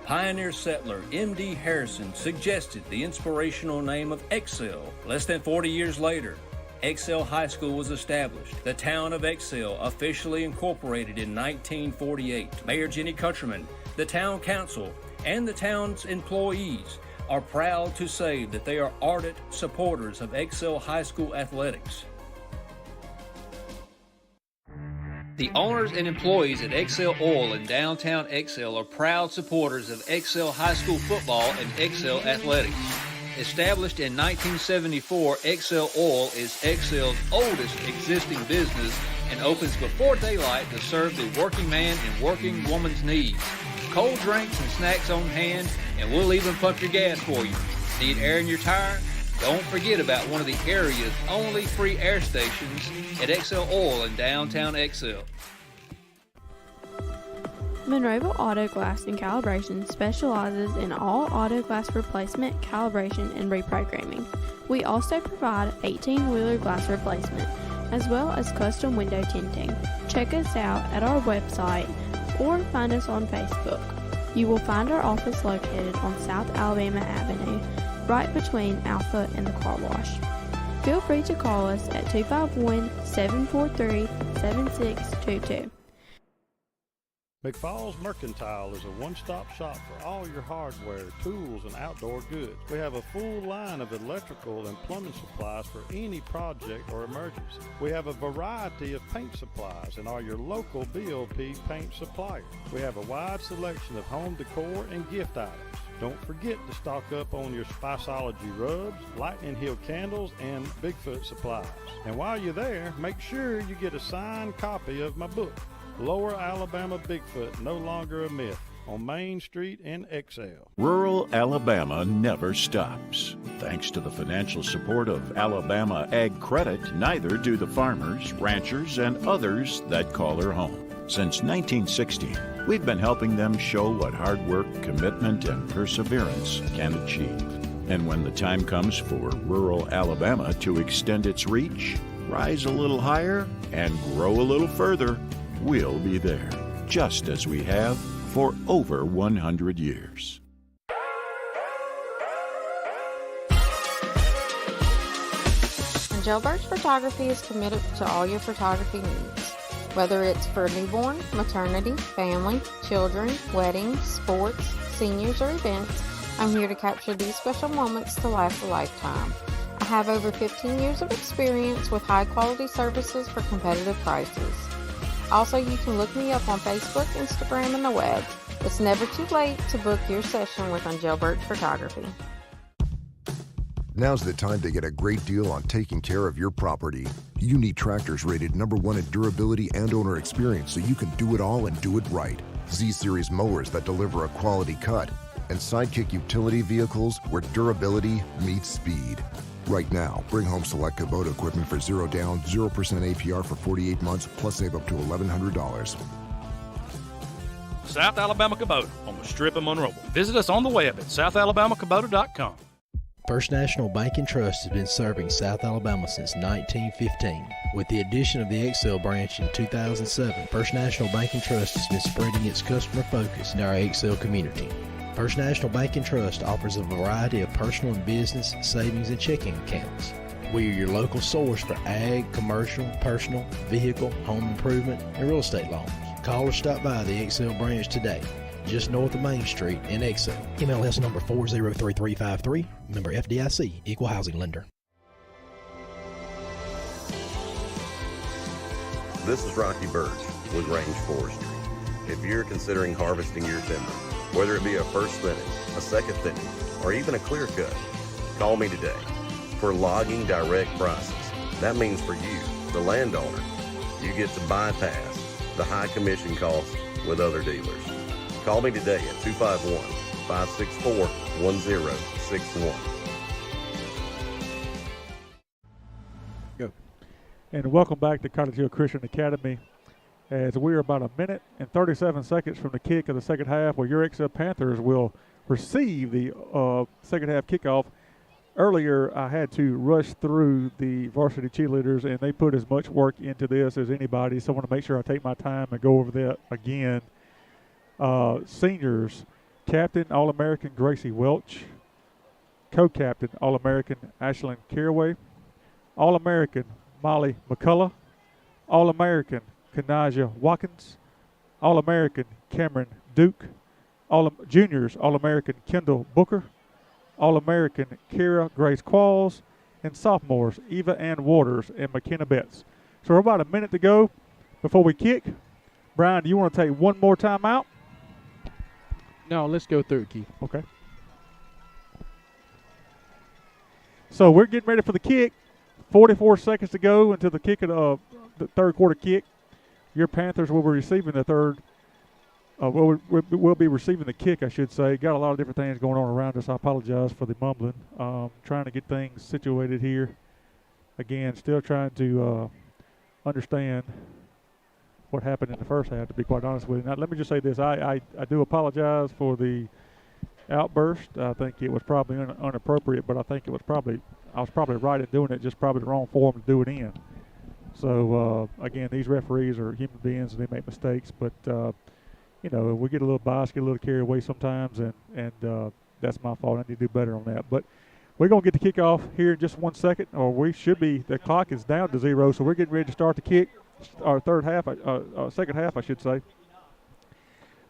pioneer settler M.D. Harrison suggested the inspirational name of Excel. Less than 40 years later, Excel High School was established. The town of Excel officially incorporated in 1948. Mayor Jenny Countryman, the town council, and the town's employees are proud to say that they are ardent supporters of Excel High School athletics. The owners and employees at Excel Oil in downtown Excel are proud supporters of Excel High School football and Excel athletics. Established in 1974, Excel Oil is Excel's oldest existing business and opens before daylight to serve the working man and working woman's needs. Cold drinks and snacks on hand, and we'll even pump your gas for you. Need air in your tire? Don't forget about one of the area's only free air stations at Excel Oil in downtown Excel. Monroeville Auto Glass and Calibration specializes in all auto glass replacement, calibration, and reprogramming. We also provide 18-wheeler glass replacement, as well as custom window tinting. Check us out at our website or find us on Facebook. You will find our office located on South Alabama Avenue, right between Alpha and the car wash. Feel free to call us at 251-743-7622. Mcfall's Mercantile is a one-stop shop for all your hardware, tools, and outdoor goods. We have a full line of electrical and plumbing supplies for any project or emergency. We have a variety of paint supplies and are your local BOP paint supplier. We have a wide selection of home decor and gift items. Don't forget to stock up on your Spiceology rubs, Lightning Hill candles, and Bigfoot supplies. And while you're there, make sure you get a signed copy of my book, Lower Alabama Bigfoot, No Longer a Myth, on Main Street in Excel. Rural Alabama never stops. Thanks to the financial support of Alabama Ag Credit, neither do the farmers, ranchers, and others that call her home. Since 1960, We've been helping them show what hard work, commitment, and perseverance can achieve. And when the time comes for rural Alabama to extend its reach, rise a little higher, and grow a little further, we'll be there, just as we have for over 100 years. Jailbird Photography is committed to all your photography needs. Whether it's for newborn, maternity, family, children, weddings, sports, seniors, or events, I'm here to capture these special moments to last a lifetime. I have over 15 years of experience with high-quality services for competitive prices. Also, you can look me up on Facebook, Instagram, and the web. It's never too late to book your session with Jailbird Photography. Now's the time to get a great deal on taking care of your property. You need tractors rated #1 in durability and owner experience so you can do it all and do it right. Z-Series mowers that deliver a quality cut, and Sidekick utility vehicles where durability meets speed. Right now, bring home select Kubota equipment for 0 down, 0% APR for 48 months, plus save up to $1,100. South Alabama Kubota on the Strip of Monroe. Visit us on the web at southalabamacubota.com. First National Bank and Trust has been serving South Alabama since 1915. With the addition of the Excel branch in 2007, First National Bank and Trust has been spreading its customer focus in our Excel community. First National Bank and Trust offers a variety of personal and business savings and checking accounts. We are your local source for ag, commercial, personal, vehicle, home improvement, and real estate loans. Call or stop by the Excel branch today, just north of Main Street in Excel. MLS number 403353, member FDIC, equal housing lender. This is Rocky Birch with Range Forestry. If you're considering harvesting your timber, whether it be a first thinning, a second thinning, or even a clear cut, call me today. For logging direct prices, that means for you, the landowner, you get to bypass the high commission costs with other dealers. Call me today at 251-564-1061. Go. And welcome back to Cottage Christian Academy. As we are about a minute and 37 seconds from the kick of the second half, where your XL Panthers will receive the second half kickoff. Earlier, I had to rush through the varsity cheerleaders, and they put as much work into this as anybody, so I want to make sure I take my time and go over that again. Seniors, Captain All-American Gracie Welch, Co-Captain All-American Ashlyn Caraway, All-American Molly McCullough, All-American Kanaja Watkins, All-American Cameron Duke, Juniors All-American Kendall Booker, All-American Kara Grace Qualls, and sophomores Eva Ann Waters and McKenna Betts. So we're about a minute to go before we kick. Brian, do you want to take one more time out? No, let's go through it, Keith. Okay. So we're getting ready for the kick. 44 seconds to go until the kick of the third quarter kick. Your Panthers will be receiving the third. We'll be receiving the kick, I should say. Got a lot of different things going on around us. I apologize for the mumbling. Trying to get things situated here. Again, still trying to understand what happened in the first half, to be quite honest with you. Now, let me just say this. I do apologize for the outburst. I think it was probably inappropriate, but I think I was probably right in doing it, just probably the wrong form to do it in. So, again, these referees are human beings and they make mistakes, but you know, we get a little biased, get a little carried away sometimes, and that's my fault. I need to do better on that. But we're going to get the kickoff here in just 1 second, or we should be. The clock is down to 0, so we're getting ready to start the kick, our second half, I should say.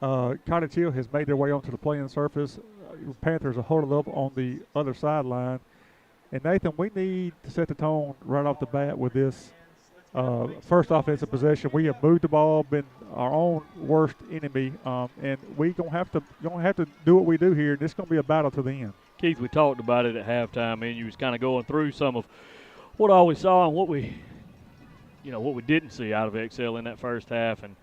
Cottage Hill has made their way onto the playing surface. Panthers are huddled up on the other sideline. And, Nathan, we need to set the tone right off the bat with this first offensive possession. We have moved the ball, been our own worst enemy, and we're gonna have to do what we do here. And it's gonna be a battle to the end. Keith, we talked about it at halftime, and you was kind of going through some of what all we saw and what we didn't see out of XL in that first half. And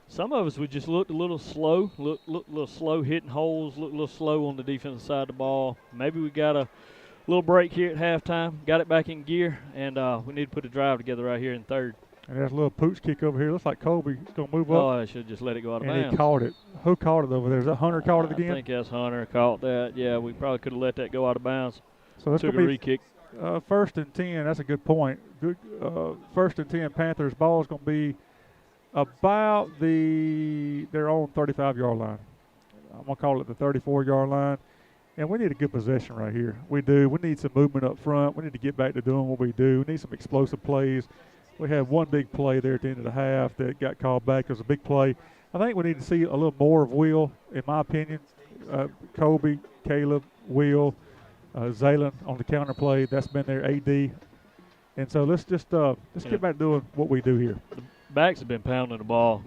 some of us, we just looked a little slow, little slow hitting holes, looked a little slow on the defensive side of the ball. Maybe we got a little break here at halftime, got it back in gear, and we need to put a drive together right here in third. And there's a little pooch kick over here. Looks like Colby's going to move up. Oh, I should just let it go out of bounds. And he caught it. Who caught it over there? Is that Hunter caught it again? I think that's Hunter caught that. Yeah, we probably could have let that go out of bounds. So that's Took going a to be re-kick. First and 10. That's a good point. Good. First and 10 Panthers. Ball is going to be about their own 35-yard line. I'm going to call it the 34-yard line. And we need a good possession right here. We do. We need some movement up front. We need to get back to doing what we do. We need some explosive plays. We had one big play there at the end of the half that got called back. It was a big play. I think we need to see a little more of Will, in my opinion. Colby, Caleb, Will, Zaylen on the counter play. That's been their AD. And so let's just get back to doing what we do here. The backs have been pounding the ball,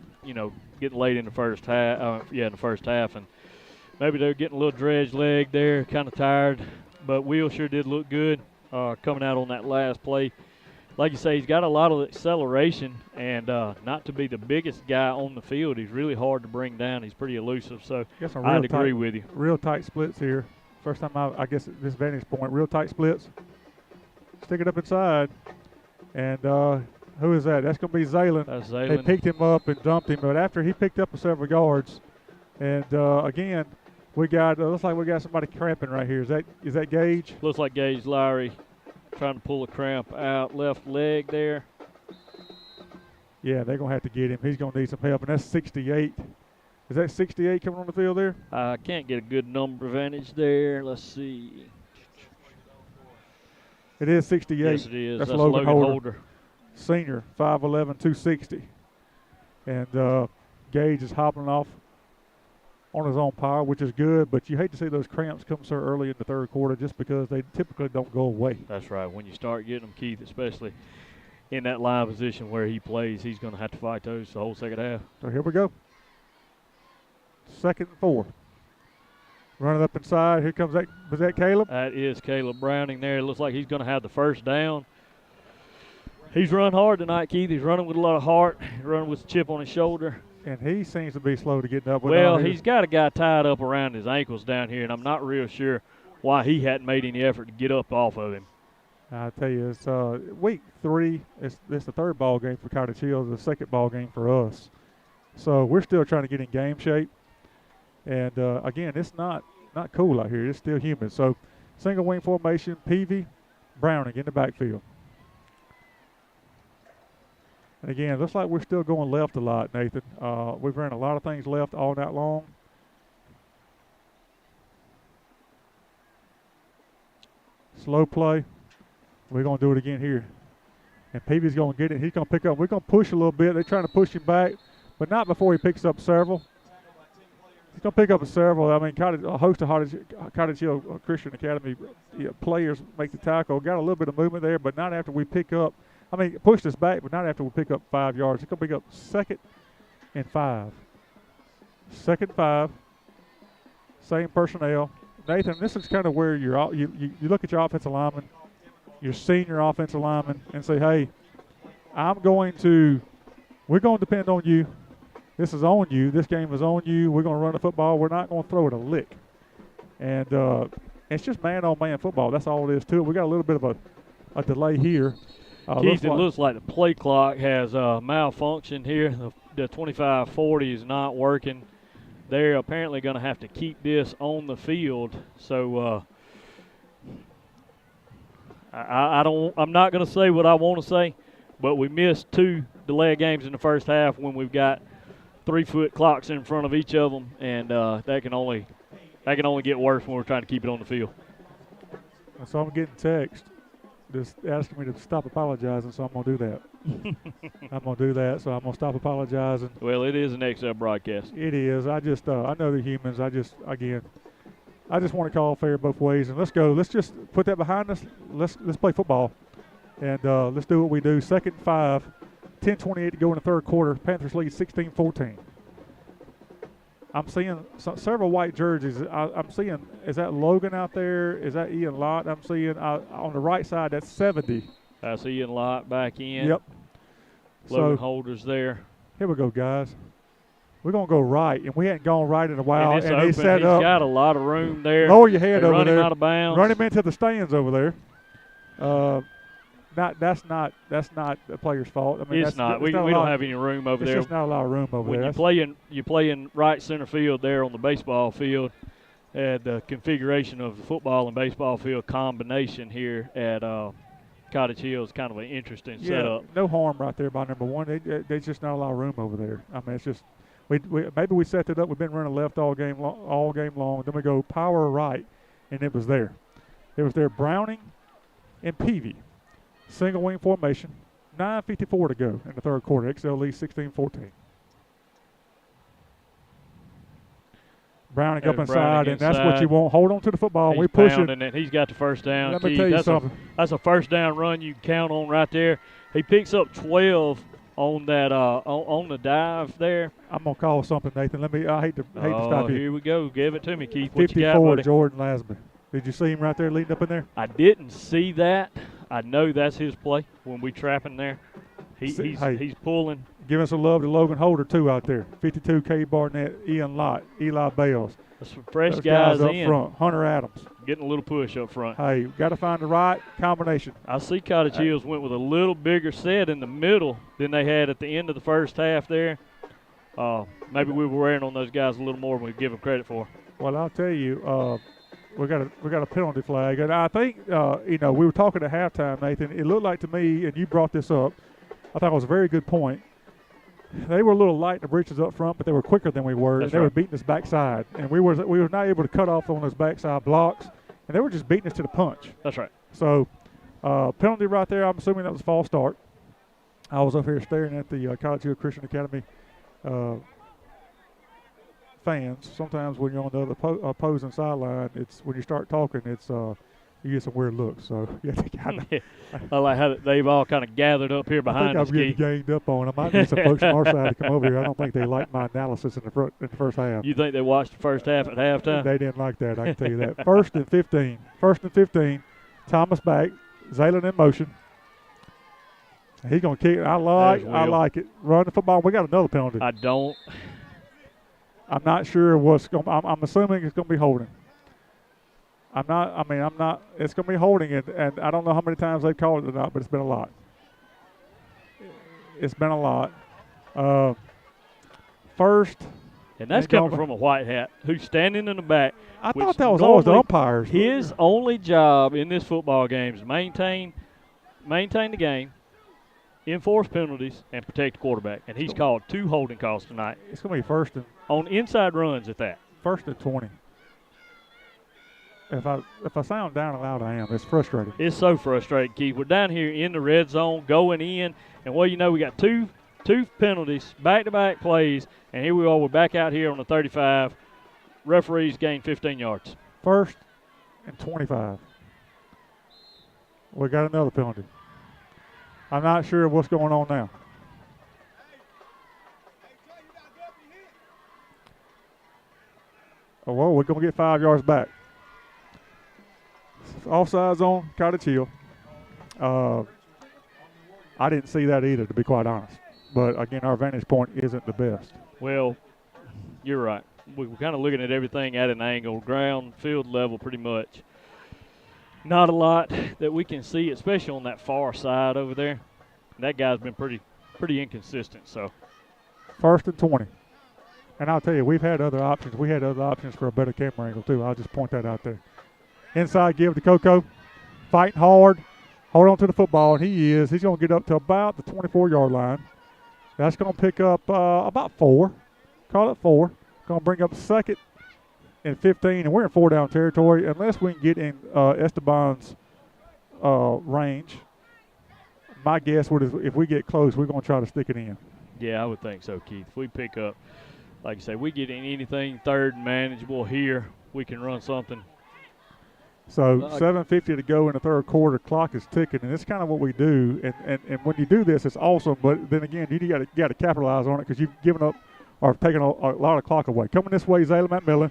getting late in the first half. In the first half. And maybe they're getting a little dredge leg there, kind of tired. But Will sure did look good coming out on that last play. Like you say, he's got a lot of acceleration, and not to be the biggest guy on the field, he's really hard to bring down. He's pretty elusive, so I'd agree with you. Real tight splits here. First time I guess at this vantage point, real tight splits. Stick it up inside. And who is that? That's going to be Zaylen. That's Zaylen. They picked him up and dumped him, but after he picked up several yards, and again, we got looks like we got somebody cramping right here. Is that Gage? Looks like Gage Lowry. Trying to pull a cramp out left leg there. Yeah, they're going to have to get him. He's going to need some help, and that's 68. Is that 68 coming on the field there? I can't get a good number vantage there. Let's see. It is 68. Yes, it is. That's Logan Holder. Senior, 5'11", 260. And Gage is hopping off on his own power, which is good, but you hate to see those cramps come so early in the third quarter just because they typically don't go away. That's right. When you start getting them, Keith, especially in that line position where he plays, he's going to have to fight those the whole second half. So here we go. 2nd and 4. Running up inside. Here comes that. Was that Caleb? That is Caleb Browning there. It looks like he's going to have the first down. He's run hard tonight, Keith. He's running with a lot of heart. He's running with a chip on his shoulder. And he seems to be slow to getting up. Well, he's got a guy tied up around his ankles down here, and I'm not real sure why he hadn't made any effort to get up off of him. I tell you, it's week 3. It's the third ball game for Cottage Hill, the second ball game for us. So we're still trying to get in game shape. And, again, it's not cool out here. It's still humid. So single wing formation, Peavy, Browning in the backfield. And again, it looks like we're still going left a lot, Nathan. We've ran a lot of things left all night long. Slow play. We're going to do it again here. And Peavy's going to get it. He's going to pick up. We're going to push a little bit. They're trying to push him back, but not before he picks up several. He's going to pick up several. I mean, a host of Cottage Hill Christian Academy players make the tackle. Got a little bit of movement there, but not after we pick up. I mean, pushed us back, but not after we pick up 5 yards. It's going to pick up 2nd and 5. 2nd 5. Same personnel. Nathan, this is kind of where you look at your offensive lineman, your senior offensive lineman, and say, hey, we're going to depend on you. This is on you. This game is on you. We're going to run the football. We're not going to throw it a lick. And it's just man-on-man football. That's all it is to it. We got a little bit of a delay here. Keith, it looks like the play clock has malfunctioned here. The 25-40 is not working. They're apparently going to have to keep this on the field. So I'm not going to say what I want to say, but we missed 2 delay games in the first half when we've got 3-foot clocks in front of each of them, and that can only get worse when we're trying to keep it on the field. So I'm getting text just asking me to stop apologizing, so I'm going to do that. I'm going to do that, so I'm going to stop apologizing. Well, it is an XL broadcast. It is. I just I know they're humans. I just want to call fair both ways, and let's go. Let's just put that behind us. Let's play football, and let's do what we do. 2nd and 5, 10:28 to go in the third quarter. Panthers lead 16-14. I'm seeing several white jerseys. I'm seeing, is that Logan out there? Is that Ian Lott? I'm seeing on the right side, that's 70. That's Ian Lott back in. Yep. Logan Holder's there. Here we go, guys. We're going to go right, and we hadn't gone right in a while. And it's and open. He's set He's up. Got a lot of room there. Lower your head over run there. Him out of bounds. Run him into the stands over there. that's not the player's fault. I mean, It's not. We don't have any room over there. It's just not a lot of room over there. You play in right center field there on the baseball field. The configuration of the football and baseball field combination here at Cottage Hill is kind of an interesting setup. No harm right there by number one. There's just not a lot of room over there. I mean, it's just maybe we set it up. We've been running left all game long. Then we go power right, and it was there. It was there. Browning and Peavy, single wing formation. 9:54 to go in the third quarter. XL leads 16-14. Browning up inside, and that's what you want. Hold on to the football. He's we push it. And he's got the first down. Let me tell you something. That's a first down run you can count on right there. He picks up 12 on that on the dive there. I'm gonna call something, Nathan. I hate to stop you. Here we go. Give it to me, Keith. What 54, you got, buddy? Jordan Lasby. Did you see him right there leading up in there? I didn't see that. I know that's his play when we trapping there. He's pulling. Giving some love to Logan Holder, too, out there. 52, K. Barnett, Ian Lott, Eli Bales. That's some fresh Those guys up in. front. Hunter Adams. Getting a little push up front. Hey, got to find the right combination. I see Cottage Hills went with a little bigger set in the middle than they had at the end of the first half there. Maybe we were wearing on those guys a little more than we give them credit for. Well, I'll tell you, we got a penalty flag. And I think, we were talking at halftime, Nathan. It looked like to me, and you brought this up, I thought it was a very good point. They were a little light in the breaches up front, but they were quicker than we were. That's and they right. were beating us backside. And we were not able to cut off on those backside blocks, and they were just beating us to the punch. That's right. So, penalty right there. I'm assuming that was a false start. I was up here staring at the Cottage Hill Christian Academy fans. Sometimes when you're on the other opposing sideline, it's when you start talking, it's you get some weird looks. So you have to kind of. I like how they've all kind of gathered up here behind us. I think I'm getting ganged up on. I might need some folks from our side to come over here. I don't think they like my analysis in the first half. You think they watched the first half at halftime? They didn't like that. I can tell you that. First and 15. Thomas back. Zaylen in motion. He's gonna kick it. I like it. Run the football. We got another penalty. I'm not sure what's going. I'm assuming it's going to be holding. It's going to be holding it, and I don't know how many times they've called it or not, but it's been a lot. It's been a lot. First. And that's coming from a white hat who's standing in the back. I thought that was always the umpires. His only job in this football game is maintain the game, enforce penalties, and protect the quarterback. And he's called 2 holding calls tonight. It's going to be first and on inside runs at that. First and 20. If I sound down and loud, I am. It's frustrating. It's so frustrating, Keith. We're down here in the red zone, going in, and we got two penalties, back-to-back plays, and here we are. We're back out here on the 35. Referees gain 15 yards. First and 25. We got another penalty. I'm not sure what's going on now. Oh, well, we're going to get 5 yards back. Offside zone, Cottage Hill. I didn't see that either, to be quite honest. But, again, our vantage point isn't the best. Well, you're right. We're kind of looking at everything at an angle, ground, field level pretty much. Not a lot that we can see, especially on that far side over there. That guy's been pretty inconsistent. So, first and 20. And I'll tell you, we've had other options. We had other options for a better camera angle, too. I'll just point that out there. Inside give to Coco. Fighting hard. Hold on to the football, and he's going to get up to about the 24-yard line. That's going to pick up about 4. Call it 4. Going to bring up second and 15, and we're in 4-down territory. Unless we can get in Esteban's range, my guess would is if we get close, we're going to try to stick it in. Yeah, I would think so, Keith. If we pick up, like I say, we get in anything third and manageable here, we can run something. So 7:50 to go in the third quarter. Clock is ticking, and it's kind of what we do. And when you do this, it's awesome. But then again, you got to capitalize on it because you've given up or taken a lot of clock away. Coming this way, Zaylen McMillan.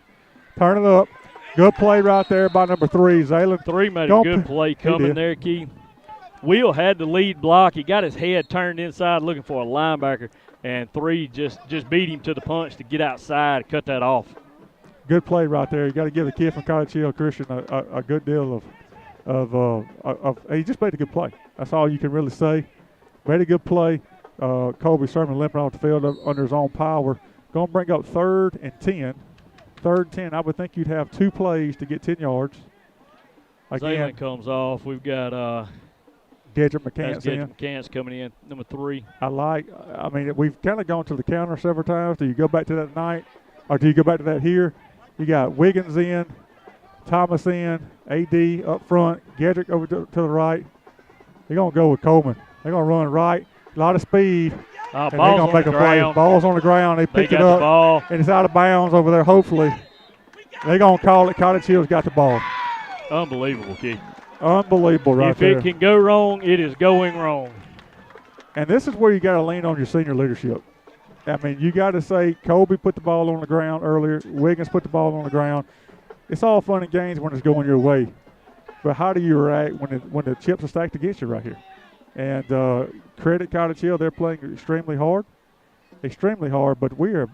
Turn it up. Good play right there by number 3, Zaylen. 3 made a good play coming there, Keith. Will had the lead block. He got his head turned inside looking for a linebacker, and 3 just beat him to the punch to get outside, cut that off. Good play right there. You got to give the kid from Cottage Hill Christian a good deal he just made a good play. That's all you can really say. Made a good play. Colby Sermon limping off the field under his own power. Going to bring up 3rd and 10. 3rd and 10, I would think you'd have 2 plays to get 10 yards. Again, Zayman comes off. We've got Gedrick McCants coming in, number 3. I mean, we've kind of gone to the counter several times. Do you go back to that tonight, or do you go back to that here? You got Wiggins in, Thomas in, AD up front, Gedrick over to the right. They're going to go with Coleman. They're going to run right, a lot of speed. And they're going to make a play. Ball's on the ground. They picked it up, and it's out of bounds over there, hopefully. They're going to call it. Cottage Hill's got the ball. Unbelievable, Keith. Unbelievable right there. If it can go wrong, it is going wrong. And this is where you got to lean on your senior leadership. I mean, you got to say, Colby put the ball on the ground earlier. Wiggins put the ball on the ground. It's all fun and games when it's going your way. But how do you react when the chips are stacked against you right here? And credit Cottage Hill, they're playing extremely hard, but we have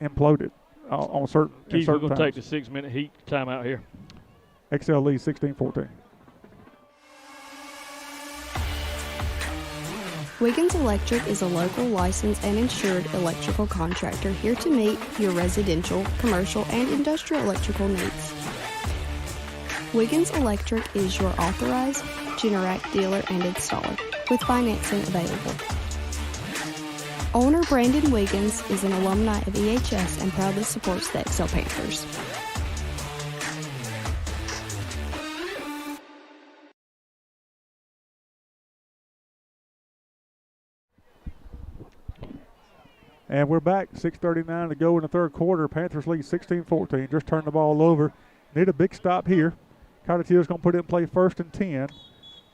imploded on certain. Keith, we're going to times. take the 6-minute heat timeout here. XL leads 16-14. Wiggins Electric is a local licensed and insured electrical contractor here to meet your residential, commercial, and industrial electrical needs. Wiggins Electric is your authorized Generac dealer and installer, with financing available. Owner Brandon Wiggins is an alumni of EHS and proudly supports the XL Panthers. And we're back, 6:39 to go in the 3rd quarter. Panthers lead 16-14, just turned the ball over. Need a big stop here. Cottage Hill's going to put it in play 1st and 10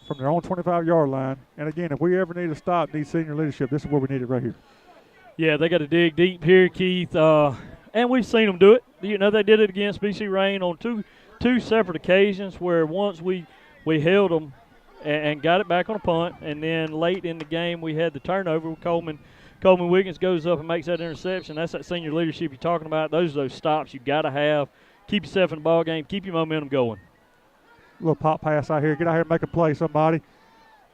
from their own 25-yard line. And again, if we ever need a stop, need senior leadership, this is where we need it right here. Yeah, they got to dig deep here, Keith. And we've seen them do it. You know, they did it against BC Rain on two separate occasions where once we held them and got it back on a punt, and then late in the game we had the turnover. Coleman Wiggins goes up and makes that interception. That's that senior leadership you're talking about. Those stops you got to have. Keep yourself in the ball game. Keep your momentum going. Little pop pass out here. Get out here and make a play, somebody.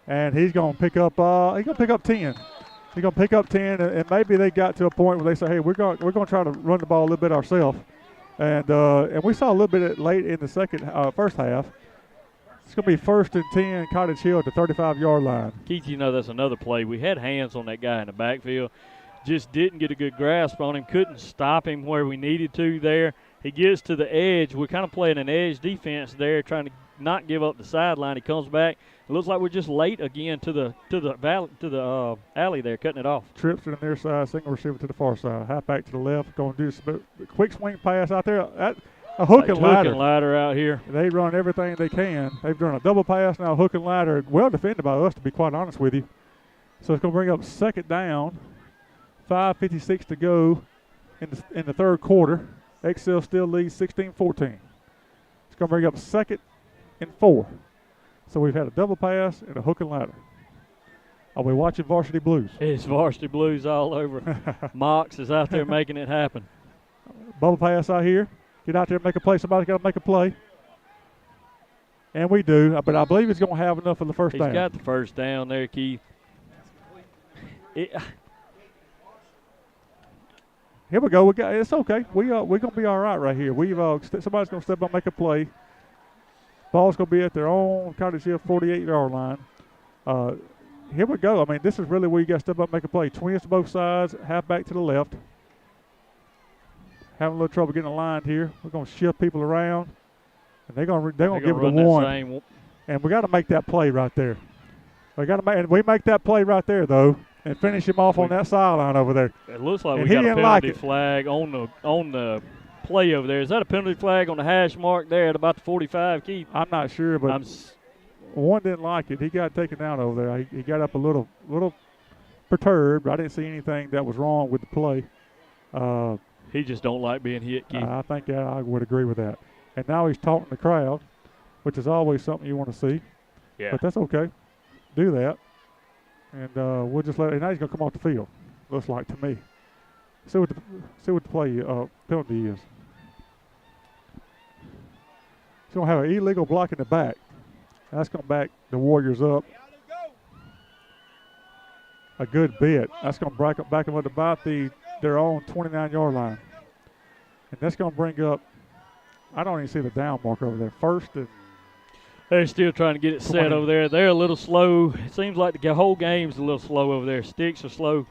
And he's going to pick up. 10. He's going to pick up 10, and maybe they got to a point where they say, "Hey, we're going to try to run the ball a little bit ourselves." And we saw a little bit late in the first half. It's going to be 1st and 10, Cottage Hill at the 35-yard line. Keith, you know that's another play. We had hands on that guy in the backfield. Just didn't get a good grasp on him. Couldn't stop him where we needed to there. He gets to the edge. We're kind of playing an edge defense there, trying to not give up the sideline. He comes back. It looks like we're just late again to the alley there, cutting it off. Trips to the near side, single receiver to the far side. Half back to the left, going to do a quick swing pass out there. A hook and ladder. Hook and ladder out here. They run everything they can. They've done a double pass now, hook and ladder. Well defended by us, to be quite honest with you. So it's going to bring up 2nd down. 5:56 to go in the 3rd quarter. XL still leads 16-14. It's going to bring up 2nd and 4. So we've had a double pass and a hook and ladder. Are we watching Varsity Blues? It's Varsity Blues all over. Mox is out there making it happen. Bubble pass out here. Get out there and make a play. Somebody's got to make a play. And we do, but I believe he's going to have enough for the first down. He's got the first down there, Keith. Here we go. It's okay. We're going to be all right here. Somebody's going to step up and make a play. Ball's going to be at their own Cottage Hill 48-yard line. Here we go. I mean, this is really where you got to step up and make a play. Twins to both sides, half back to the left. Having a little trouble getting aligned here. We're going to shift people around, and they're going to give it a one. And we got to make that play right there. We make that play right there though, and finish him off on that sideline over there. It looks like we got a penalty flag on the play over there. Is that a penalty flag on the hash mark there at about the 45, Keith? I'm not sure, but one didn't like it. He got taken down over there. He got up a little perturbed. I didn't see anything that was wrong with the play. He just don't like being hit, Keith. I think I would agree with that. And now he's taunting the crowd, which is always something you want to see. Yeah. But that's okay. Do that. And we'll just let – and now he's going to come off the field, looks like to me. See what the play penalty is. going to have an illegal block in the back. That's going to back the Warriors up a good bit. That's going to back them up about their own 29-yard line. And that's going to bring up, I don't even see the down marker over there. First and they're still trying to get it 20. set over there. They're a little slow. It seems like the whole game's a little slow over there. Sticks are slow.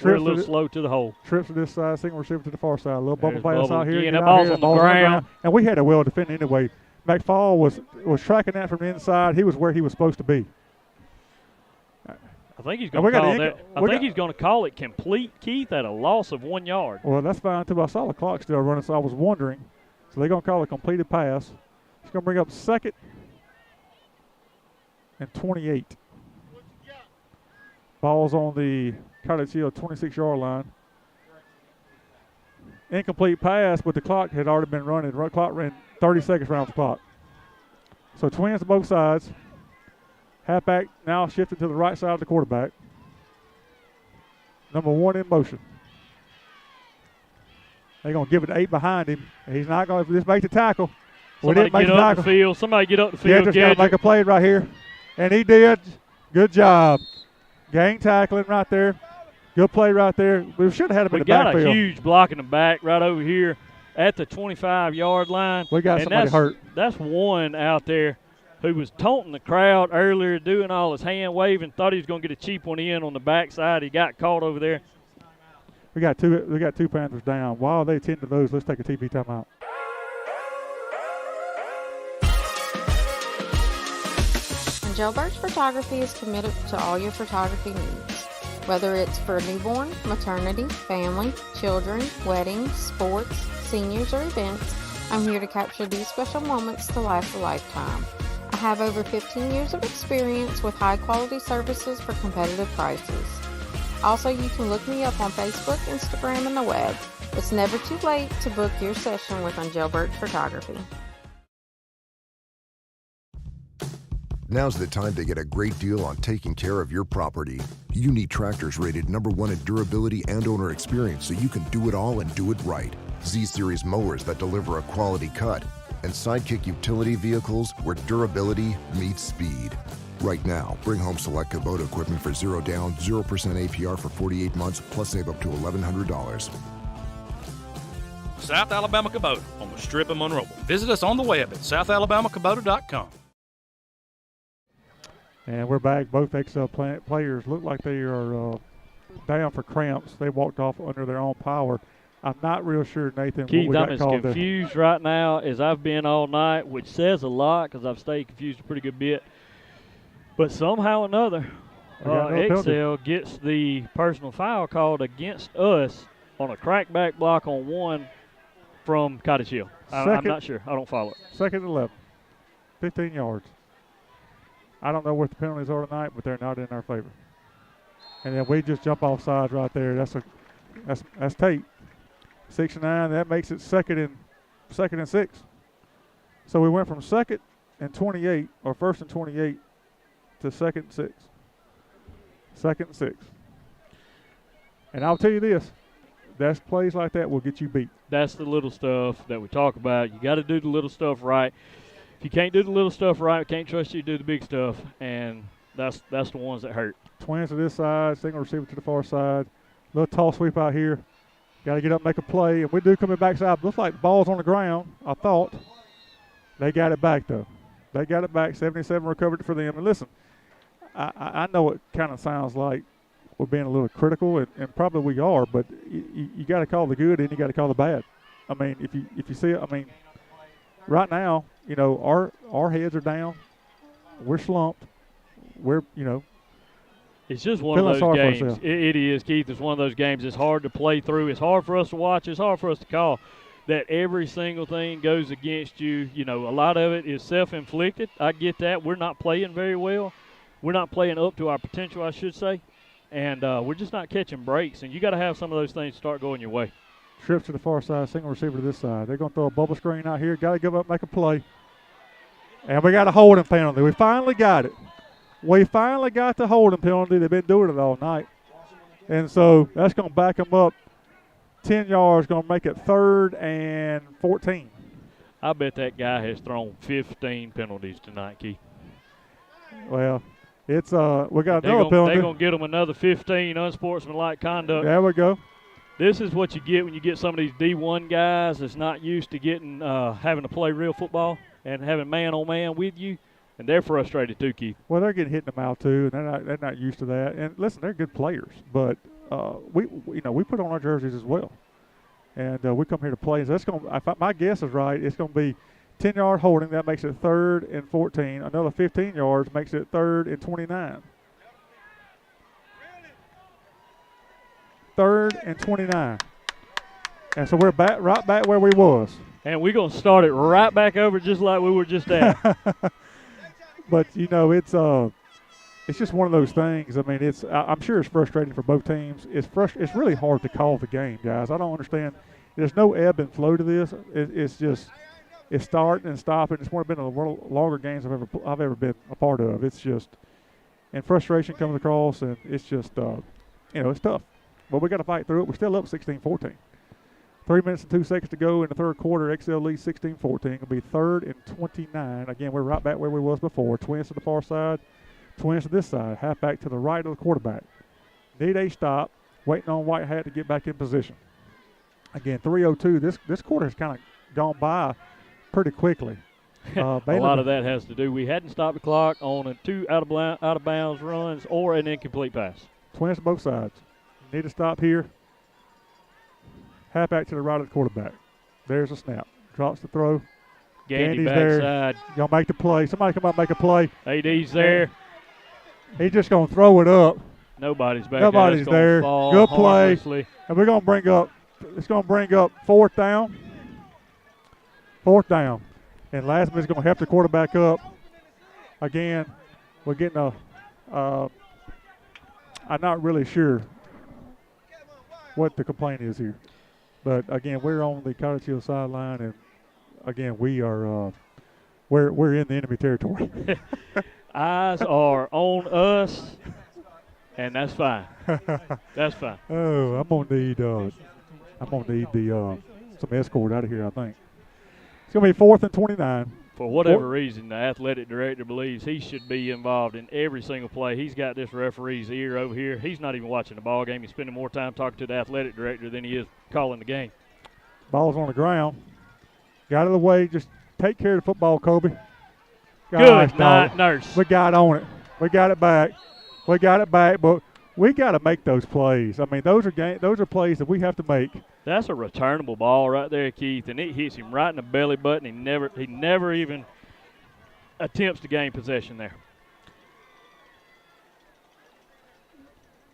We're a little slow to the hole. Trips to this side, single receiver to the far side. A little bubble pass Bubble out here. again. That ball's on the ground. And we had a well defended anyway. Mcfall was tracking that from the inside. He was where he was supposed to be. I think he's going to call that. I think he's going to call it complete, Keith, at a loss of 1 yard. Well, that's fine too. I saw the clock still running, so I was wondering. So they're going to call a completed pass. It's going to bring up 2nd and 28. Ball's on the Cottage Hill 26-yard line. Incomplete pass, but the clock had already been running. The clock ran 30 seconds around the clock. So twins to both sides. Halfback now shifting to the right side of the quarterback. Number 1 in motion. They're going to give it 8 behind him. He's not going to just make the tackle. Somebody get up the field. Somebody get up the field. Just got to make a play right here. And he did. Good job. Gang tackling right there. Good play right there. We should have had him in the backfield. We got a huge block in the back right over here at the 25-yard line. We got somebody hurt. That's one out there who was taunting the crowd earlier, doing all his hand waving, thought he was going to get a cheap one in on the backside. He got caught over there. We got two Panthers down. While they attend to those, let's take a TV timeout. Jailbird Photography is committed to all your photography needs. Whether it's for a newborn, maternity, family, children, weddings, sports, seniors, or events, I'm here to capture these special moments to last a lifetime. I have over 15 years of experience with high-quality services for competitive prices. Also, you can look me up on Facebook, Instagram, and the web. It's never too late to book your session with Jailbird Photography. Now's the time to get a great deal on taking care of your property. You need tractors rated number 1 in durability and owner experience so you can do it all and do it right. Z-Series mowers that deliver a quality cut, and Sidekick utility vehicles where durability meets speed. Right now, bring home select Kubota equipment for 0 down, 0% APR for 48 months, plus save up to $1,100. South Alabama Kubota on the Strip of Monroe. Visit us on the web at southalabamacubota.com. And we're back. Both XL players look like they are down for cramps. They walked off under their own power. I'm not real sure, Nathan, Keith, what we got I'm called as confused right now as I've been all night, which says a lot because I've stayed confused a pretty good bit. But somehow or another, XL gets the personal foul called against us on a crackback block on 1 from Cottage Hill. I'm not sure. I don't follow it. 2nd and 11, 15 yards. I don't know what the penalties are tonight, but they're not in our favor. And then we just jump off sides right there. That's Tate. 6 and 9. That makes it 2nd and 6. So we went from 2nd and 28 or 1st and 28 to 2nd and 6. 2nd and 6. And I'll tell you this. That's plays like that will get you beat. That's the little stuff that we talk about. You got to do the little stuff right. If you can't do the little stuff right, we can't trust you to do the big stuff, and that's the ones that hurt. Twins to this side, single receiver to the far side. Little toss sweep out here. Got to get up and make a play. And we do coming backside. Looks like the ball's on the ground, I thought. They got it back, though. They got it back. 77 recovered it for them. And listen, I know it kind of sounds like we're being a little critical, and probably we are, but you got to call the good and you got to call the bad. I mean, if you see it, I mean, right now, you know, our heads are down. We're slumped. We're, you know. It's just one of those games. It is, Keith. It's one of those games. It's hard to play through. It's hard for us to watch. It's hard for us to call. That every single thing goes against you. You know, a lot of it is self-inflicted. I get that. We're not playing very well. We're not playing up to our potential, I should say. And we're just not catching breaks. And you got to have some of those things start going your way. Trips to the far side, single receiver to this side. They're going to throw a bubble screen out here. Got to give up, make a play. And we got a holding penalty. We finally got it. We finally got the holding penalty. They've been doing it all night. And so that's going to back them up 10 yards, going to make it 3rd and 14. I bet that guy has thrown 15 penalties tonight, Keith. Well, it's we got another penalty. They're going to get them another 15 unsportsmanlike conduct. There we go. This is what you get when you get some of these D1 guys that's not used to getting having to play real football and having man-on-man with you, and they're frustrated too, Keith. Well, they're getting hit in the mouth too, and they're not used to that. And listen, they're good players, but we put on our jerseys as well, and we come here to play. So that's my guess is right. It's going to be 10-yard holding. That makes it 3rd and 14. Another 15 yards makes it 3rd and 29. 3rd and 29. And so we're right back where we was. And we're going to start it right back over just like we were just at. But, it's just one of those things. I mean, I'm sure it's frustrating for both teams. It's really hard to call the game, guys. I don't understand. There's no ebb and flow to this. It's starting and stopping. It's one of the longer games I've ever been a part of. It's just, and frustration comes across, and it's just, it's tough. But we got to fight through it. We're still up 16-14. 3 minutes and 2 seconds to go in the third quarter. XL leads 16-14. It'll be 3rd and 29. Again, we're right back where we was before. Twins to the far side, twins to this side. Halfback to the right of the quarterback. Need a stop. Waiting on White Hat to get back in position. Again, 3:02. This quarter has kind of gone by pretty quickly. A lot of that has to do. We hadn't stopped the clock on 2 out of bounds runs or an incomplete pass. Twins to both sides. Need to stop here. Halfback to the right of the quarterback. There's a snap. Drops the throw. Gandy there. backside. Gonna make the play. Somebody come out and make a play. AD's there. He's just gonna throw it up. Nobody's back. Nobody's there. Good play. And we're gonna bring up. It's gonna bring up 4th down. 4th down. And Lasman's gonna help the quarterback up. Again, we're getting I'm not really sure what the complaint is here. But again, we're on the Cottage Hill sideline, and again, we are we're in the enemy territory. Eyes are on us, and that's fine. That's fine. Oh, I'm gonna need the some escort out of here. I think it's gonna be 4th and 29. For whatever reason, the athletic director believes he should be involved in every single play. He's got this referee's ear over here. He's not even watching the ball game. He's spending more time talking to the athletic director than he is calling the game. Ball's on the ground. Got out of the way. Just take care of the football, Kobe. Good night, nurse. We got on it. We got it back. But we got to make those plays. I mean, those are plays that we have to make. That's a returnable ball right there, Keith, and it hits him right in the belly button. He never even attempts to gain possession there.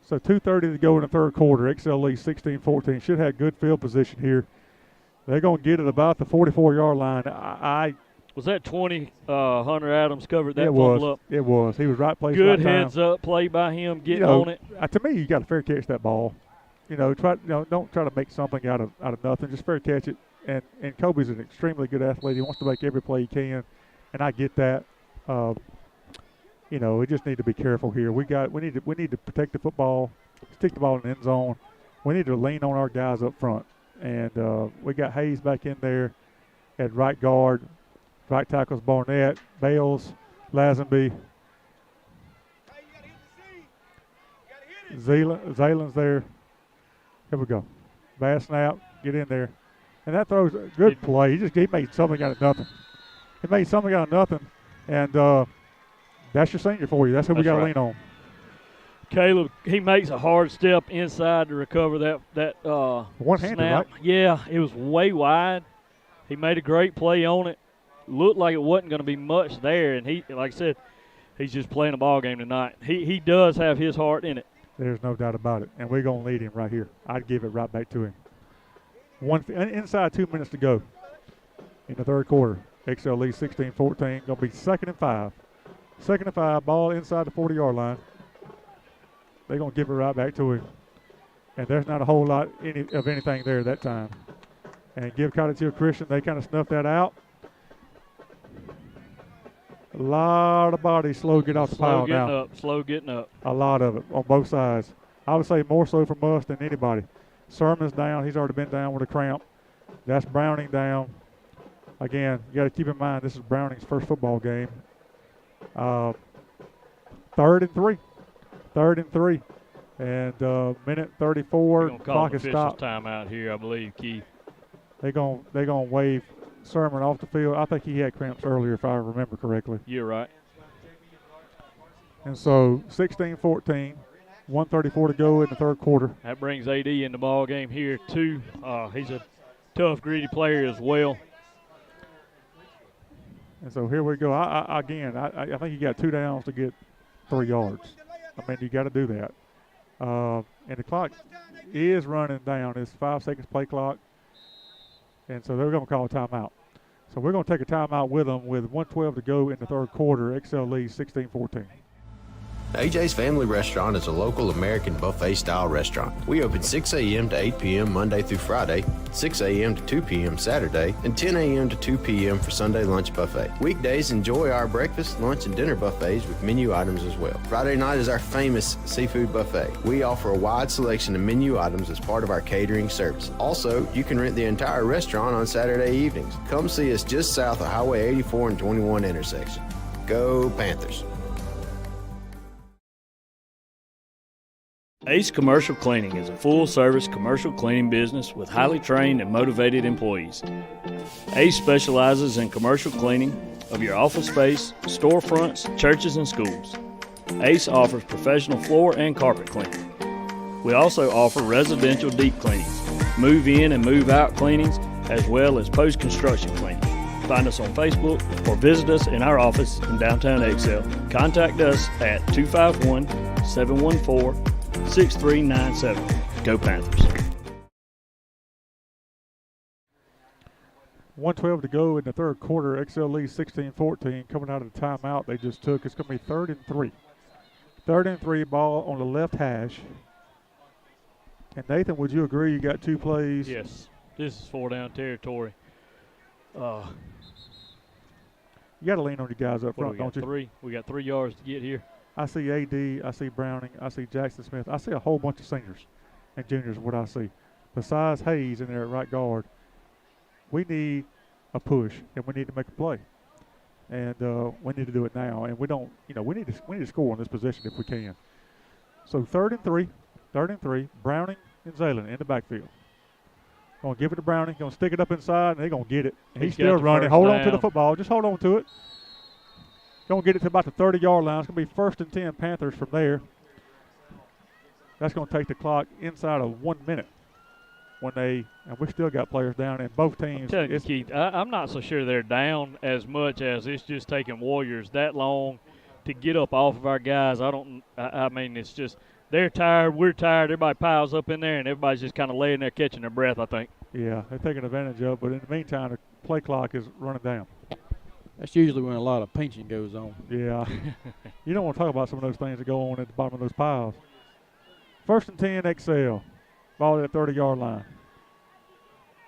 So 2:30 to go in the third quarter. XL leads 16-14. Should have good field position here. They're going to get it about the 44-yard line. Was that 20? Hunter Adams covered that fumble up. It was. He was right place, good right heads time. up play by him, getting on it. To me, you got to fair catch that ball. Don't try to make something out of nothing. Just fair catch it. And Kobe's an extremely good athlete. He wants to make every play he can, and I get that. We just need to be careful here. We need to protect the football, stick the ball in the end zone. We need to lean on our guys up front, and we got Hayes back in there at right guard. Right tackles Barnett, Bales, Lazenby. Zaylen's there. Here we go. Bad snap. Get in there. And that throws a good play. He made something out of nothing. And that's your senior for you. That's who we got to lean on. Caleb, he makes a hard step inside to recover that one-handed, snap. Right? Yeah, it was way wide. He made a great play on it. Looked like it wasn't going to be much there, and he, like I said, he's just playing a ball game tonight. He does have his heart in it. There's no doubt about it, and we're going to lead him right here. I'd give it right back to him. Inside 2 minutes to go in the third quarter. XL leads 16-14. Going to be 2nd and 5. 2nd and 5, ball inside the 40-yard line. They're going to give it right back to him. And there's not a whole lot of anything there that time. And give Cottage Hill Christian, they kind of snuffed that out. A lot of bodies slow get off the pile now. Slow getting up. A lot of it on both sides. I would say more so from us than anybody. Sermon's down. He's already been down with a cramp. That's Browning down. Again, you got to keep in mind this is Browning's first football game. 3rd and 3. 3rd and 3. And minute 34. Clock is stopped. Timeout here, I believe, Keith. They're gonna wave Sermon off the field. I think he had cramps earlier, if I remember correctly. You're right. And so 16-14, 1:34 to go in the third quarter. That brings AD in the ball game here too. He's a tough, gritty player as well. And so here we go. I think you got 2 downs to get 3 yards. I mean, you got to do that. And the clock is running down. It's 5 seconds play clock. And so they're going to call a timeout. So we're going to take a timeout with them with 1:12 to go in the third quarter. XL leads 16-14. AJ's Family Restaurant is a local American buffet-style restaurant. We open 6 a.m. to 8 p.m. Monday through Friday, 6 a.m. to 2 p.m. Saturday, and 10 a.m. to 2 p.m. for Sunday lunch buffet. Weekdays, enjoy our breakfast, lunch, and dinner buffets with menu items as well. Friday night is our famous seafood buffet. We offer a wide selection of menu items as part of our catering service. Also, you can rent the entire restaurant on Saturday evenings. Come see us just south of Highway 84 and 21 intersection. Go Panthers! Ace Commercial Cleaning is a full-service commercial cleaning business with highly trained and motivated employees. Ace specializes in commercial cleaning of your office space, storefronts, churches, and schools. Ace offers professional floor and carpet cleaning. We also offer residential deep cleanings, move-in and move-out cleanings, as well as post-construction cleaning. Find us on Facebook or visit us in our office in downtown XL. Contact us at 251-714-6397. Go Panthers. 1:12 to go in the third quarter. XL leads 16-14. Coming out of the timeout they just took. It's going to be 3rd and 3. 3rd and 3, ball on the left hash. And Nathan, would you agree you got 2 plays? Yes. This is 4-down territory. You got to lean on your guys up front, don't you? We got 3 yards to get here. I see AD, I see Browning, I see Jackson Smith. I see a whole bunch of seniors and juniors, what I see. Besides Hayes in there at right guard, we need a push, and we need to make a play. And we need to do it now. And we don't, we need to score on this position if we can. So 3rd and 3, Browning and Zaylen in the backfield. Going to give it to Browning, going to stick it up inside, and they're going to get it. He's still running. Hold on to the football. Just hold on to it. Going to get it to about the 30-yard line. It's going to be 1st and 10 Panthers from there. That's going to take the clock inside of 1 minute. And we still got players down in both teams. I'm telling you, Keith, I'm not so sure they're down as much as it's just taking Warriors that long to get up off of our guys. I mean, it's just they're tired, we're tired. Everybody piles up in there, and everybody's just kind of laying there catching their breath, I think. Yeah, they're taking advantage of it. But in the meantime, the play clock is running down. That's usually when a lot of pinching goes on. Yeah. You don't want to talk about some of those things that go on at the bottom of those piles. 1st and 10 XL. Ball at the 30-yard line.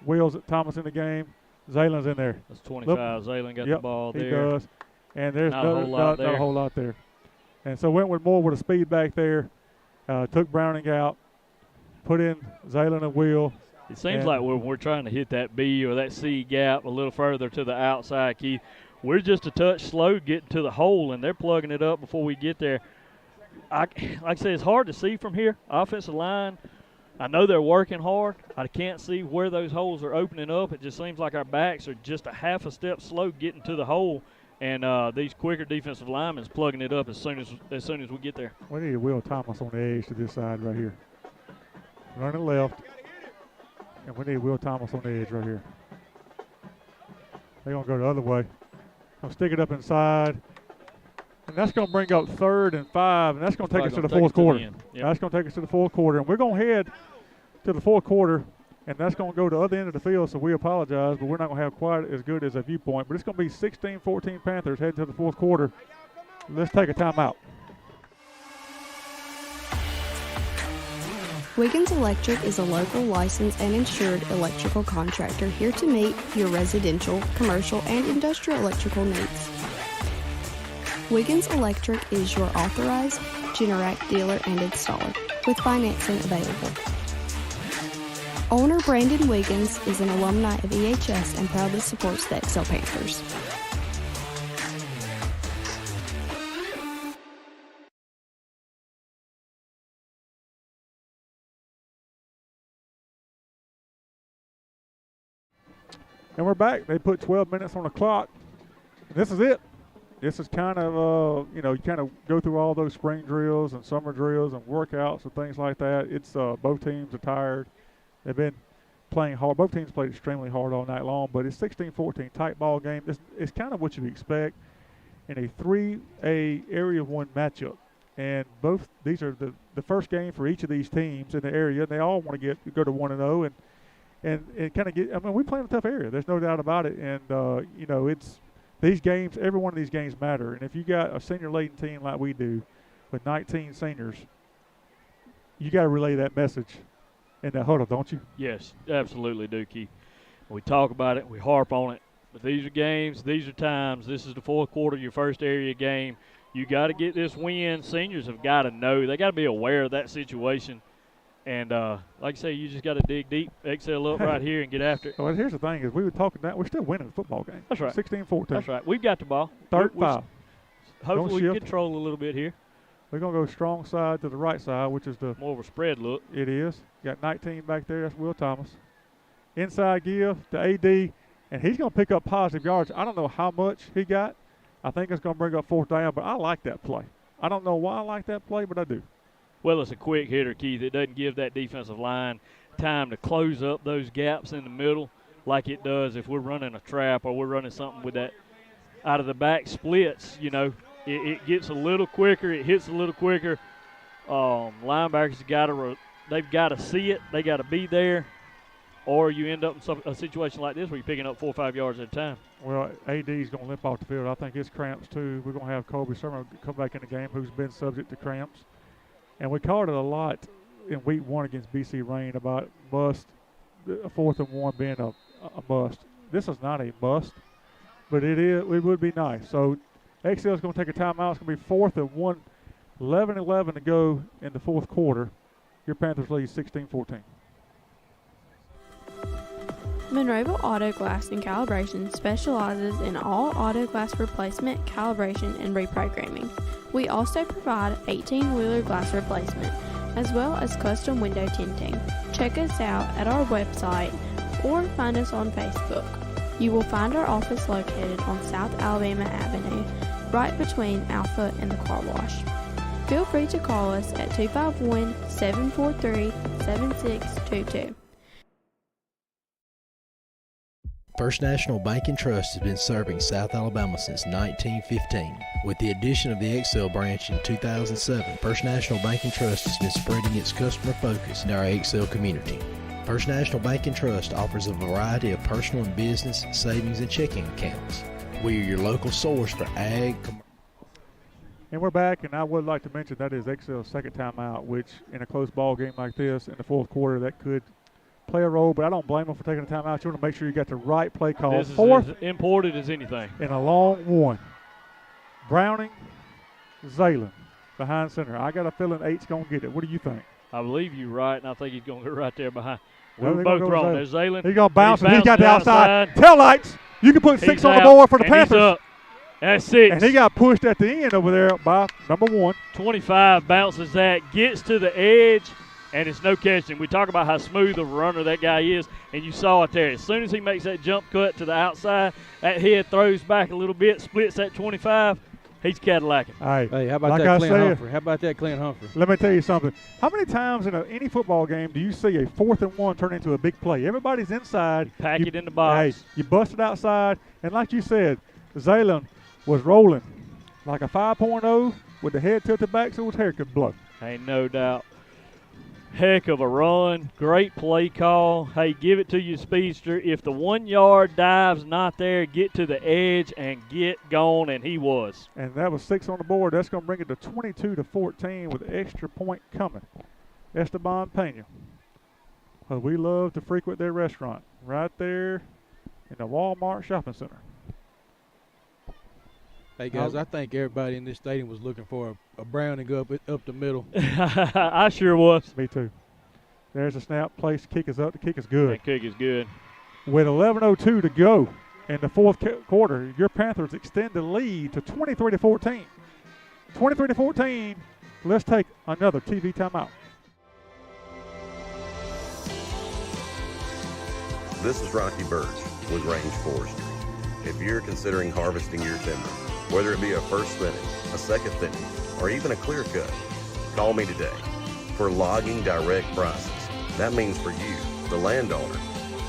Wills Thomas in the game. Zaylen's in there. That's 25. Zaylen got the ball there. He does. And there's not a whole lot there. And so went with more with a speed back there. Took Browning out. Put in Zaylen and Will. It seems like when we're trying to hit that B or that C gap a little further to the outside, Keith, we're just a touch slow getting to the hole, and they're plugging it up before we get there. Like I said, it's hard to see from here. Offensive line, I know they're working hard. I can't see where those holes are opening up. It just seems like our backs are just a half a step slow getting to the hole, and these quicker defensive linemen is plugging it up as soon as we get there. We need Will Thomas on the edge to this side right here. Running left, and we need Will Thomas on the edge right here. They're going to go the other way. Going to stick it up inside. And that's going to bring up 3rd and 5, and that's going to take us to the fourth quarter. Yep. That's going to take us to the fourth quarter. And we're going to head to the fourth quarter, and that's going to go to the other end of the field, so we apologize, but we're not going to have quite as good as a viewpoint. But it's going to be 16-14 Panthers heading to the fourth quarter. Let's take a timeout. Wiggins Electric is a local licensed and insured electrical contractor here to meet your residential, commercial, and industrial electrical needs. Wiggins Electric is your authorized Generac dealer and installer with financing available. Owner Brandon Wiggins is an alumni of EHS and proudly supports the Excel Panthers. And we're back. They put 12 minutes on the clock. This is it. This is kind of, you kind of go through all those spring drills and summer drills and workouts and things like that. It's both teams are tired. They've been playing hard. Both teams played extremely hard all night long, but it's 16-14, tight ball game. It's kind of what you expect in a 3A Area 1 matchup. And both these are the first game for each of these teams in the area. And they all want to go to 1-0 and kind of get. I mean, we play in a tough area. There's no doubt about it. And it's these games. Every one of these games matter. And if you got a senior-laden team like we do, with 19 seniors, you got to relay that message in that huddle, don't you? Yes, absolutely do, Keith. We talk about it. We harp on it. But these are games. These are times. This is the fourth quarter of your first area game. You got to get this win. Seniors have got to know. They got to be aware of that situation. And like I say, you just got to dig deep, exhale up right here, and get after it. Well, here's the thing: is we were talking that we're still winning the football game. That's right. 16-14. That's right. We've got the ball. Third foul. Hopefully, we can control a little bit here. We're gonna go strong side to the right side, which is the more of a spread look. It is. Got 19 back there. That's Will Thomas. Inside give to AD, and he's gonna pick up positive yards. I don't know how much he got. I think it's gonna bring up fourth down, but I like that play. I don't know why I like that play, but I do. Well, it's a quick hitter, Keith. It doesn't give that defensive line time to close up those gaps in the middle like it does if we're running a trap or we're running something with that out of the back splits. It gets a little quicker. It hits a little quicker. Linebackers they've got to see it. They got to be there, or you end up in a situation like this where you're picking up 4 or 5 yards at a time. Well, AD's going to limp off the field. I think it's cramps too. We're going to have Colby Sermon come back in the game, who's been subject to cramps. And we called it a lot in week 1 against BC Rain about a 4th and 1 being a must. This is not a must, but it would be nice. So XL is going to take a timeout. It's going to be 4th and 1, 11-11 to go in the fourth quarter. Your Panthers lead 16-14. Monroeville Auto Glass and Calibration specializes in all auto glass replacement, calibration, and reprogramming. We also provide 18-wheeler glass replacement, as well as custom window tinting. Check us out at our website or find us on Facebook. You will find our office located on South Alabama Avenue, right between Alpha and the car wash. Feel free to call us at 251-743-7622. First National Bank and Trust has been serving South Alabama since 1915. With the addition of the Excel branch in 2007, First National Bank and Trust has been spreading its customer focus in our Excel community. First National Bank and Trust offers a variety of personal and business savings and checking accounts. We are your local source for ag. And we're back, and I would like to mention that is Excel's second time out, which in a close ball game like this in the fourth quarter, that could play a role, but I don't blame them for taking a timeout. You want to make sure you got the right play call. This is fourth as important as anything. And a long one. Browning, Zaylen behind center. I got a feeling 8's going to get it. What do you think? I believe you're right, and I think he's going to go right there behind. Well, We're both wrong. There's Zaylen. He's going to bounce, and he's got the outside. outside. Tail lights. You can put 6 on the board for the Panthers. He's up. That's 6. And he got pushed at the end over there by number 1. 25 bounces that, gets to the edge, and it's no catching. We talk about how smooth of a runner that guy is, and you saw it there. As soon as he makes that jump cut to the outside, that head throws back a little bit, splits that 25, he's Cadillacing. Hey, how about like that Clint Humphrey? How about that Clint Humphrey? Let me tell you something. How many times in any football game do you see a 4th and 1 turn into a big play? Everybody's inside. Pack it in the box. Hey, you bust it outside, and like you said, Zaylen was rolling like a 5.0 with the head tilted back so his hair could blow. Ain't no doubt. Heck of a run. Great play call. Hey, give it to your speedster. If the 1 yard dive's not there, get to the edge and get gone, and he was. And that was 6 on the board. That's going to bring it to 22-14 with the extra point coming. Esteban Pena. Well, we love to frequent their restaurant right there in the Walmart shopping center. Hey, guys, I think everybody in this stadium was looking for a Browning up the middle. I sure was. Me too. There's a snap. Place kick is up. The kick is good. That kick is good. With 11:02 to go in the fourth quarter, your Panthers extend the lead to 23-14. 23-14. Let's take another TV timeout. This is Rocky Birch with Range Forestry. If you're considering harvesting your timber, whether it be a first thinning, a second thinning, or even a clear cut, call me today. For logging direct prices, that means for you, the landowner,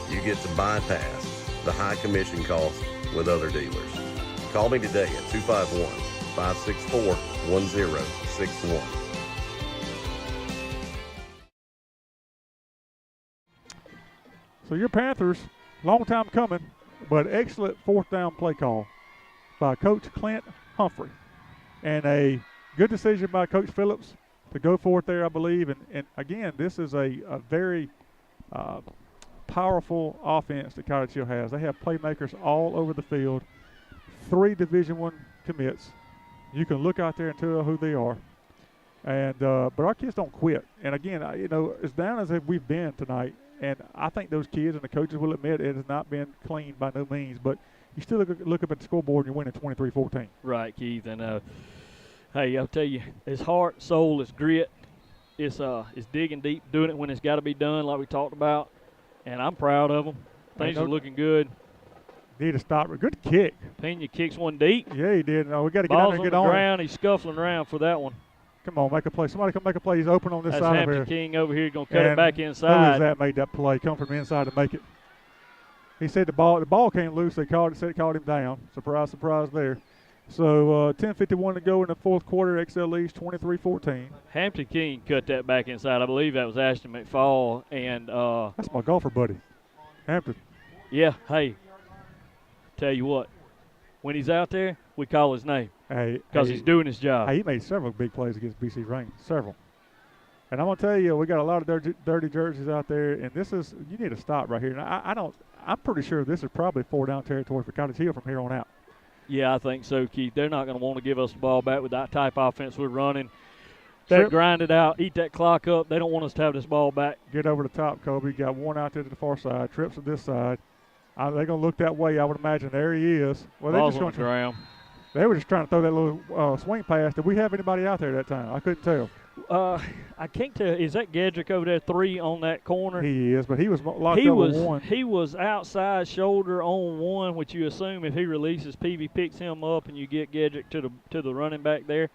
you get to bypass the high commission costs with other dealers. Call me today at 251-564-1061. So your Panthers, long time coming, but excellent fourth down play call by Coach Clint Humphrey. And a good decision by Coach Phillips to go for it there, I believe. And again, this is a very powerful offense that Cottage Hill has. They have playmakers all over the field, 3 Division I commits. You can look out there and tell who they are. And but our kids don't quit. And again, as down as we've been tonight, and I think those kids and the coaches will admit it has not been clean by no means, but you still look up at the scoreboard and you're winning 23-14. Right, Keith. And hey, I'll tell you, it's heart, soul, it's grit. It's digging deep, doing it when it's got to be done, like we talked about. And I'm proud of them. Things are looking good. Need to stop. Good kick. Pena kicks one deep. Yeah, he did. No, we got to get out there and get on. Ball's on the ground. He's scuffling around for that one. Come on, make a play. Somebody come make a play. He's open on this That's side Hampton over here. King over here going to cut it back inside. Who is that made that play? Come from inside to make it. He said the ball came loose. They called him down. Surprise, surprise there. So 10:51 to go in the fourth quarter. XL leads 23-14. Hampton King cut that back inside. I believe that was Ashton Mcfall. And that's my golfer buddy, Hampton. Yeah, hey, tell you what, when he's out there, we call his name because he's doing his job. He made several big plays against BC Rain, several. And I'm going to tell you, we got a lot of dirty jerseys out there, and you need to stop right here. And I'm pretty sure this is probably 4-down territory for Cottage Hill from here on out. Yeah, I think so, Keith. They're not going to want to give us the ball back with that type of offense we're running. They grind it out, eat that clock up. They don't want us to have this ball back. Get over the top, Kobe. Got one out there to the far side. Trips to this side. They're going to look that way, I would imagine. There he is. Well, Ball's on the ground. They were just trying to throw that little swing pass. Did we have anybody out there that time? I couldn't tell. I can't tell. Is that Gedrick over there 3 on that corner? He is, but he was locked up with 1. He was outside shoulder on 1, which you assume if he releases, Peavy picks him up and you get Gedrick to the running back there.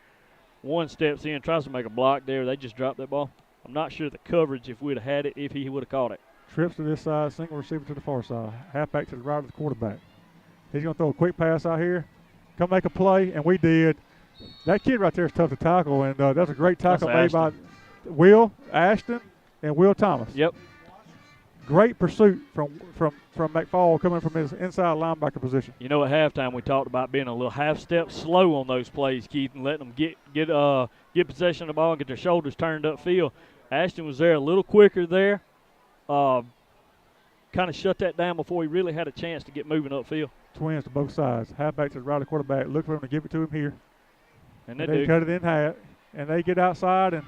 1 steps in, tries to make a block there. They just dropped that ball. I'm not sure the coverage if we'd have had it, if he would have caught it. Trips to this side, single receiver to the far side. Halfback to the right of the quarterback. He's going to throw a quick pass out here. Come make a play, and we did. That kid right there is tough to tackle, and that's a great tackle made by Will Ashton and Will Thomas. Yep. Great pursuit from Mcfall coming from his inside linebacker position. You know, at halftime we talked about being a little half step slow on those plays, Keith, and letting them get possession of the ball and get their shoulders turned upfield. Ashton was there a little quicker there. Kind of shut that down before he really had a chance to get moving upfield. Twins to both sides. Halfback to the right of the quarterback. Look for him to give it to him here. And they cut it in half. And they get outside, and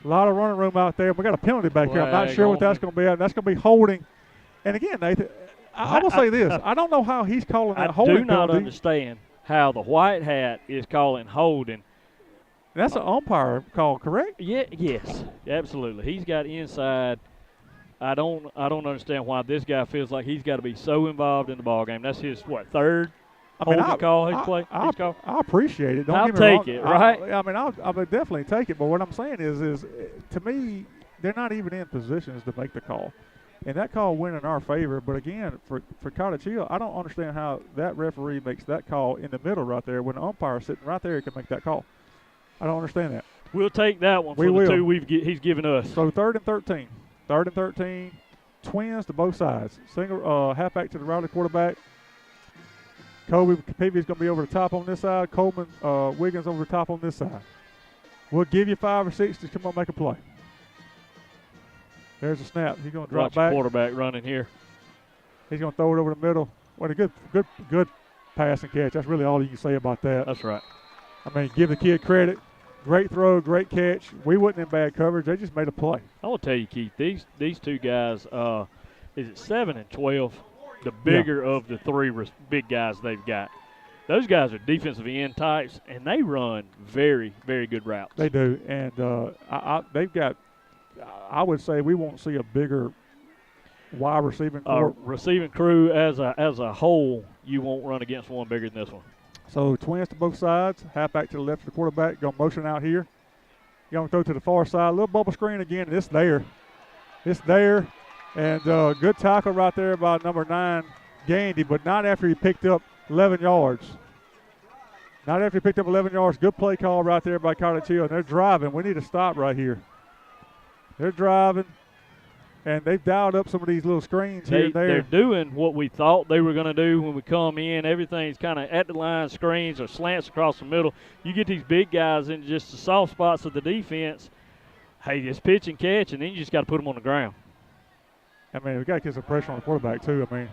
a lot of running room out there. We got a penalty back here. I'm not sure what that's going to be. That's going to be holding. And again, Nathan, I will say this. I don't know how he's calling that holding penalty. I do not understand how the white hat is calling holding. That's an umpire call, correct? Yeah. Yes, absolutely. He's got inside. I don't understand why this guy feels like he's got to be so involved in the ball game. That's his holding call he's played. I appreciate it. I'll take it, right? I would definitely take it. But what I'm saying is to me, they're not even in positions to make the call, and that call went in our favor. But again, for Cottage Hill, I don't understand how that referee makes that call in the middle right there when the umpire is sitting right there can make that call. I don't understand that. We'll take that one for the 2 he's given us. So 3rd and 13. 3rd and 13, twins to both sides. Single halfback to the right of the quarterback. Kobe Peavy is going to be over the top on this side. Coleman Wiggins over the top on this side. We'll give you 5 or 6 to come on make a play. There's a snap. He's going to drop back. Quarterback running here. He's going to throw it over the middle. What a good pass and catch. That's really all you can say about that. That's right. I mean, give the kid credit. Great throw, great catch. We wasn't in bad coverage. They just made a play. I will tell you, Keith, these two guys, is it 7 and 12? The bigger of the three big guys they've got. Those guys are defensive end types, and they run very, very good routes. They do, and they've got. I would say we won't see a bigger wide receiving corps. Receiving crew as a whole, you won't run against one bigger than this one. So twins to both sides, half back to the left of the quarterback, going motion out here. Going to throw to the far side, little bubble screen again, and it's there. It's there, and good tackle right there by number 9, Gandy, but not after he picked up 11 yards. Not after he picked up 11 yards. Good play call right there by Cottage, and they're driving. We need to stop right here. They're driving, and they've dialed up some of these little screens here and there. They're doing what we thought they were going to do when we come in. Everything's kind of at the line, screens or slants across the middle. You get these big guys in just the soft spots of the defense. Hey, just pitch and catch, and then you just got to put them on the ground. I mean, we got to get some pressure on the quarterback too. I mean,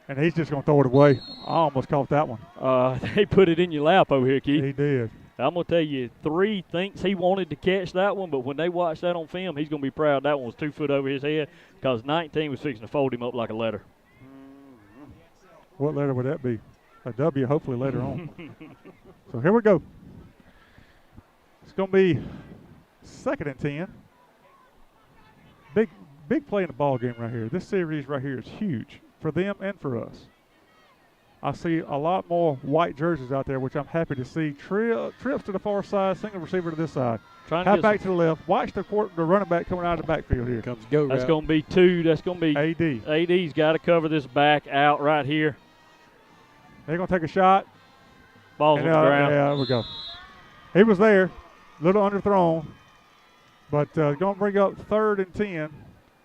and he's just going to throw it away. I almost caught that one. They put it in your lap over here, Keith. He did. I'm going to tell you, 3 thinks he wanted to catch that one, but when they watch that on film, he's going to be proud that one was 2 foot over his head because 19 was fixing to fold him up like a letter. What letter would that be? A W, hopefully later on. So here we go. It's going to be 2nd and 10. Big play in the ball game right here. This series right here is huge for them and for us. I see a lot more white jerseys out there, which I'm happy to see. Trips to the far side, single receiver to this side. Half back to the left. Watch the running back coming out of the backfield here. Comes go. That's going to be 2. That's going to be AD. AD's got to cover this back out right here. They're going to take a shot. Ball's on the ground. Yeah, there we go. He was there, a little underthrown, but going to bring up 3rd and 10.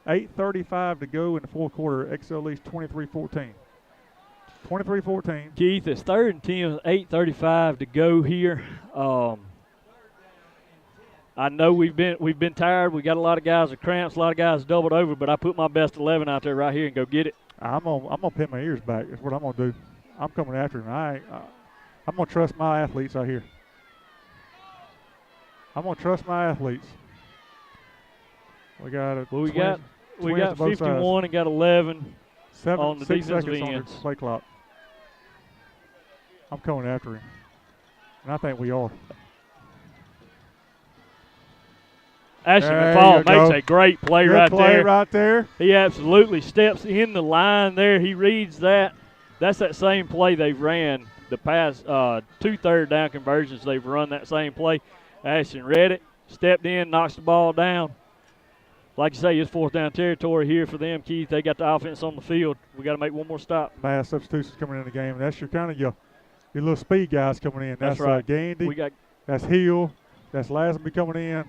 8:35 to go in the fourth quarter. XL leads 23-14. 23-14. Keith, it's 3rd and 10 with 8:35 to go here. I know we've been tired. We got a lot of guys with cramps, a lot of guys doubled over, but I put my best 11 out there right here and go get it. I'm gonna pin my ears back. That's what I'm gonna do. I'm coming after him. I'm gonna trust my athletes out here. I'm gonna trust my athletes. We got it. Well, we got 51 sides. And got 11 on the 6 defensive seconds ends. on the play clock. I'm coming after him, and I think we are. Ashton Mcfall makes a great play right there. He absolutely steps in the line there. He reads that. That's that same play they've ran the past 2 third down conversions. They've run that same play. Ashton read it, stepped in, knocks the ball down. Like you say, it's 4th down territory here for them, Keith. They got the offense on the field. We got to make one more stop. Mass substitutions coming in the game. That's your kind of your little speed guys coming in. That's right. Gandy. That's Hill. That's Lazenby coming in.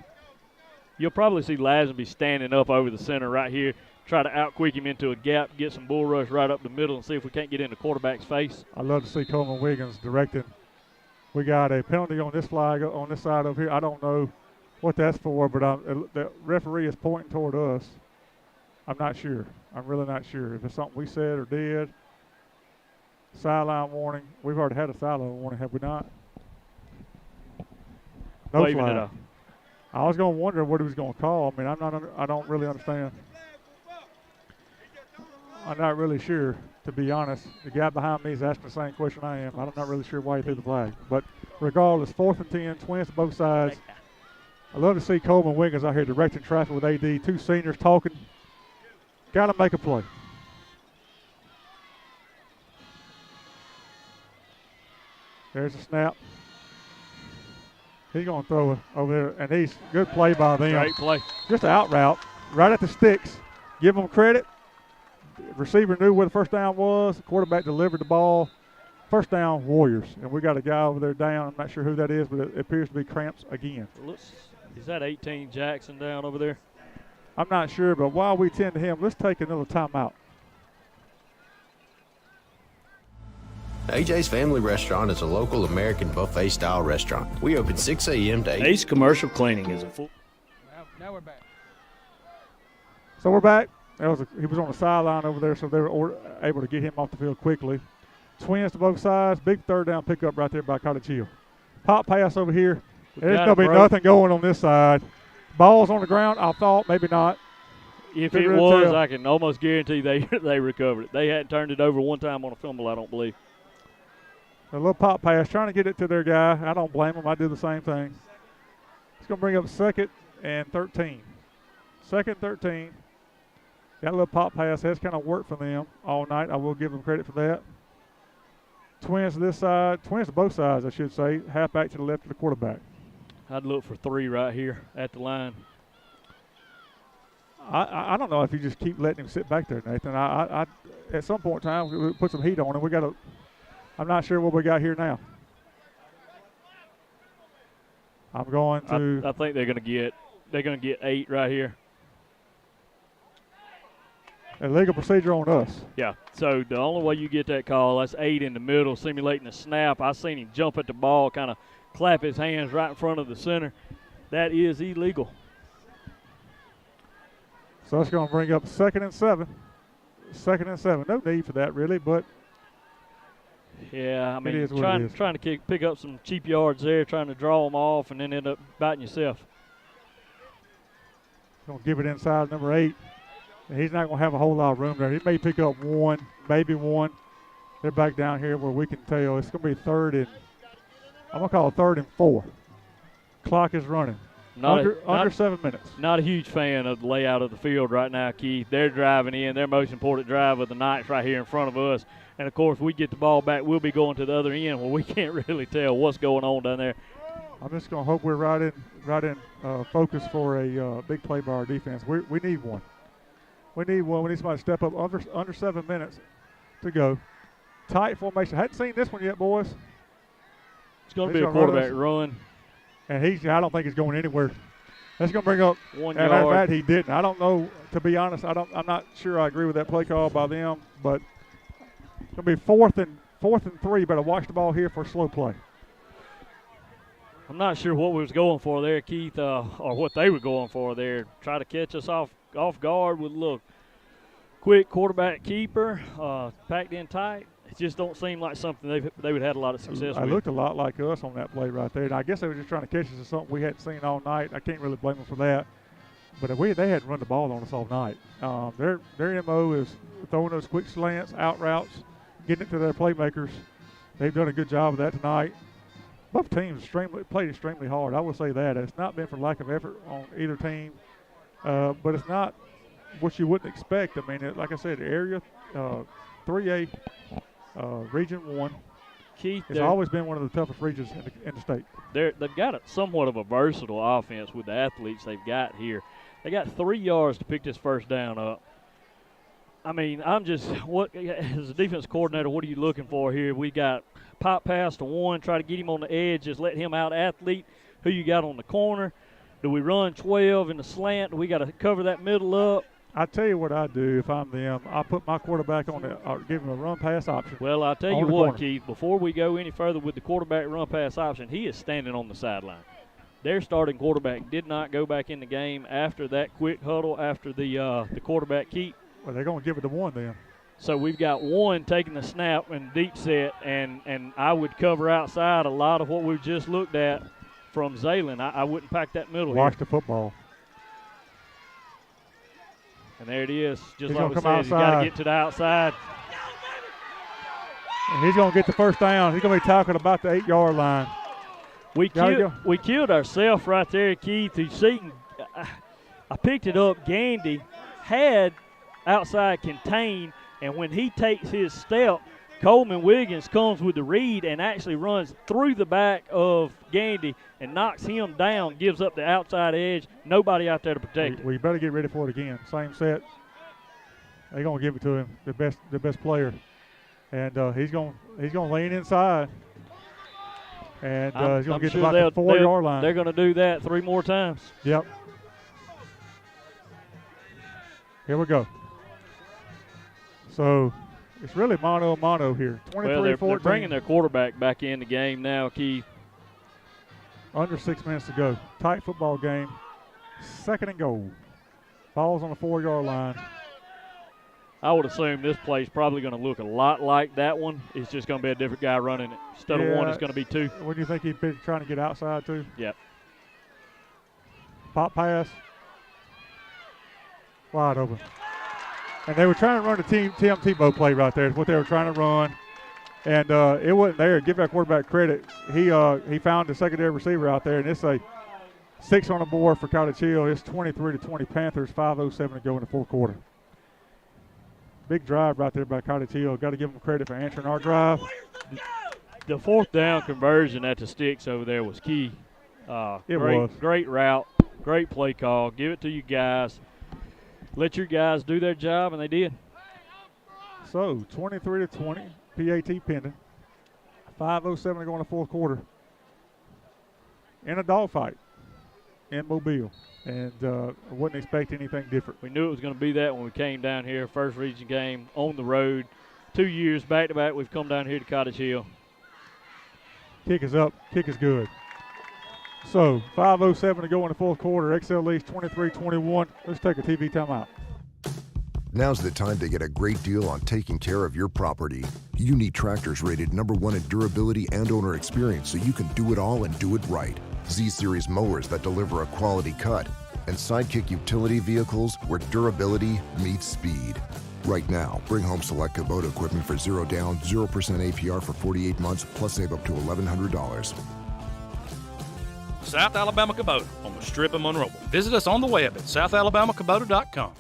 You'll probably see Lazenby standing up over the center right here, try to out-quick him into a gap, get some bull rush right up the middle, and see if we can't get in the quarterback's face. I'd love to see Coleman Wiggins directing. We got a penalty on this flag on this side over here. I don't know what that's for, but the referee is pointing toward us. I'm not sure. I'm really not sure if it's something we said or did. Sideline warning. We've already had a sideline warning, have we not? No Waving flag. it off. I was going to wonder what he was going to call. I mean, I don't really understand. I'm not really sure, to be honest. The guy behind me is asking the same question I am. I'm not really sure why he threw the flag. But regardless, 4th and 10, twins to both sides. I love to see Coleman Wiggins out here directing traffic with AD. 2 seniors talking. Got to make a play. There's a snap. He's going to throw it over there, and he's good play by them. Great play. Just an out route, right at the sticks. Give them credit. The receiver knew where the first down was. The quarterback delivered the ball. First down, Warriors. And we got a guy over there down. I'm not sure who that is, but it appears to be cramps again. Is that 18 Jackson down over there? I'm not sure, but while we tend to him, let's take another timeout. AJ's Family Restaurant is a local American buffet-style restaurant. We open 6 a.m. to 8. Ace Commercial Cleaning is a full. Now we're back. So we're back. He was on the sideline over there, so they were able to get him off the field quickly. Twins to both sides. Big 3rd down pickup right there by Cottage Hill. Pop pass over here. There's going to be nothing going on this side. Ball's on the ground. I thought maybe not. If it was, I can almost guarantee they recovered it. They hadn't turned it over one time on a fumble, I don't believe. A little pop pass, trying to get it to their guy. I don't blame them. I do the same thing. It's going to bring up 2nd and 13. 2nd 13. Got a little pop pass. Has kind of worked for them all night. I will give them credit for that. Twins to this side. Twins to both sides, I should say. Halfback to the left of the quarterback. I'd look for 3 right here at the line. I don't know if you just keep letting him sit back there, Nathan. I at some point in time, we put some heat on him. We got to. I'm not sure what we got here now. I'm going to. I think they're going to get 8 right here. Illegal procedure on us. Yeah. So the only way you get that call, that's 8 in the middle, simulating a snap. I seen him jump at the ball, kind of clap his hands right in front of the center. That is illegal. So that's going to bring up 2nd and 7. 2nd and 7. No need for that, really, but. Yeah, I mean, trying to pick up some cheap yards there, trying to draw them off, and then end up biting yourself. Going to give it inside number 8. And he's not going to have a whole lot of room there. He may pick up 1, maybe 1. They're back down here where we can tell. It's going to be 3rd and, I'm going to call it 3rd and 4. Clock is running. Under 7 minutes. Not a huge fan of the layout of the field right now, Keith. They're driving in. Their most important drive of the night's right here in front of us. And, of course, we get the ball back, we'll be going to the other end where we can't really tell what's going on down there. I'm just going to hope we're right in focus for a big play by our defense. We need one. We need one. We need somebody to step up under 7 minutes to go. Tight formation. Hadn't seen this one yet, boys. It's going to be a quarterback run. And I don't think he's going anywhere. That's going to bring up 1 yard. yard. In fact, he didn't. I don't know. To be honest, I'm not sure I agree with that play call by them. But it's going to be 4th and 3. Better watch the ball here for slow play. I'm not sure what we was going for there, Keith, or what they were going for there. Try to catch us off guard with a little quick quarterback keeper, packed in tight. It just don't seem like something they would have had a lot of success with. It looked a lot like us on that play right there. And I guess they were just trying to catch us to something we hadn't seen all night. I can't really blame them for that. But they had run the ball on us all night. Their MO is throwing those quick slants, out routes, getting it to their playmakers. They've done a good job of that tonight. Both teams played extremely hard. I will say that. It's not been for lack of effort on either team. But it's not what you wouldn't expect. I mean, like I said, area 3A, Region 1. Keith, it's always been one of the toughest regions in the state. They've got somewhat of a versatile offense with the athletes they've got here. They got 3 yards to pick this first down up. I mean, as a defense coordinator, what are you looking for here? We got pop pass to 1, try to get him on the edge, just let him out athlete. Who you got on the corner? Do we run 12 in the slant? Do we got to cover that middle up? I tell you what I do if I'm them. I put my quarterback on it, or give him a run pass option. Well, I'll tell you what, Keith, before we go any further with the quarterback run pass option, he is standing on the sideline. Their starting quarterback did not go back in the game after that quick huddle, after the quarterback keep. Well, they're going to give it to 1 then. So we've got 1 taking the snap and deep set, and I would cover outside a lot of what we've just looked at from Zaylen. I wouldn't pack that middle Watch here. the football. And there it is. Just he's like we said, he's got to get to the outside. And he's going to get the first down. He's going to be tackled about the 8-yard line. We killed ourselves right there, Keith. You see, I picked it up. Gandy had outside contained, and when he takes his step, Coleman Wiggins comes with the read and actually runs through the back of Gandy and knocks him down, gives up the outside edge. Nobody out there to protect him. We better get ready for it again. Same set. They're going to give it to him, the best player. And he's going to lean inside. And he's going to get to about the 4-yard line. They're going to do that 3 more times. Yep. Here we go. So it's really mano-a-mano here. 23-14. They're bringing their quarterback back in the game now, Keith. Under 6 minutes to go. Tight football game. 2nd and goal. Ball's on the 4-yard line. I would assume this play's probably going to look a lot like that one. It's just going to be a different guy running it. Instead of one, it's going to be two. What do you think he'd be trying to get outside too? Yep. Pop pass. Wide open. And they were trying to run the Tim Tebow play right there. Is what they were trying to run. And it wasn't there. Give that quarterback credit. He found the secondary receiver out there, and it's a 6 on the board for Cottage Hill. It's 23-20 Panthers, 5:07 to go in the fourth quarter. Big drive right there by Cottage Hill. Got to give them credit for answering our drive. The fourth down conversion at the sticks over there was key. It was. Great route, great play call. Give it to you guys. Let your guys do their job, and they did. So 23-20, PAT pending. 5:07 to go in the fourth quarter. In a dogfight in Mobile, and I wouldn't expect anything different. We knew it was going to be that when we came down here. First region game on the road. 2 years back-to-back we've come down here to Cottage Hill. Kick is up. Kick is good. So 5:07 to go in the fourth quarter. XL leads 23-21. Let's take a TV timeout. Now's the time to get a great deal on taking care of your property. You need tractors rated #1 in durability and owner experience so you can do it all and do it right. Z-Series mowers that deliver a quality cut, and Sidekick utility vehicles where durability meets speed. Right now, bring home select Kubota equipment for 0 down, 0% APR for 48 months, plus save up to $1,100. South Alabama Kubota on the Strip of Monroe. Visit us on the web at southalabamacubota.com.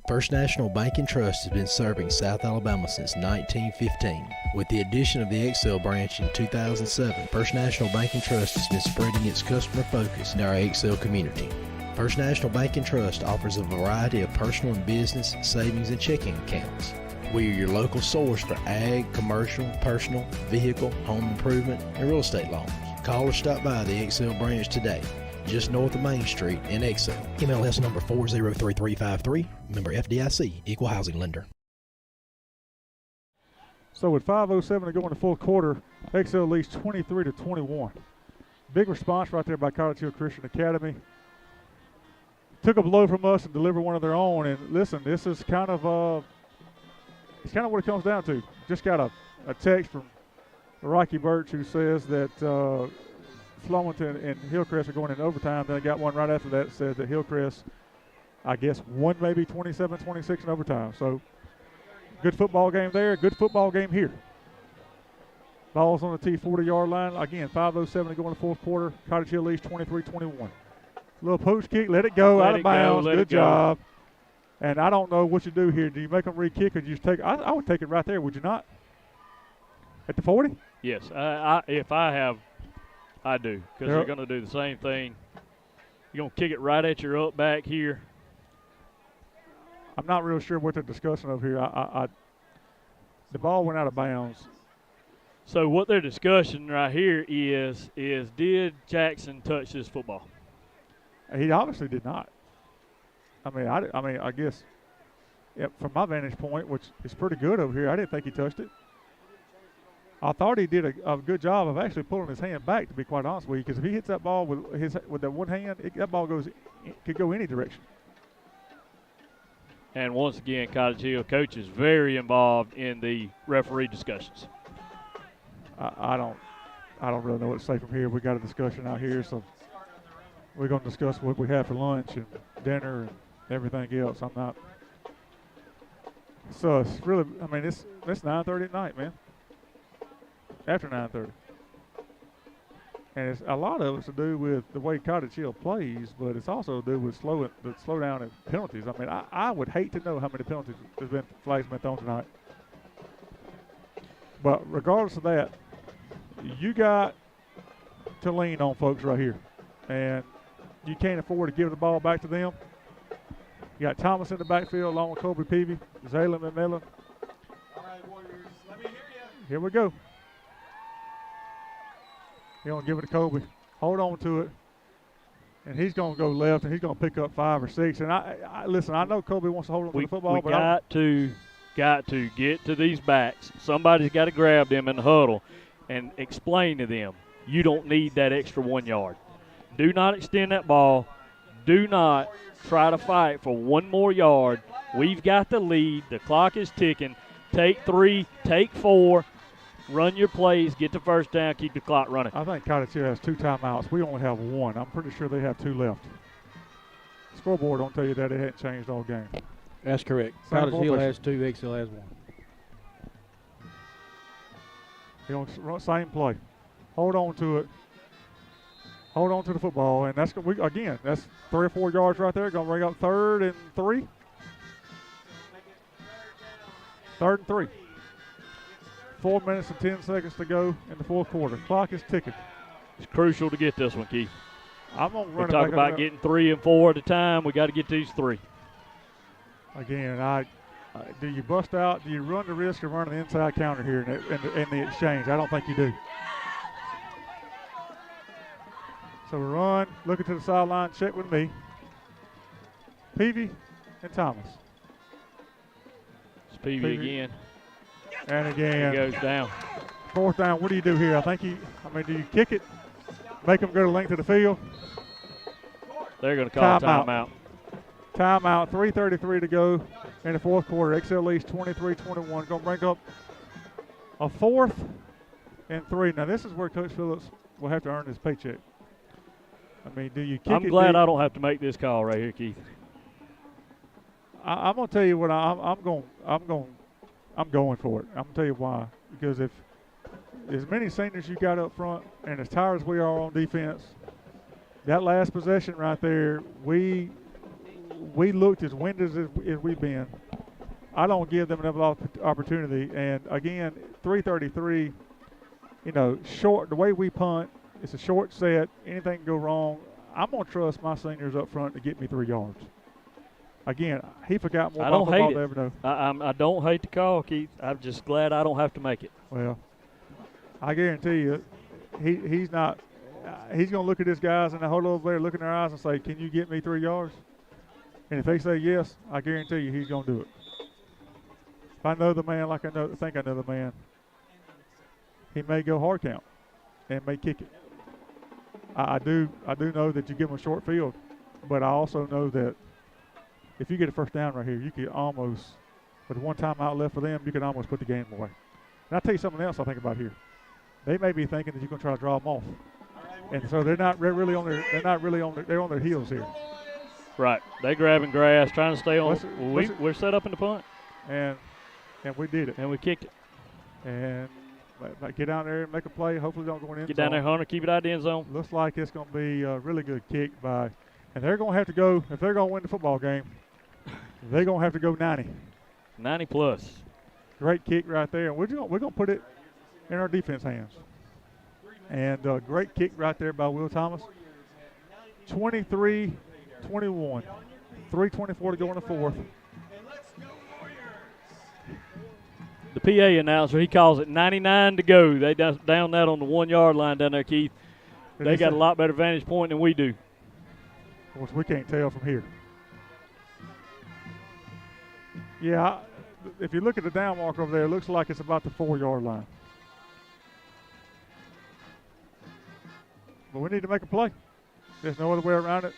First National Bank and Trust has been serving South Alabama since 1915. With the addition of the XL branch in 2007, First National Bank and Trust has been spreading its customer focus in our XL community. First National Bank and Trust offers a variety of personal and business savings and checking accounts. We are your local source for ag, commercial, personal, vehicle, home improvement, and real estate loans. Call or stop by the XL branch today, just north of Main Street in XL. MLS number 403353, member FDIC, equal housing lender. So with 5:07 to go in the fourth quarter, XL leads 23-21. Big response right there by Cottage Hill Christian Academy. Took a blow from us and delivered one of their own. And listen, this is kind of it's kind of what it comes down to. Just got a text from Rocky Birch who says that Flowington and Hillcrest are going in overtime. Then I got one right after that that said that Hillcrest, I guess, won maybe 27-26 in overtime. So good football game there. Good football game here. Ball's on the T 40-yard line. Again, 5:07 to go in the fourth quarter. Cottage Hill leads 23-21. Little post kick, let it go, out of bounds. Good job. And I don't know what you do here. Do you make them re-kick or do you just take? I would take it right there. Would you not? At the 40? Yes. If I have, I do, because they're going to do the same thing. You're going to kick it right at your up back here. I'm not real sure what they're discussing over here. The ball went out of bounds. So what they're discussing right here is did Jackson touch this football? He obviously did not. I guess from my vantage point, which is pretty good over here, I didn't think he touched it. I thought he did a good job of actually pulling his hand back, to be quite honest with you, because if he hits that ball with that one hand, that ball could go any direction. And once again, Cottage Hill coach is very involved in the referee discussions. I don't really know what to say from here. We got a discussion out here, so we're going to discuss what we have for lunch and dinner and everything else. I'm not. So it's really, it's 9:30 at night, man. After 9:30. And it's a lot of it's to do with the way Cottage Hill plays, but it's also to do with the slowdown and penalties. I would hate to know how many penalties flags been thrown tonight. But regardless of that, you got to lean on folks right here. And you can't afford to give the ball back to them. You got Thomas in the backfield along with Kobe Peavy, Zaylen McMillan. All right, Warriors, let me hear you. Here we go. He's going to give it to Kobe. Hold on to it. And he's going to go left, and he's going to pick up 5 or 6. And I listen, I know Kobe wants to hold on to the football. We got to get to these backs. Somebody's got to grab them in the huddle and explain to them, you don't need that extra 1 yard. Do not extend that ball. Do not try to fight for one more yard. We've got the lead. The clock is ticking. Take 3, take 4. Run your plays, get the first down, keep the clock running. I think Cottage here has 2 timeouts. We only have 1. I'm pretty sure they have 2 left. Scoreboard don't tell you that. It hadn't changed all game. That's correct. Same Cottage Hill formation. has 2, Excel has 1. He on same play. Hold on to it. Hold on to the football, and that's that's 3 or 4 yards right there. Going to bring up 3rd and 3. 3rd and 3. 4 minutes and 10 seconds to go in the 4th quarter. Clock is ticking. It's crucial to get this one, Keith. I'm gonna We run it talk back about up. getting 3 and 4 at a time. We got to get these 3. Again, do you bust out? Do you run the risk of running the inside counter here in the exchange? I don't think you do. So we run, looking to the sideline, check with me. Peavy and Thomas. It's Peavy again. And again. He goes down. 4th down, what do you do here? Do you kick it? Make them go the length of the field? They're going to call timeout. Timeout, 3:33 to go in the 4th quarter. Excel leads 23-21. Going to bring up a 4th and 3. Now, this is where Coach Phillips will have to earn his paycheck. Do you kick it? I'm glad I don't have to make this call right here, Keith. I'm going to tell you what I'm going for it. I'm going to tell you why. Because if as many seniors you got up front and as tired as we are on defense, that last possession right there, we looked as winded as we've been. I don't give them enough opportunity. And, again, 3:33, short. The way we punt, it's a short set. Anything can go wrong. I'm going to trust my seniors up front to get me 3 yards. Again, he forgot more about football than ever know. I don't hate the call, Keith. I'm just glad I don't have to make it. Well, I guarantee you, he's not. He's going to look at his guys and hold over there, look in their eyes, and say, "Can you get me 3 yards?" And if they say yes, I guarantee you he's going to do it. If I know the man like I think I know the man, he may go hard count and may kick it. I do know that you give him a short field, but I also know that if you get a first down right here, you could almost, with 1 timeout left for them, you can almost put the game away. And I'll tell you something else I think about here. They may be thinking that you're going to try to draw them off, and so they're on their heels here. Right, they grabbing grass, trying to stay on. We're set up in the punt, and we did it, and we kicked it, and get down there and make a play. Hopefully, don't go in. Get down there, Hunter. Keep it out of the end zone. Looks like it's going to be a really good kick by, and they're going to have to go if they're going to win the football game. They're going to have to go 90. 90 plus. Great kick right there, and we're going to put it in our defense hands. And great kick right there by Will Thomas. 23-21. 3:24 to go in the 4th. The PA announcer, he calls it 99 to go. They down that on the 1 yard line down there, Keith. They got a lot better vantage point than we do. Of course, we can't tell from here. Yeah, if you look at the down marker over there, it looks like it's about the 4 yard line. But we need to make a play. There's no other way around it.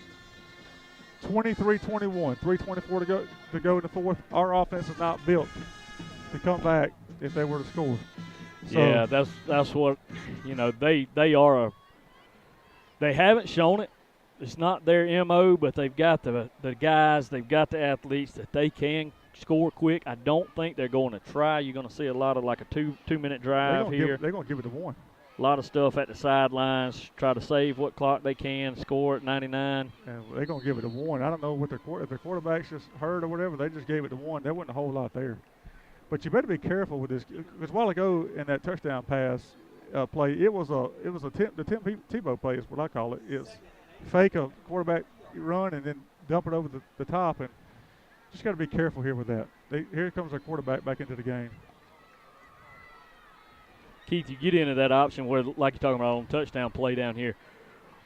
23-21, 3:24 to go in the 4th. Our offense is not built to come back if they were to score. So, yeah, that's what they haven't shown it. It's not their MO, but they've got the guys, they've got the athletes that they can score quick. I don't think they're going to try. You're going to see a lot of like a two-minute drive here. They're going to give it to 1. A lot of stuff at the sidelines, try to save what clock they can, score at 99. And they're going to give it to 1. I don't know what if their quarterback's just hurt or whatever. They just gave it to 1. There wasn't a whole lot there. But you better be careful with this. Because a while ago in that touchdown pass play, it was the Tim Tebow play is what I call it. It's fake a quarterback run and then dump it over the top. And just got to be careful here with that. Here comes our quarterback back into the game. Keith, you get into that option where, like you're talking about on touchdown play down here,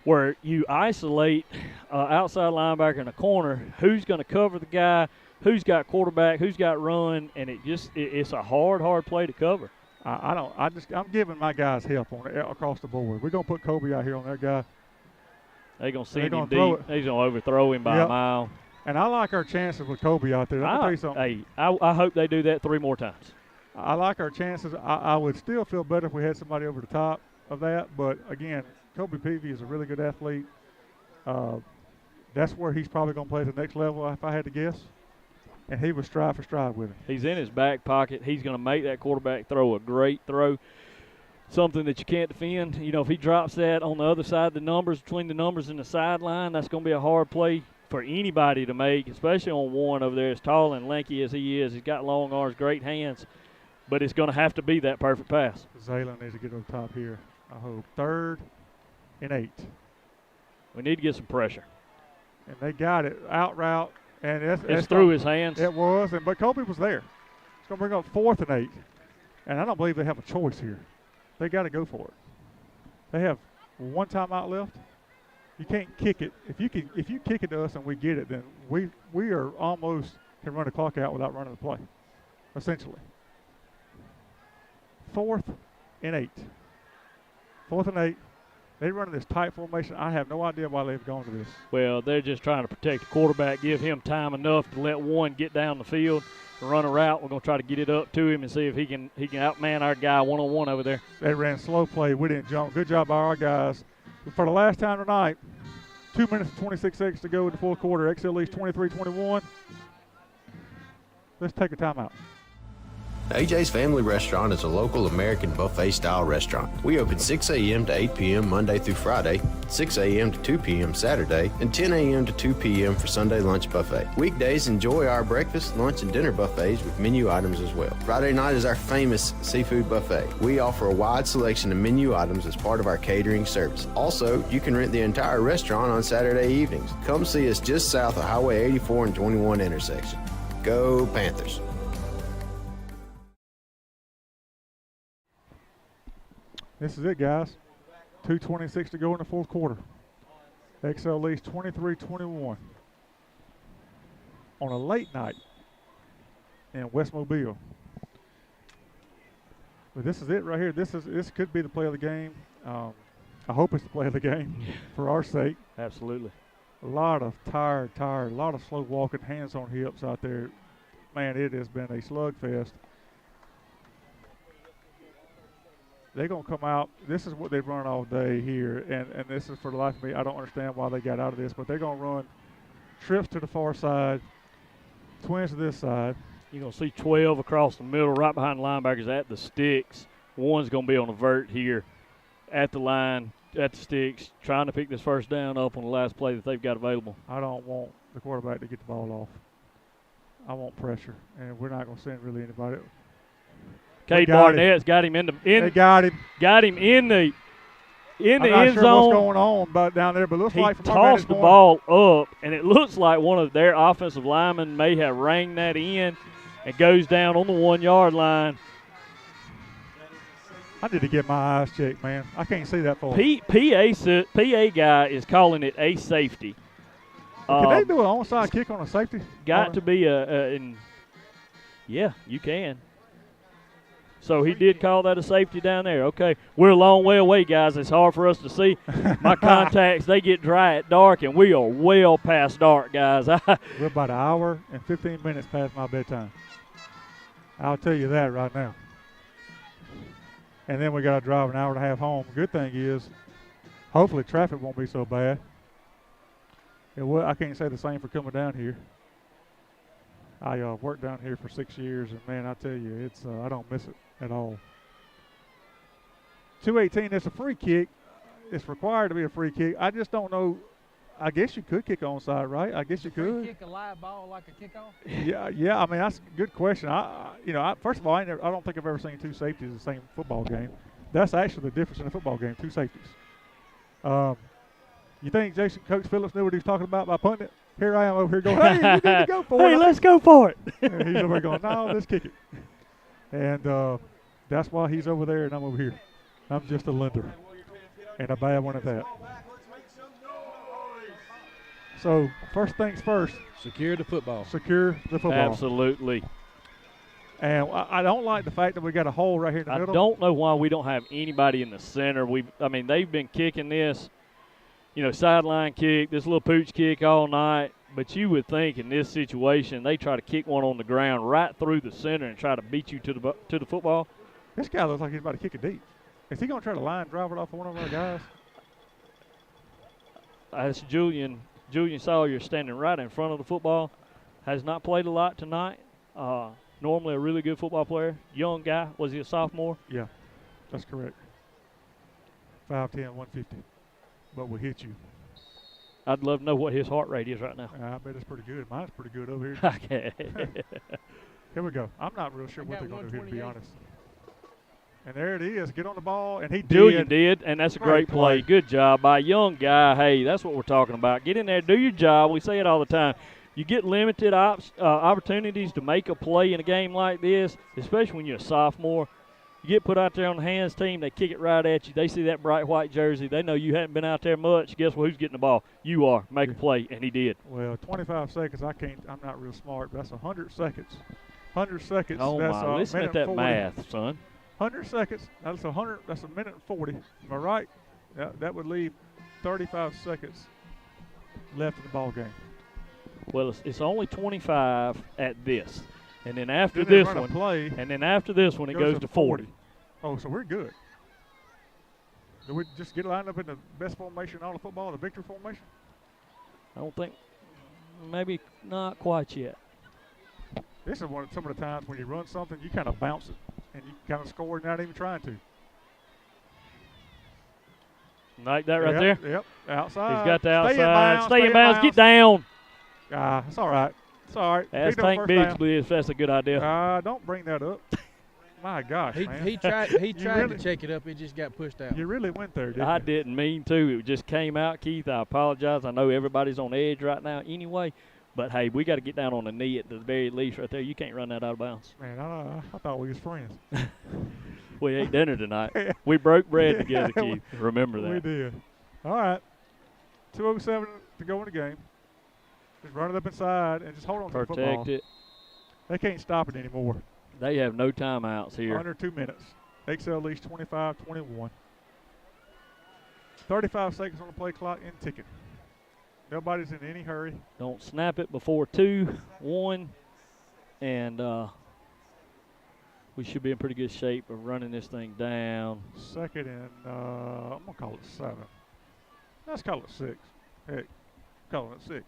where you isolate outside linebacker in a corner, who's going to cover the guy, who's got quarterback, who's got run, and it's a hard play to cover. I'm giving my guys help on across the board. We're going to put Kobe out here on their guy. They're going to send They're him gonna throw deep. He's going to overthrow him by a mile. And I like our chances with Kobe out there. Let me tell you something. Hey, I hope they do that 3 more times. I like our chances. I would still feel better if we had somebody over the top of that. But, again, Kobe Peavy is a really good athlete. That's where he's probably going to play at the next level, if I had to guess. And he was stride for stride with him. He's in his back pocket. He's going to make that quarterback throw a great throw, something that you can't defend. You know, if he drops that on the other side of the numbers, between the numbers and the sideline, that's going to be a hard play for anybody to make, especially on one over there as tall and lanky as he is. He's got long arms, great hands, but it's going to have to be that perfect pass. Zaylen needs to get over the top here, I hope. 3rd and 8. We need to get some pressure. And they got it. Out route. And it's through his hands. It was, but Kobe was there. It's going to bring up 4th and 8. And I don't believe they have a choice here. They got to go for it. They have 1 timeout left. You can't kick it. If you kick it to us and we get it, then we are almost can run the clock out without running the play, essentially. 4th and 8. 4th and 8. They're running this tight formation. I have no idea why they've gone to this. Well, they're just trying to protect the quarterback, give him time enough to let one get down the field and run a route. We're going to try to get it up to him and see if he can outman our guy one-on-one over there. They ran slow play. We didn't jump. Good job by our guys. For the last time tonight, 2 minutes and 26 seconds to go in the 4th quarter. XL leads 23-21. Let's take a timeout. AJ's Family Restaurant is a local American buffet-style restaurant. We open 6 a.m. to 8 p.m. Monday through Friday, 6 a.m. to 2 p.m. Saturday, and 10 a.m. to 2 p.m. for Sunday lunch buffet. Weekdays, enjoy our breakfast, lunch, and dinner buffets with menu items as well. Friday night is our famous seafood buffet. We offer a wide selection of menu items as part of our catering service. Also, you can rent the entire restaurant on Saturday evenings. Come see us just south of Highway 84 and 21 intersection. Go Panthers! This is it, guys. 2:26 to go in the 4th quarter. XL leads 23-21 on a late night in West Mobile. But this is it right here. This could be the play of the game. I hope it's the play of the game for our sake. Absolutely. A lot of tired, a lot of slow walking, hands on hips out there. Man, it has been a slugfest. They're going to come out. This is what they've run all day here, and this is for the life of me. I don't understand why they got out of this, but they're going to run trips to the far side, twins to this side. You're going to see 12 across the middle, right behind the linebackers at the sticks. One's going to be on a vert here at the line, at the sticks, trying to pick this first down up on the last play that they've got available. I don't want the quarterback to get the ball off. I want pressure, and we're not going to send really anybody. Cade Barnett's got him in the they got him. Got him in the end I'm not zone. sure what's going on but down there, but it looks he like from tossed the ball up, and it looks like one of their offensive linemen may have rang that in and goes down on the 1 yard line. I need to get my eyes checked, man. I can't see that far. PA guy is calling it a safety. Can they do an onside kick on a safety? Got to be yeah, you can. So he did call that a safety down there. Okay, we're a long way away, guys. It's hard for us to see. My contacts, they get dry at dark, and we are well past dark, guys. We're about an hour and 15 minutes past my bedtime. I'll tell you that right now. And then we got to drive an hour and a half home. Good thing is, hopefully traffic won't be so bad. I can't say the same for coming down here. I worked down here for 6 years, and, man, I tell you, it's I don't miss it at all. 2:18, it's a free kick. It's required to be a free kick. I just don't know. I guess you could kick onside, right? I guess you could. Kick a live ball like a kickoff? Yeah. I mean, that's a good question. First of all, I don't think I've ever seen two safeties in the same football game. That's actually the difference in a football game, two safeties. You think Coach Phillips knew what he was talking about by punting it? Here I am over here going, hey, you need to go for it. Hey, let's go for it. And he's over here going, no, let's kick it. And that's why he's over there and I'm over here. I'm just a lender. And a bad one at that. So, first things first. Secure the football. Secure the football. Absolutely. And I don't like the fact that we got a hole right here in the middle. I don't know why we don't have anybody in the center. They've been kicking this sideline kick, this little pooch kick all night. But you would think in this situation they try to kick one on the ground right through the center and try to beat you to the football. This guy looks like he's about to kick it deep. Is he going to try to line drive it off of one of our guys? That's Julian Sawyer standing right in front of the football. Has not played a lot tonight. Normally a really good football player. Young guy. Was he a sophomore? Yeah, that's correct. 5'10", 150. But will hit you. I'd love to know what his heart rate is right now. I bet it's pretty good. Mine's pretty good over here. Okay. Here we go. I'm not real sure what they're going to do here, to be honest. And there it is. Get on the ball, and he did. Julian did, and that's a great play. Good job by a young guy. Hey, that's what we're talking about. Get in there, do your job. We say it all the time. You get limited opportunities to make a play in a game like this, especially when you're a sophomore. You get put out there on the hands team, they kick it right at you. They see that bright white jersey. They know you haven't been out there much. Guess who's getting the ball? You are. Make a play, and he did. Well, 25 seconds, I'm not real smart, but that's 100 seconds. 100 seconds. Oh, that's my. Listen at that 40. math, son. 100 seconds. That's a minute and 40. Am I right? That would leave 35 seconds left in the ball game. Well, it's only 25 at this. And then after this one, it goes to 40. Oh, so we're good. Do we just get lined up in the best formation in all of football, the victory formation? I don't think, maybe not quite yet. This is some of the times when you run something, you kind of bounce it, and you kind of score not even trying to. Like that right there? Yep, outside. He's got the outside. Stay in bounds. Get down. It's all right. It's all right. Ask Tank Bigsley if that's a good idea. Don't bring that up. My gosh, man. He tried to check it up. It just got pushed out. You really went there, didn't you? I didn't mean to. It just came out, Keith. I apologize. I know everybody's on edge right now anyway. But, hey, we got to get down on the knee at the very least right there. You can't run that out of bounds. Man, I thought we was friends. We ate dinner tonight. We broke bread together, Keith. Remember that. We did. All right. 2:07 to go in the game. Just run it up inside and just hold on to the football. Protect it. They can't stop it anymore. They have no timeouts here. Under 2 minutes. XL leads 25-21. 35 seconds on the play clock and ticking. Nobody's in any hurry. Don't snap it before 2-1. And we should be in pretty good shape of running this thing down. Second and, I'm going to call it 7. Let's call it 6. Heck, call it 6.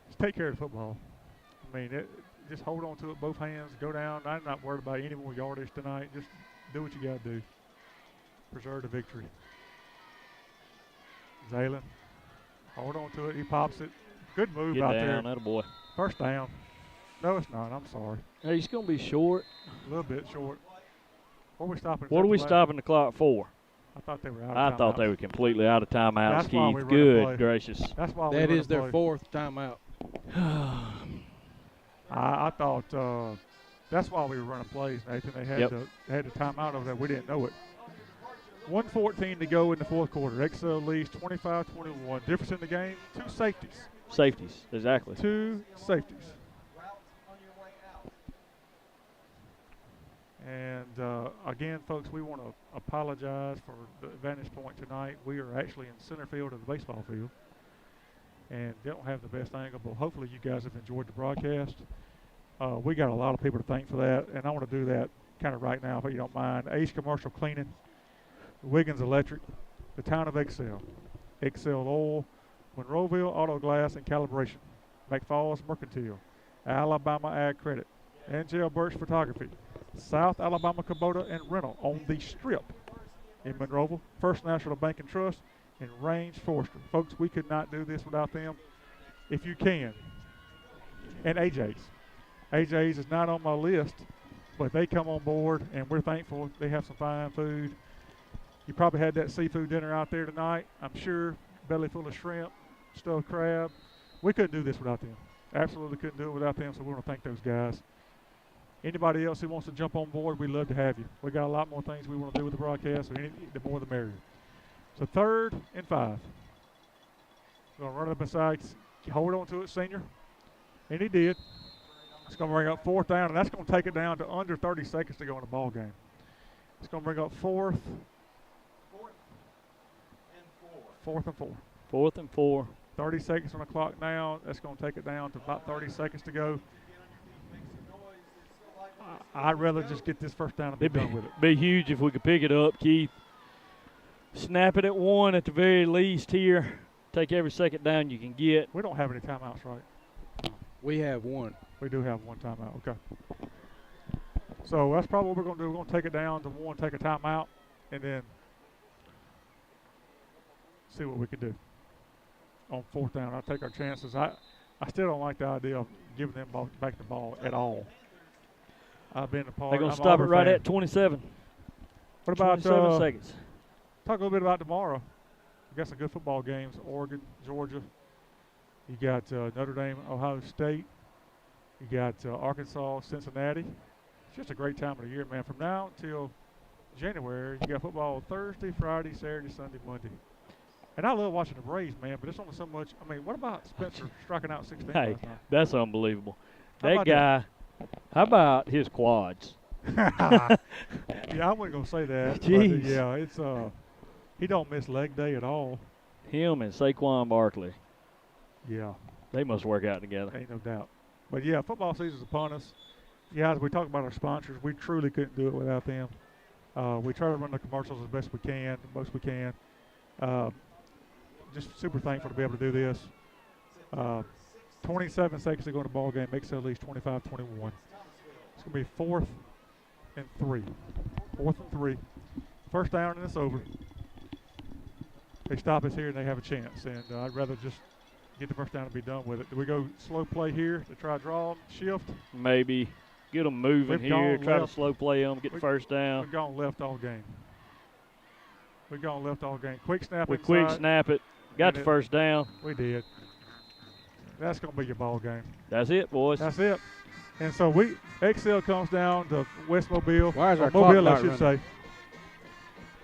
Just take care of the football. I mean, just hold on to it, both hands, go down. I'm not worried about any more yardage tonight. Just do what you got to do. Preserve the victory. Zaylen, hold on to it. He pops it. Good move Get out down, there. attaboy. First down. No, it's not. I'm sorry. Hey, he's going to be short. A little bit short. What are we stopping? What are we stopping the clock for? I thought they were out of I timeouts. thought they were completely out of timeouts, That's why we Keith. run a Good play. gracious. That's why that we is their fourth timeout. I thought that's why we were running plays, Nathan. They had the timeout over there. We didn't know it. 1:14 to go in the fourth quarter. XL leads 25-21. Difference in the game, 2 safeties. Safeties, exactly. 2 safeties. And, again, folks, we want to apologize for the vantage point tonight. We are actually in center field of the baseball field and don't have the best angle, but hopefully you guys have enjoyed the broadcast. We got a lot of people to thank for that, and I want to do that kind of right now, if you don't mind. Ace Commercial Cleaning, Wiggins Electric, the town of XL Oil, Monroeville Auto Glass and Calibration, Mcfall's Mercantile, Alabama Ag Credit, and Jailbird Photography, South Alabama Kubota and Rental on the Strip in Monroeville, First National Bank and Trust, and Range Forestry. Folks, we could not do this without them. If you can. And AJ's. AJ's is not on my list, but they come on board, and we're thankful. They have some fine food. You probably had that seafood dinner out there tonight, I'm sure. Belly full of shrimp, stuffed crab. We couldn't do this without them. Absolutely couldn't do it without them, so we want to thank those guys. Anybody else who wants to jump on board, we'd love to have you. We got a lot more things we want to do with the broadcast, so the more the merrier. So 3rd and 5. We're going to run it up inside. Hold on to it, senior. And he did. It's going to bring up 4th down, and that's going to take it down to under 30 seconds to go in the ball game. It's going to bring up 4th 4th and 4. 4th and 4. 30 seconds on the clock now. That's going to take it down to about 30 seconds to go. I'd rather just get this first down and be done with it. Be huge if we could pick it up, Keith. Snap it at 1 at the very least here. Take every second down you can get. We don't have any timeouts, right? We have one. We do have one timeout. Okay. So that's probably what we're going to do. We're going to take it down to 1, take a timeout, and then see what we can do on 4th down. I'll take our chances. I still don't like the idea of giving them back the ball at all. I've been a part. They're going to stop it right at 27. What about 27 seconds? Talk a little bit about tomorrow. We got some good football games. Oregon, Georgia. You got Notre Dame, Ohio State. You got Arkansas, Cincinnati. It's just a great time of the year, man. From now till January, you got football Thursday, Friday, Saturday, Sunday, Monday. And I love watching the Braves, man, but it's only so much. I mean, what about Spencer striking out 16 Hey, last night? that's unbelievable. How That about guy, how about his quads? Yeah, I wasn't going to say that. Jeez. But, yeah, it's he don't miss leg day at all. Him and Saquon Barkley. Yeah. They must work out together. Ain't no doubt. But, yeah, football season's upon us. Yeah, as we talk about our sponsors, we truly couldn't do it without them. We try to run the commercials as best we can, the most we can. Just super thankful to be able to do this. 27 seconds to go in the ball game. Makes it at least 25-21. It's going to be 4th and 3. 4th and 3. First down and it's over. They stop us here and they have a chance. And I'd rather just get the first down and be done with it. Do we go slow play here to try to draw them, shift? Maybe. Get them moving here. Try to slow play them. Get the first down. We've gone left all game. We've gone left all game. Quick snap We inside. quick snap it. Got the first down. We did. That's going to be your ball game. That's it, boys. That's it. And so XL comes down to West Mobile. Why is our Mobile, clock I should not say.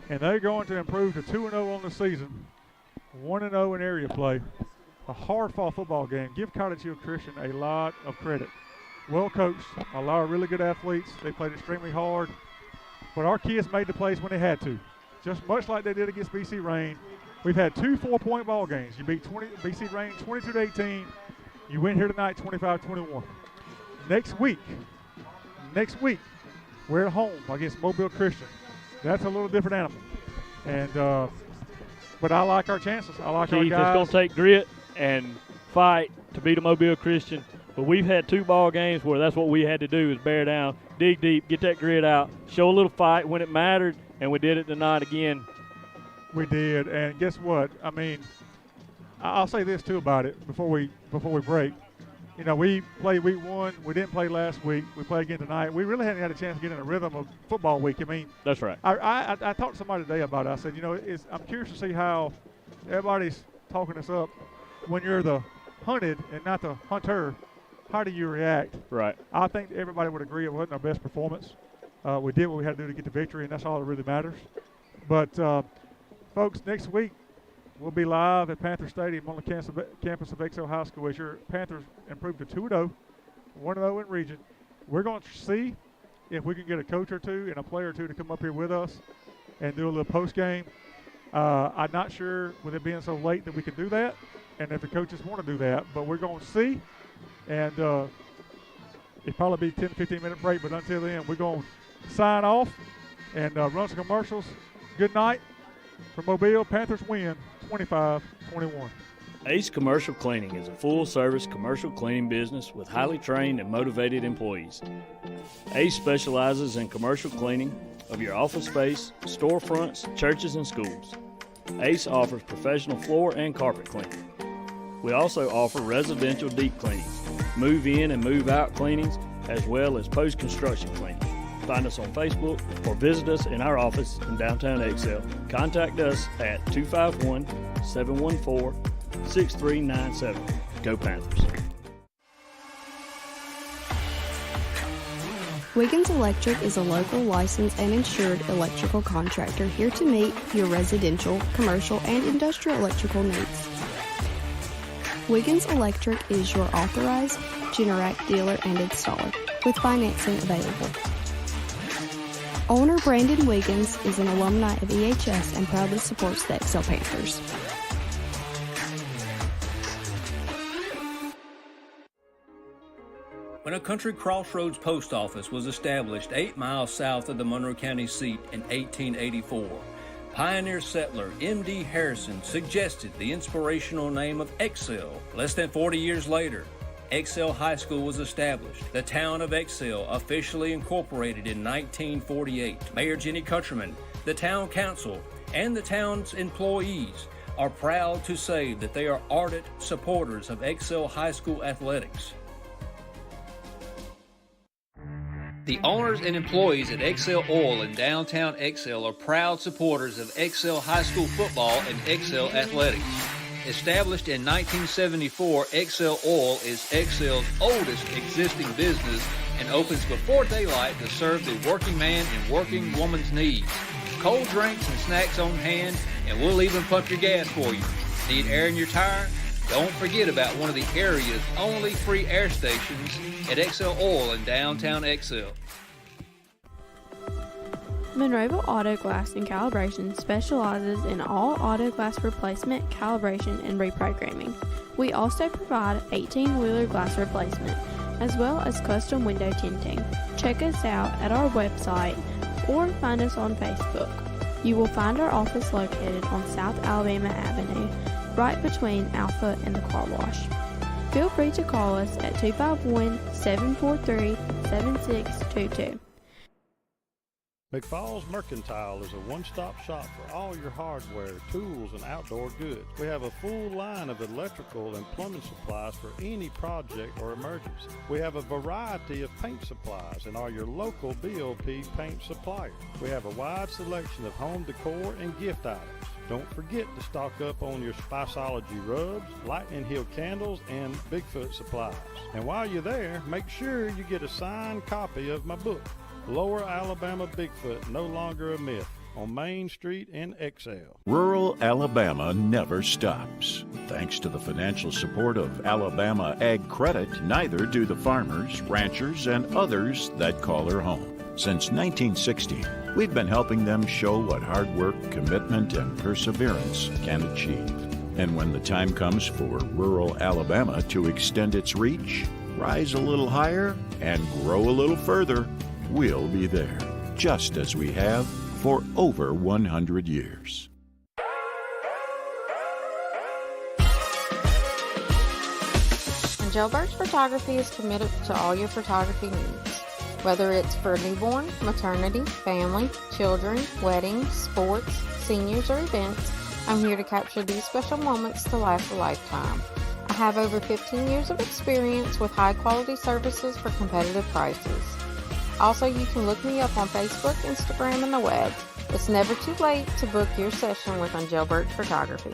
And they're going to improve to 2-0 on the season. 1-0 in area play. A hard-fought football game. Give Cottage Hill Christian a lot of credit. Well coached. A lot of really good athletes. They played extremely hard. But our kids made the plays when they had to. Just much like they did against BC Rain. We've had 2 4-point ball games. You beat BC Rain 22-18. You win here tonight 25-21. Next week, we're at home against Mobile Christian. That's a little different animal. And but I like our chances. I like our guys. It's going to take grit and fight to beat a Mobile Christian. But we've had 2 ball games where that's what we had to do is bear down, dig deep, get that grit out, show a little fight when it mattered, and we did it tonight again. We did, and guess what? I mean, I'll say this too about it before we break. You know, we played week 1. We didn't play last week. We played again tonight. We really hadn't had a chance to get in a rhythm of football week. I mean, that's right. I talked to somebody today about it. I said, you know, I'm curious to see how everybody's talking us up when you're the hunted and not the hunter. How do you react? Right. I think everybody would agree it wasn't our best performance. We did what we had to do to get the victory, and that's all that really matters. But, folks, next week we'll be live at Panther Stadium on the campus of XL High School as your Panthers improve to 2-0, 1-0 in region. We're going to see if we can get a coach or two and a player or two to come up here with us and do a little post game. I'm not sure with it being so late that we can do that, and if the coaches want to do that, but we're going to see. And it'll probably be a 10-15-minute break, but until then, we're going to sign off and run some commercials. Good night from Mobile. Panthers win 25-21. Ace Commercial Cleaning is a full-service commercial cleaning business with highly trained and motivated employees. Ace specializes in commercial cleaning of your office space, storefronts, churches, and schools. Ace offers professional floor and carpet cleaning. We also offer residential deep cleanings, move-in and move-out cleanings, as well as post-construction cleaning. Find us on Facebook or visit us in our office in downtown XL. Contact us at 251-714-6397. Go Panthers. Wiggins Electric is a local licensed and insured electrical contractor here to meet your residential, commercial, and industrial electrical needs. Wiggins Electric is your authorized Generac dealer and installer, with financing available. Owner Brandon Wiggins is an alumni of EHS and proudly supports the XL Panthers. When a country crossroads post office was established 8 miles south of the Monroe County seat in 1884, pioneer settler M.D. Harrison suggested the inspirational name of Excel. Less than 40 years later, Excel High School was established. The town of Excel officially incorporated in 1948. Mayor Jenny Countryman, the town council, and the town's employees are proud to say that they are ardent supporters of Excel High School athletics. The owners and employees at Excel Oil in downtown Excel are proud supporters of Excel High School football and Excel athletics. Established in 1974, Excel Oil is Excel's oldest existing business and opens before daylight to serve the working man and working woman's needs. Cold drinks and snacks on hand, and we'll even pump your gas for you. Need air in your tire? Don't forget about one of the area's only free air stations at Excel Oil in downtown Excel. Monroeville Auto Glass and Calibration specializes in all auto glass replacement, calibration, and reprogramming. We also provide 18-wheeler glass replacement, as well as custom window tinting. Check us out at our website or find us on Facebook. You will find our office located on South Alabama Avenue, right between Alpha and the car wash. Feel free to call us at 251-743-7622. Mcfall's Mercantile is a one-stop shop for all your hardware, tools, and outdoor goods. We have a full line of electrical and plumbing supplies for any project or emergency. We have a variety of paint supplies and are your local BOP paint supplier. We have a wide selection of home decor and gift items. Don't forget to stock up on your Spiceology rubs, Lightning Hill candles, and Bigfoot supplies. And while you're there, make sure you get a signed copy of my book, Lower Alabama Bigfoot, No Longer a Myth, on Main Street in Excel. Rural Alabama never stops. Thanks to the financial support of Alabama Ag Credit, neither do the farmers, ranchers, and others that call her home. Since 1960, we've been helping them show what hard work, commitment, and perseverance can achieve. And when the time comes for rural Alabama to extend its reach, rise a little higher, and grow a little further, we'll be there, just as we have for over 100 years. Jailbird Photography is committed to all your photography needs. Whether it's for newborn, maternity, family, children, weddings, sports, seniors, or events, I'm here to capture these special moments to last a lifetime. I have over 15 years of experience with high-quality services for competitive prices. Also, you can look me up on Facebook, Instagram, and the web. It's never too late to book your session with Jailbird Photography.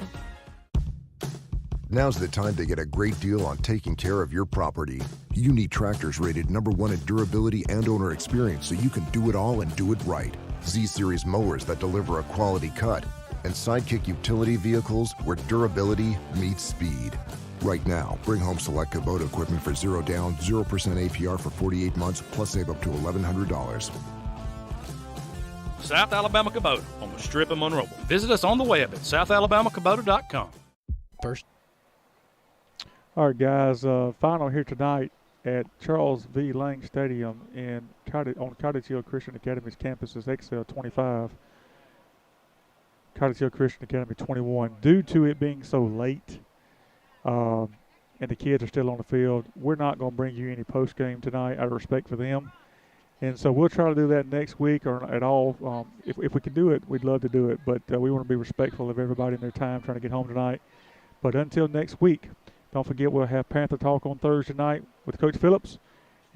Now's the time to get a great deal on taking care of your property. You need tractors rated #1 in durability and owner experience so you can do it all and do it right. Z-Series mowers that deliver a quality cut, and Sidekick utility vehicles where durability meets speed. Right now, bring home select Kubota equipment for 0 down, 0% APR for 48 months, plus save up to $1,100. South Alabama Kubota on the Strip of Monroe. Visit us on the web at southalabamacubota.com. First. All right, guys, final here tonight at Charles V. Lang Stadium on Cottage Hill Christian Academy's campus is Excel 25. Cottage Hill Christian Academy 21. Due to it being so late, and the kids are still on the field, we're not going to bring you any post-game tonight out of respect for them. And so we'll try to do that next week or at all. If we can do it, we'd love to do it. But we want to be respectful of everybody in their time trying to get home tonight. But until next week, don't forget we'll have Panther Talk on Thursday night with Coach Phillips.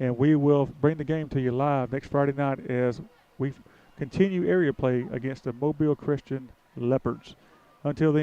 And we will bring the game to you live next Friday night as we continue area play against the Mobile Christian Leopards. Until then,